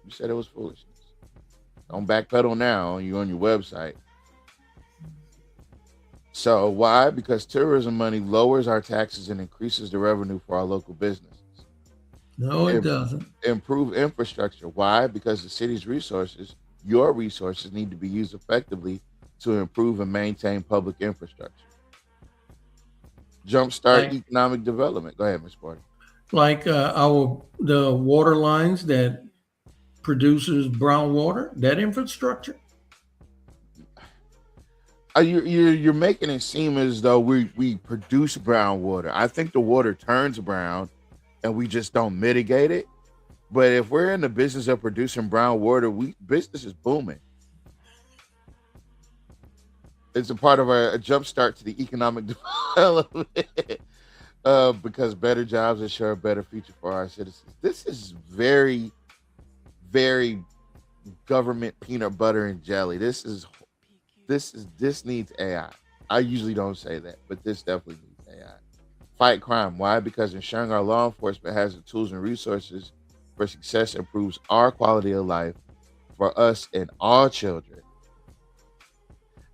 You said it was foolishness. Don't backpedal now on your website. So why? Because tourism money lowers our taxes and increases the revenue for our local businesses. No, it doesn't. Improve infrastructure. Why? Because the city's resources, your resources, need to be used effectively to improve and maintain public infrastructure. Jumpstart economic development. Go ahead, Ms. Porter. Like the water lines that produces brown water, that infrastructure. You're making it seem as though we produce brown water. I think the water turns brown and we just don't mitigate it. But if we're in the business of producing brown water, business is booming. It's a part of a jump start to the economic development because better jobs ensure a better future for our citizens. This is very, very government peanut butter and jelly. This needs AI. I usually don't say that, but this definitely needs AI. Fight crime. Why? Because ensuring our law enforcement has the tools and resources for success improves our quality of life for us and all children.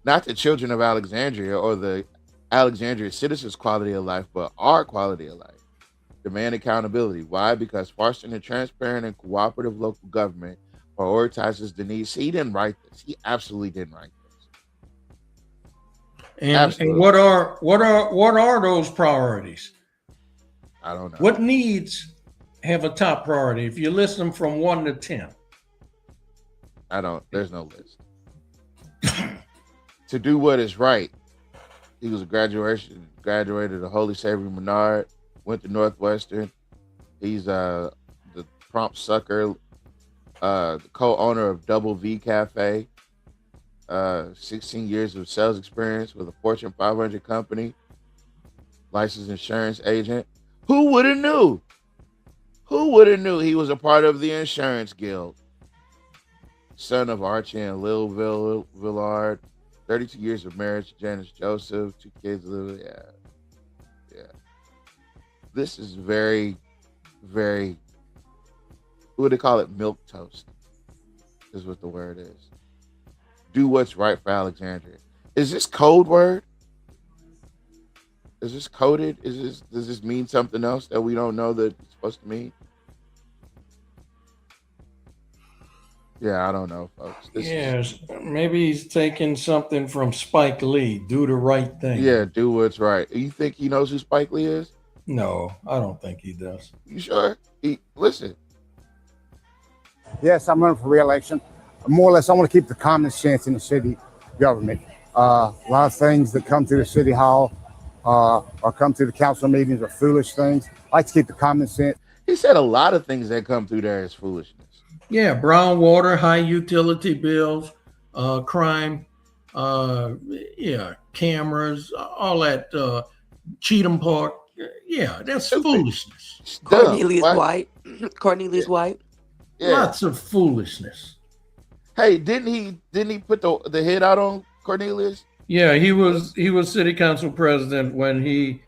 Not the children of Alexandria or the Alexandria citizens' quality of life, but our quality of life. Demand accountability. Why? Because fostering a transparent and cooperative local government prioritizes the needs. See, he didn't write this. He absolutely didn't write this. And what are those priorities? I don't know. What needs have a top priority? If you list them from 1 to 10. There's no list. To do what is right. He was graduated of Holy Savior Menard, went to Northwestern. He's the prompt sucker, the co-owner of Double V Cafe. 16 years of sales experience with a Fortune 500 company, licensed insurance agent. Who would have knew? Who would have knew he was a part of the Insurance Guild? Son of Archie and Lil Villard. 32 years of marriage, Janice Joseph, 2 kids. Yeah. This is very, very, what do they call it? Milk toast is what the word is. Do what's right for Alexandria. Is this code word? Is this coded? Does this mean something else that we don't know that it's supposed to mean? Yeah, I don't know, folks. Yes, maybe he's taking something from Spike Lee. Do the right thing. Yeah, do what's right. You think he knows who Spike Lee is? No, I don't think he does. You sure? Listen. Yes, I'm running for re-election. More or less, I want to keep the common sense in the city government. A lot of things that come through the city hall or come through the council meetings are foolish things. I like to keep the common sense. He said a lot of things that come through there is foolishness. Yeah, brown water, high utility bills, crime, cameras, all that, Cheatham Park. Yeah, that's foolishness. Cornelius White. Cornelius White. Yeah. Lots of foolishness. Hey, didn't he put the hit out on Cornelius? Yeah, he was city council president when he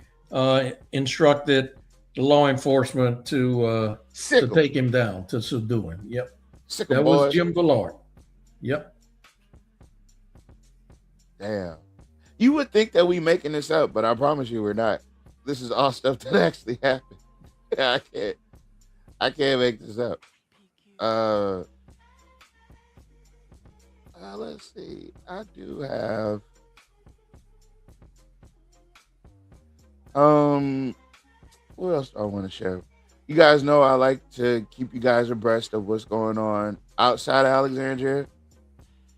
instructed the law enforcement to take him down, to subdue him. Yep. That was Jim Villard. Yep. Damn. You would think that we making this up, but I promise you we're not. This is all stuff that actually happened. I can't make this up. Let's see. I do have what else do I want to share? You guys know I like to keep you guys abreast of what's going on outside of Alexandria.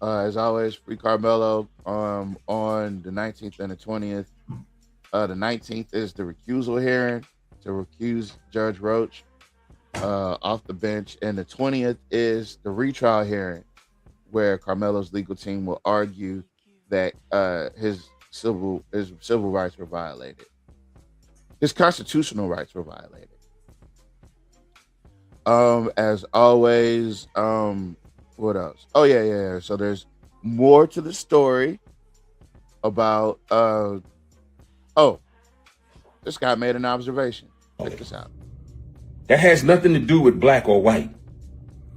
As always, Free Carmelo on the 19th and the 20th. The 19th is the recusal hearing to recuse Judge Roach off the bench, and the 20th is the retrial hearing where Carmelo's legal team will argue that his civil rights were violated. His constitutional rights were violated. As always, what else? Oh, yeah. So there's more to the story about, this guy made an observation. Check this out. That has nothing to do with black or white.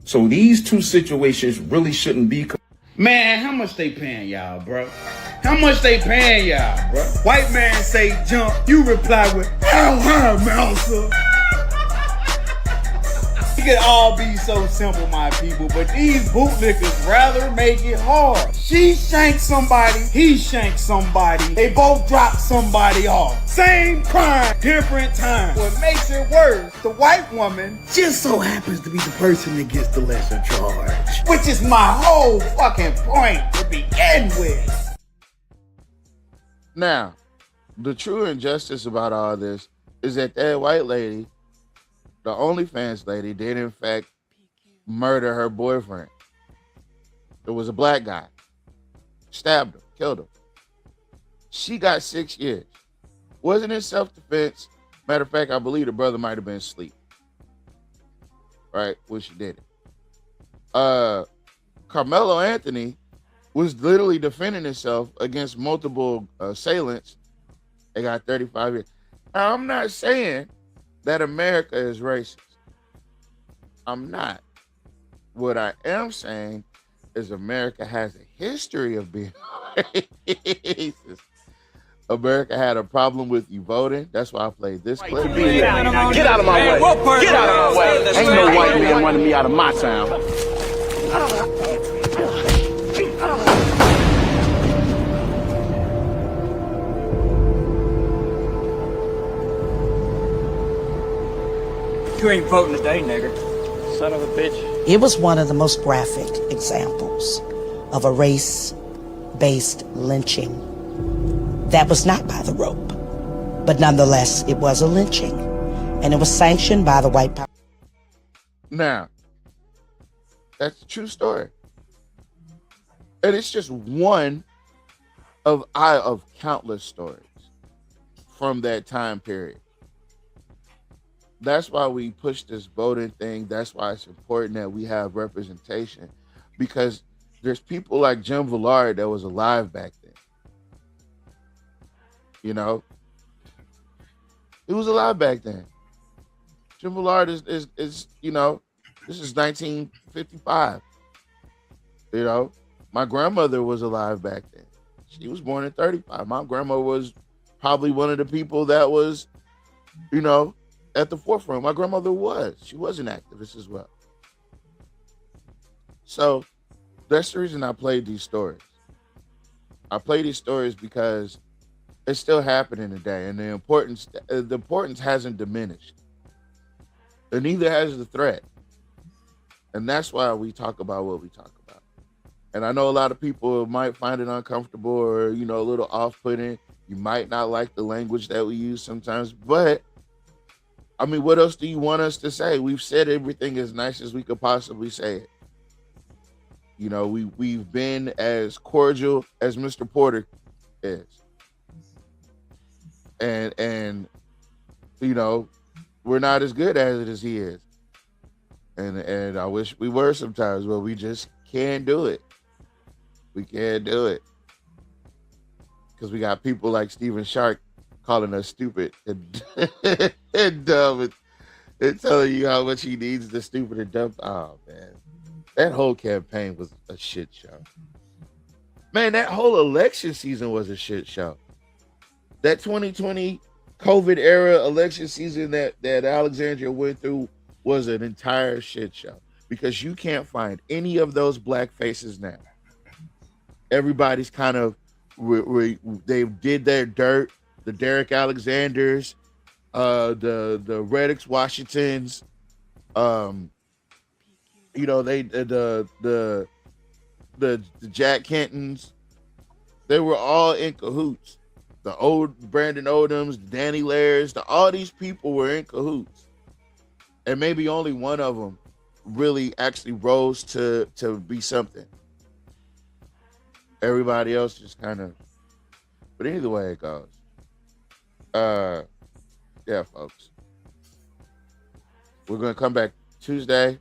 So these two situations really shouldn't be. Man, how much they paying y'all, bro? How much they paying y'all, bro? White man say jump, you reply with, hell, Mouser. It could all be so simple, my people, but these bootlickers rather make it hard. She shanked somebody, he shanked somebody. They both dropped somebody off. Same crime, different time. What makes it worse, the white woman just so happens to be the person that gets the lesser charge. Which is my whole fucking point to begin with. Now, the true injustice about all this is that white lady, the OnlyFans lady, did in fact murder her boyfriend. It was a black guy. Stabbed him, killed him. She got 6 years. Wasn't in self-defense. Matter of fact, I believe the brother might have been asleep. Right? When she did it. Carmelo Anthony was literally defending himself against multiple assailants. They got 35 years. Now, I'm not saying that America is racist. I'm not. What I am saying is America has a history of being racist. America had a problem with you voting. That's why I played this clip. Get out of my way. Get out of my way. Ain't no white man running me out of my town. You ain't voting today, nigger. Son of a bitch. It was one of the most graphic examples of a race-based lynching that was not by the rope, but nonetheless, it was a lynching, and it was sanctioned by the white power. Now, that's a true story. And it's just one of countless stories from that time period. That's why we push this voting thing. That's why it's important that we have representation, because there's people like Jim Villard that was alive back then. You know, he was alive back then. Jim Villard is you know, this is 1955. You know, my grandmother was alive back then. She was born in 35. My grandma was probably one of the people that was, you know, at the forefront. My grandmother was. She was an activist as well. So that's the reason I played these stories. I play these stories because it's still happening today, and the importance hasn't diminished, and neither has the threat. And that's why we talk about what we talk about. And I know a lot of people might find it uncomfortable or, you know, a little off-putting. You might not like the language that we use sometimes, but I mean, what else do you want us to say? We've said everything as nice as we could possibly say it. You know, we've been as cordial as Mr. Porter is. And you know, we're not as good at it as he is. And I wish we were sometimes, but we just can't do it. We can't do it. Because we got people like Stephen Shark calling us stupid and, and dumb and telling you how much he needs the stupid and dumb. Oh, man. That whole campaign was a shit show. Man, that whole election season was a shit show. That 2020 COVID era election season that Alexandria went through was an entire shit show because you can't find any of those black faces now. Everybody's kind of, they did their dirt. The Derek Alexanders, the Reddix Washingtons, you know, they the Jack Kentons, they were all in cahoots. The old Brandon Odoms, Danny Lairs, all these people were in cahoots. And maybe only one of them really actually rose to be something. Everybody else just kind of, but either way it goes. Yeah, folks. We're going to come back Tuesday.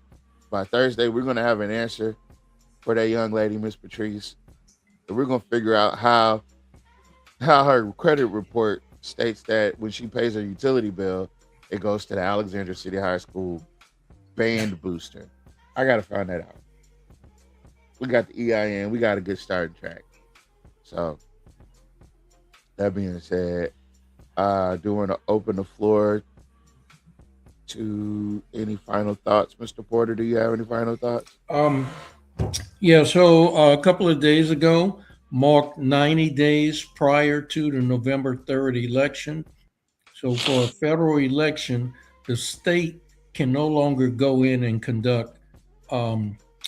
By Thursday, we're going to have an answer for that young lady, Miss Patrice. And we're going to figure out how her credit report states that when she pays her utility bill, it goes to the Alexandria City High School band booster. I got to find that out. We got the EIN. We got a good starting track. So, that being said, do want to open the floor to any final thoughts. Mr. Porter, do you have any final thoughts? Yeah, so a couple of days ago, marked 90 days prior to the November 3rd election. So for a federal election, the state can no longer go in and conduct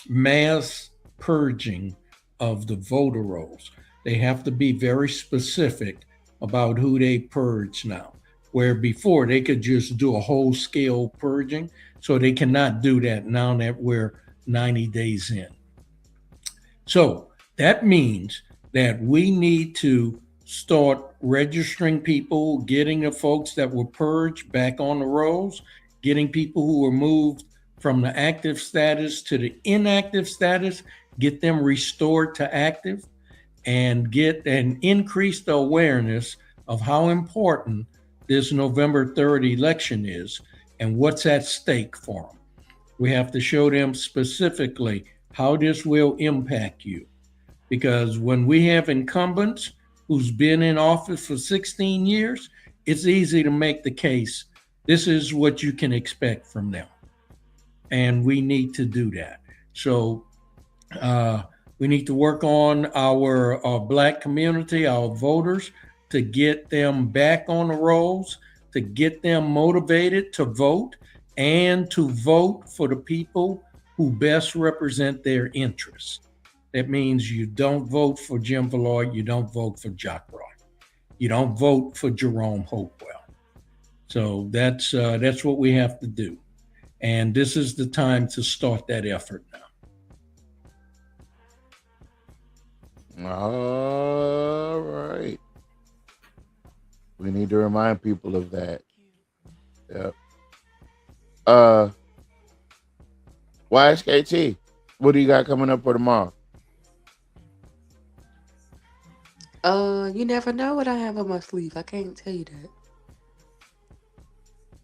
mass purging of the voter rolls. They have to be very specific about who they purge now, where before they could just do a whole scale purging. So they cannot do that now that we're 90 days in. So that means that we need to start registering people, getting the folks that were purged back on the rolls, getting people who were moved from the active status to the inactive status, get them restored to active, and increase the awareness of how important this November 3rd election is and what's at stake for them. We have to show them specifically how this will impact you. Because when we have incumbents who's been in office for 16 years, it's easy to make the case, this is what you can expect from them. And we need to do that. So we need to work on our Black community, our voters, to get them back on the rolls, to get them motivated to vote, and to vote for the people who best represent their interests. That means you don't vote for Jim Valloy, you don't vote for Jock Roy, you don't vote for Jerome Hopewell. So that's what we have to do. And this is the time to start that effort now. All right. We need to remind people of that. Yep. YSKT, what do you got coming up for tomorrow? You never know what I have on my sleeve. I can't tell you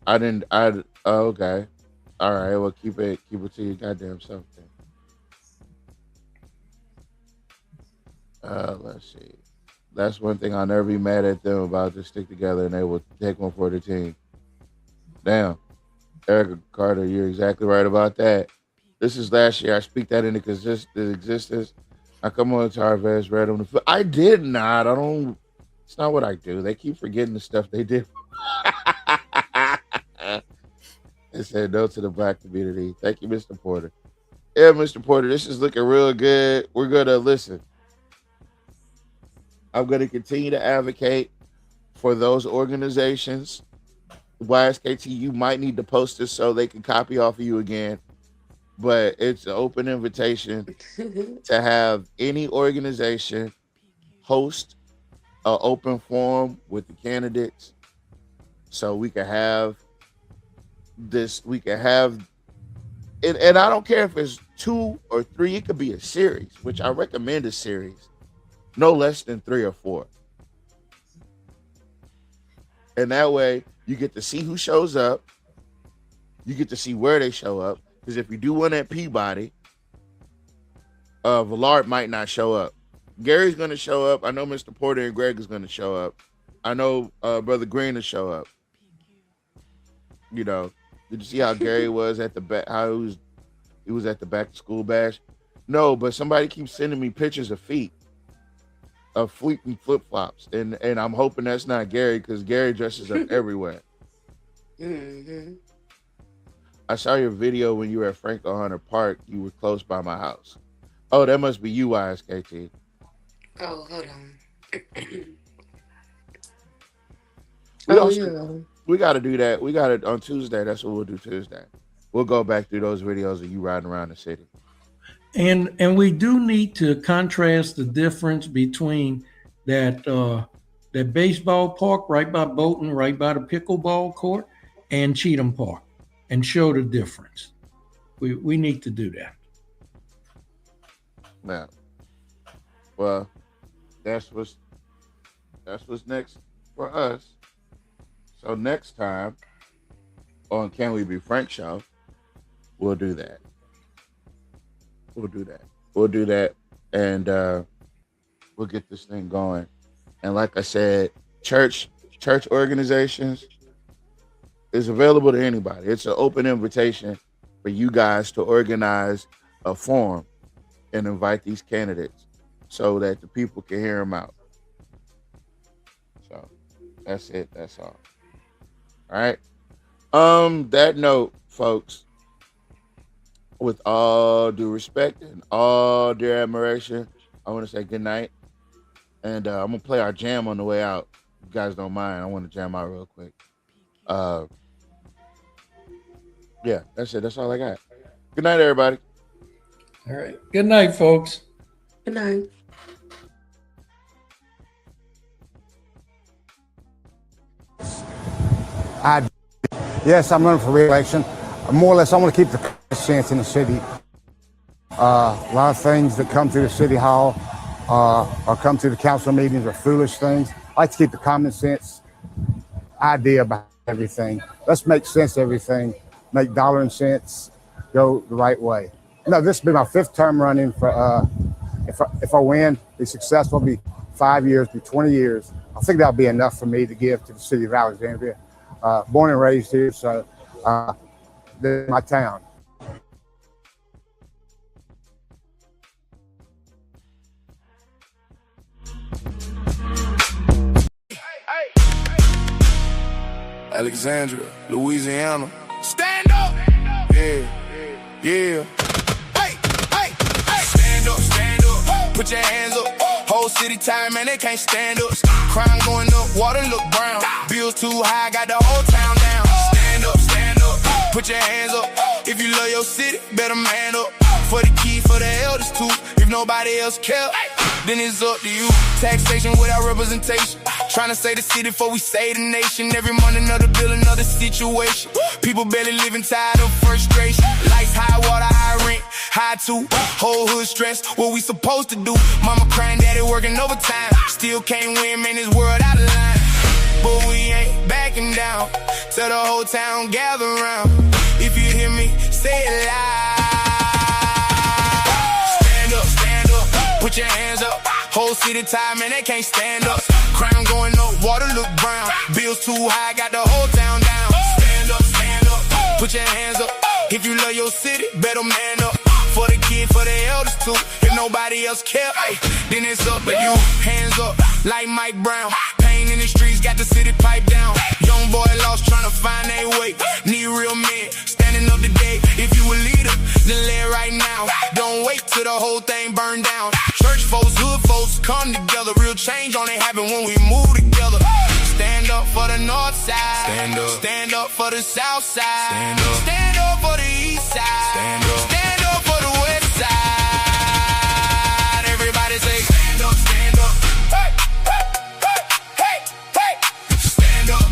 that. Okay. All right, well keep it to your goddamn self then. Let's see. That's one thing I'll never be mad at them about. Just stick together and they will take one for the team. Damn. Erica Carter, you're exactly right about that. This is last year. I speak that into existence. I come on to our vast red on the foot. I did not. I don't. It's not what I do. They keep forgetting the stuff they did. They said no to the black community. Thank you, Mr. Porter. Yeah, Mr. Porter, this is looking real good. We're going to listen. I'm going to continue to advocate for those organizations. YSKT, you might need to post this so they can copy off of you again. But it's an open invitation to have any organization host an open forum with the candidates so we can have this, and I don't care if it's 2 or 3, it could be a series, which I recommend a series, no less than 3 or 4. And that way you get to see who shows up. You get to see where they show up. Because if you do one at Peabody, Villard might not show up. Gary's going to show up. I know Mr. Porter and Greg is going to show up. I know Brother Green will show up. You know, did you see how Gary was at the back? How he was at the back to school bash? No, but somebody keeps sending me pictures of feet, of fleeting flip flops, and I'm hoping that's not Gary because Gary dresses up everywhere. Mm-hmm. I saw your video when you were at Frank O'Hunter Park. You were close by my house. Oh, that must be you, YSKT. Oh, hold on. We got to do that. We got it on Tuesday. That's what we'll do Tuesday. We'll go back through those videos of you riding around the city. And we do need to contrast the difference between that baseball park right by Bolton, right by the pickleball court, and Cheatham Park, and show the difference. We need to do that. Now, well, that's what's next for us. So next time on Can We Be Frank show, we'll do that. We'll do that, and we'll get this thing going. And like I said, church organizations is available to anybody. It's an open invitation for you guys to organize a forum and invite these candidates so that the people can hear them out. So that's it. That's all. All right. That note, folks, with all due respect and all due admiration, I want to say good night. And I'm going to play our jam on the way out. If you guys don't mind, I want to jam out real quick. Yeah, that's it. That's all I got. Good night, everybody. All right. Good night, folks. Good night. Yes, I'm running for re-election. More or less, I want to keep the chance in the city. A lot of things that come through the city hall or come through the council meetings are foolish things. I like to keep the common sense idea behind everything. Let's make sense of everything. Make dollar and cents go the right way. No, this will be my 5th term running for. If I win, be successful, be 5 years, be 20 years. I think that'll be enough for me to give to the city of Alexandria. Born and raised here, so this is my town. Alexandria, Louisiana. Stand up! Yeah, yeah. Hey, hey, hey. Stand up, stand up. Put your hands up. Whole city tired, man, they can't stand up. Crime going up, water look brown. Bills too high, got the whole town down. Stand up, stand up. Put your hands up. If you love your city, better man up. For the key, for the elders too. If nobody else care, then it's up to you. Taxation without representation. Trying to save the city before we save the nation. Every month another bill, another situation. People barely living, tired of frustration. Lights high, water high, rent high too. Whole hood stressed, what we supposed to do? Mama crying, daddy working overtime. Still can't win, man, this world out of line. But we ain't backing down. Tell the whole town gather round. If you hear me, say it loud. Stand up, stand up. Put your hands up. Whole city tired, man, they can't stand up. Crime going up, water look brown. Bills too high, got the whole town down. Stand up, stand up. Put your hands up. If you love your city, better man up. For the kid, for the elders too. If nobody else care, then it's up to you. Hands up, like Mike Brown. Pain in the streets, got the city pipe down. Young boy lost, trying to find their way. Need real men, standing up today. If you a leader, then lay it right now. Don't wait till the whole thing burn down. Church folks, hood folks, come together. Real change only happen when we move together. Stand up for the north side. Stand up. Stand up for the south side. Stand up. Stand up for the east side. Stand up. Stand up for the west side. Everybody say stand up, stand up. Hey, hey, hey, hey, hey. Stand up.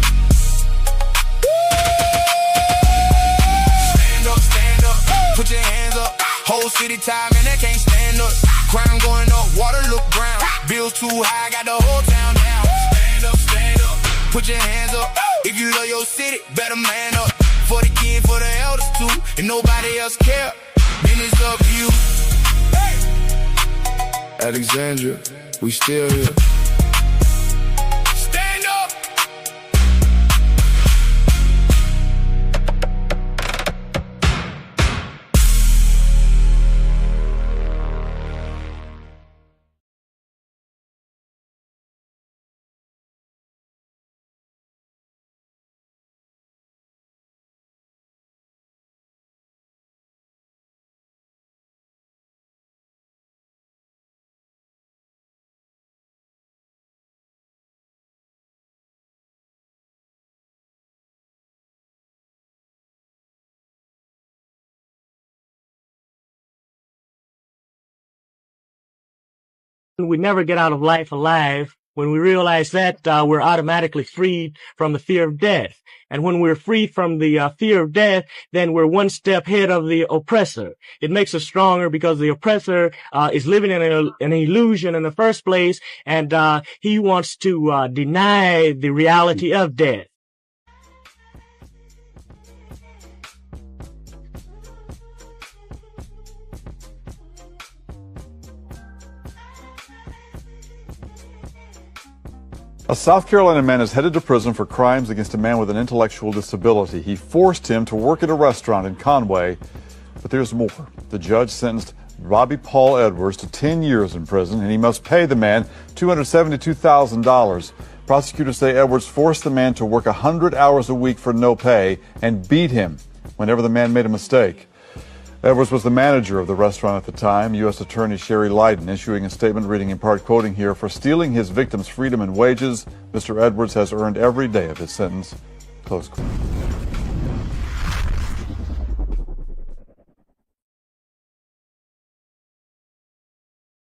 Stand up, stand up. Put your hands up. Whole city time and they can't stand up. Crime going up, water look brown. Bills too high, got the whole town down. Stand up, stand up. Put your hands up. If you love your city, better man up. For the kid, for the elders too. If nobody else care, then it's up to you. Hey. Alexandria, we still here. Stand up. We never get out of life alive. When we realize that, we're automatically freed from the fear of death. And when we're free from the fear of death, then we're one step ahead of the oppressor. It makes us stronger because the oppressor is living in an illusion in the first place, and he wants to deny the reality of death. A South Carolina man is headed to prison for crimes against a man with an intellectual disability. He forced him to work at a restaurant in Conway, but there's more. The judge sentenced Robbie Paul Edwards to 10 years in prison, and he must pay the man $272,000. Prosecutors say Edwards forced the man to work 100 hours a week for no pay and beat him whenever the man made a mistake. Edwards was the manager of the restaurant at the time. U.S. Attorney Sherry Lydon issuing a statement reading in part, quoting here, "For stealing his victim's freedom and wages, Mr. Edwards has earned every day of his sentence." Close quote.